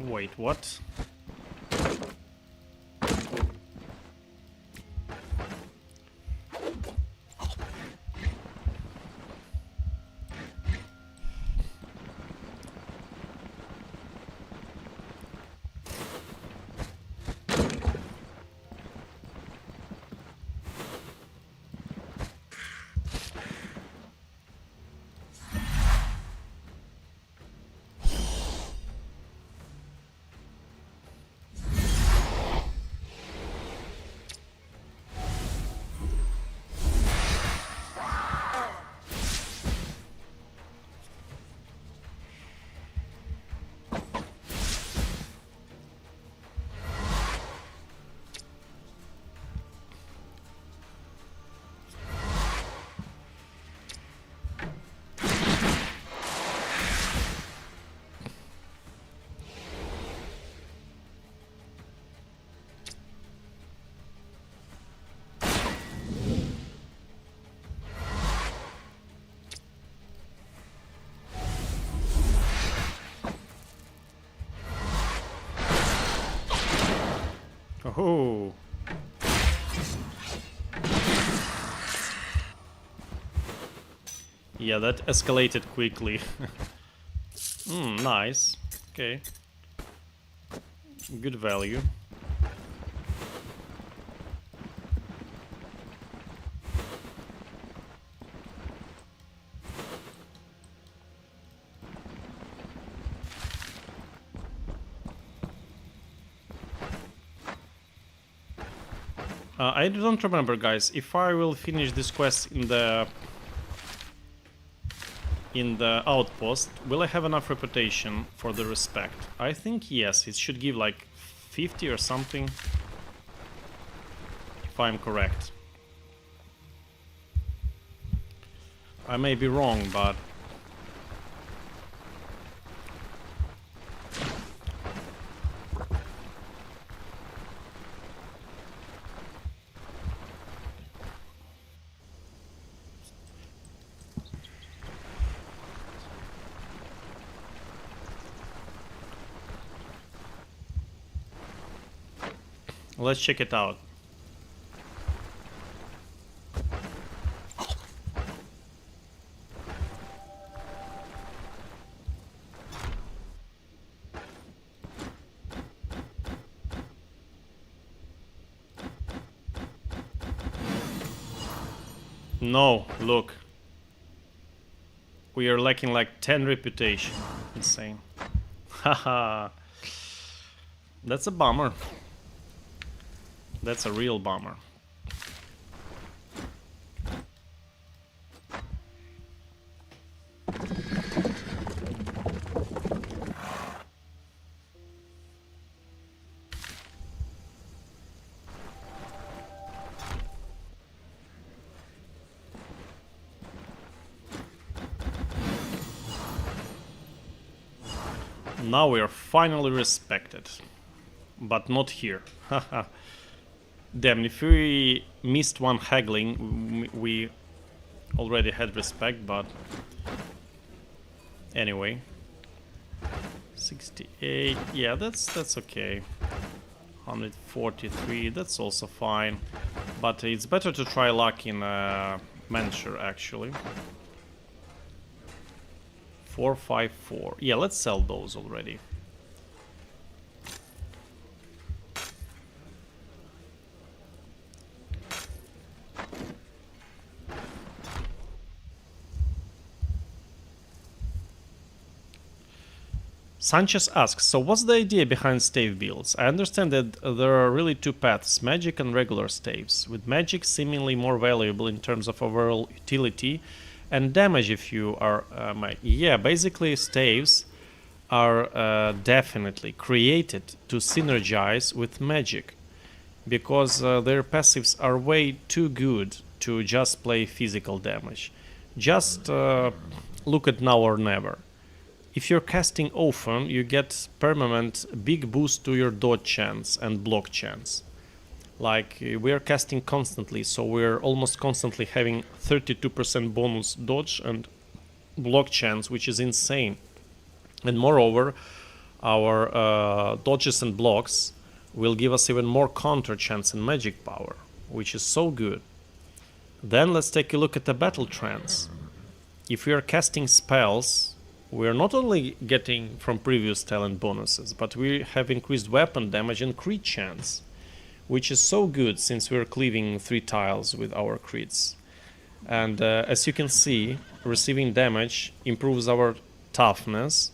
Wait, what? Oh. Yeah, that escalated quickly. Nice. Okay. Good value. I don't remember, guys, if I will finish this quest in the outpost, will I have enough reputation for the respect? I think yes, it should give like 50 or something, if I'm correct. I may be wrong, but let's check it out. No, look. We are lacking like 10 reputation. Insane. Haha. That's a bummer. That's a real bummer. Now we are finally respected. But not here. Haha. Damn, if we missed one haggling, we already had respect, but... Anyway. 68, yeah, that's okay. 143, that's also fine. But it's better to try luck in Mancher, actually. 454. Yeah, let's sell those already. Sanchez asks, so what's the idea behind stave builds? I understand that there are really two paths, magic and regular staves, with magic seemingly more valuable in terms of overall utility and damage if you are... yeah, basically staves are definitely created to synergize with magic, because their passives are way too good to just play physical damage. Just look at Now or Never. If you're casting often, you get permanent big boost to your dodge chance and block chance. Like, we're casting constantly, so we're almost constantly having 32% bonus dodge and block chance, which is insane. And moreover, our dodges and blocks will give us even more counter chance and magic power, which is so good. Then let's take a look at the battle trance. If we are casting spells, we are not only getting from previous talent bonuses, but we have increased weapon damage and crit chance, which is so good since we're cleaving 3 tiles with our crits. And as you can see, receiving damage improves our toughness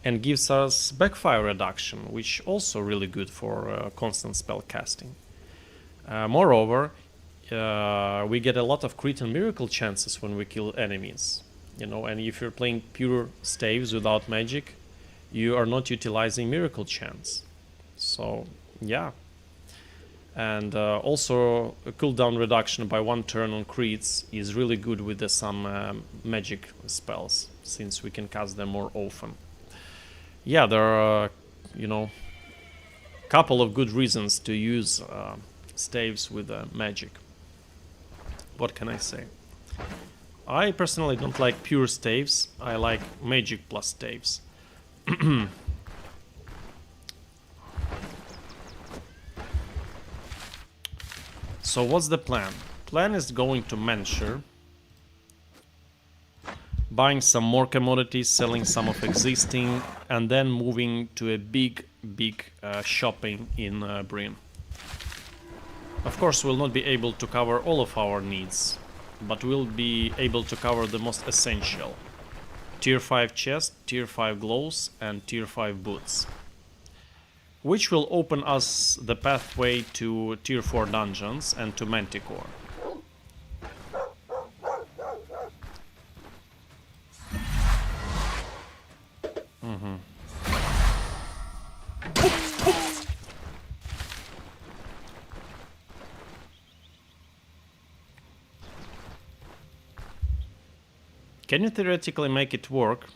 and gives us backfire reduction, which also really good for constant spell casting. Moreover, we get a lot of crit and miracle chances when we kill enemies. You know, and if you're playing pure staves without magic, you are not utilizing miracle chance. So, yeah. And also, a cooldown reduction by 1 turn on crits is really good with some magic spells, since we can cast them more often. Yeah, there are, you know, couple of good reasons to use staves with magic. What can I say? I personally don't like pure staves, I like magic plus staves. So what's the plan? Plan is going to Mancher, buying some more commodities, selling some of existing, and then moving to a big shopping in Bryn. Of course, we'll not be able to cover all of our needs, but we'll be able to cover the most essential. Tier 5 chest, Tier 5 gloves, and Tier 5 boots. Which will open us the pathway to Tier 4 dungeons and to Manticore. Can you theoretically make it work?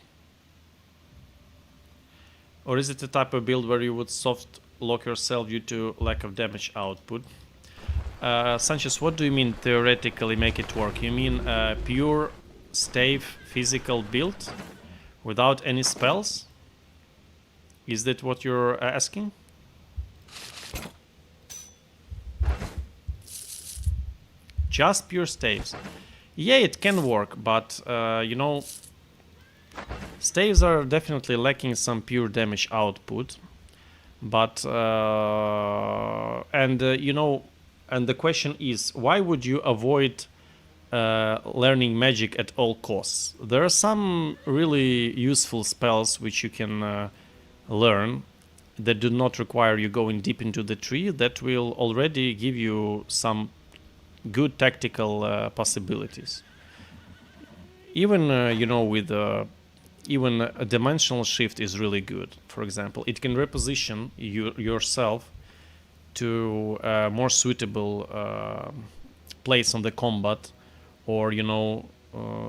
Or is it a type of build where you would soft lock yourself due to lack of damage output? Sanchez, what do you mean theoretically make it work? You mean pure stave physical build without any spells? Is that what you're asking? Just pure staves. Yeah, it can work, but you know, staves are definitely lacking some pure damage output. But you know, and the question is, why would you avoid learning magic at all costs? There are some really useful spells which you can learn that do not require you going deep into the tree, that will already give you some good tactical possibilities. Even you know, with even a dimensional shift is really good. For example, it can reposition yourself to a more suitable place on the combat, or you know,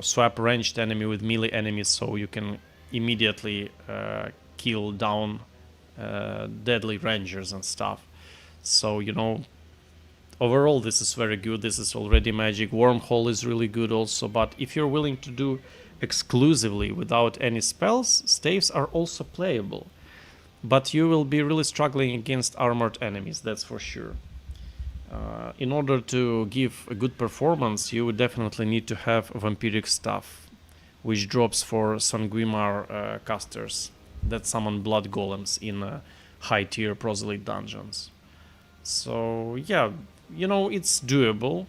swap ranged enemy with melee enemies, so you can immediately kill down deadly rangers and stuff. So, you know, overall this is very good. This is already magic. Wormhole is really good also, but if you're willing to do exclusively without any spells, staves are also playable. But you will be really struggling against armored enemies, that's for sure. In order to give a good performance, you would definitely need to have vampiric stuff, which drops for Sanguimar casters that summon blood golems in high tier proselyte dungeons. So yeah, you know, it's doable,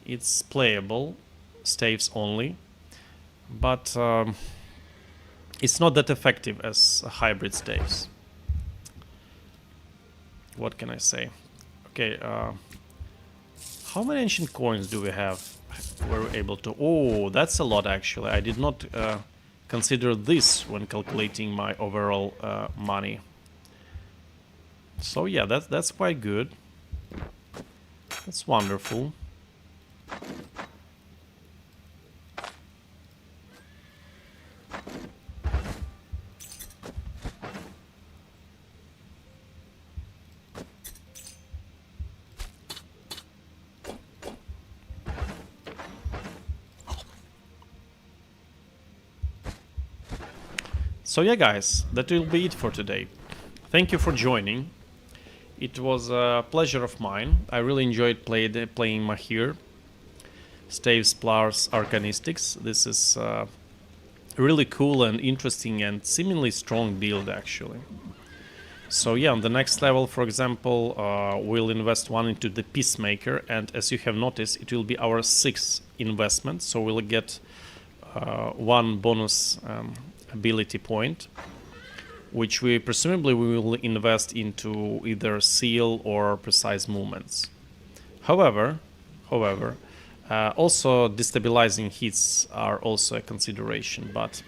it's playable, staves only, but it's not that effective as hybrid staves. What can I say? Okay, how many ancient coins do we have? Were we able to... Oh, that's a lot actually. I did not consider this when calculating my overall money. So yeah, that's quite good. That's wonderful. So yeah, guys, that will be it for today. Thank you for joining. It was a pleasure of mine. I really enjoyed playing Mahir, Staves plus Arcanistics. This is a really cool and interesting and seemingly strong build, actually. So yeah, on the next level, for example, we'll invest one into the Peacemaker, and as you have noticed, it will be our 6th investment, so we'll get one bonus ability point, which we presumably will invest into either seal or precise movements. However, also destabilizing hits are also a consideration, but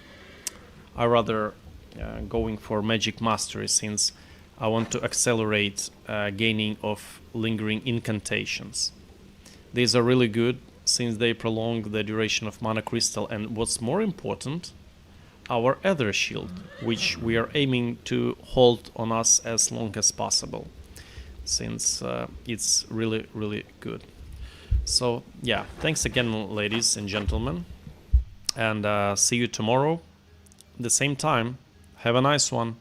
I rather going for magic mastery, since I want to accelerate gaining of lingering incantations. These are really good since they prolong the duration of mana crystal, and what's more important, our Ether Shield, which we are aiming to hold on us as long as possible, since it's really, really good. So yeah, thanks again, ladies and gentlemen, and see you tomorrow at the same time. Have a nice one.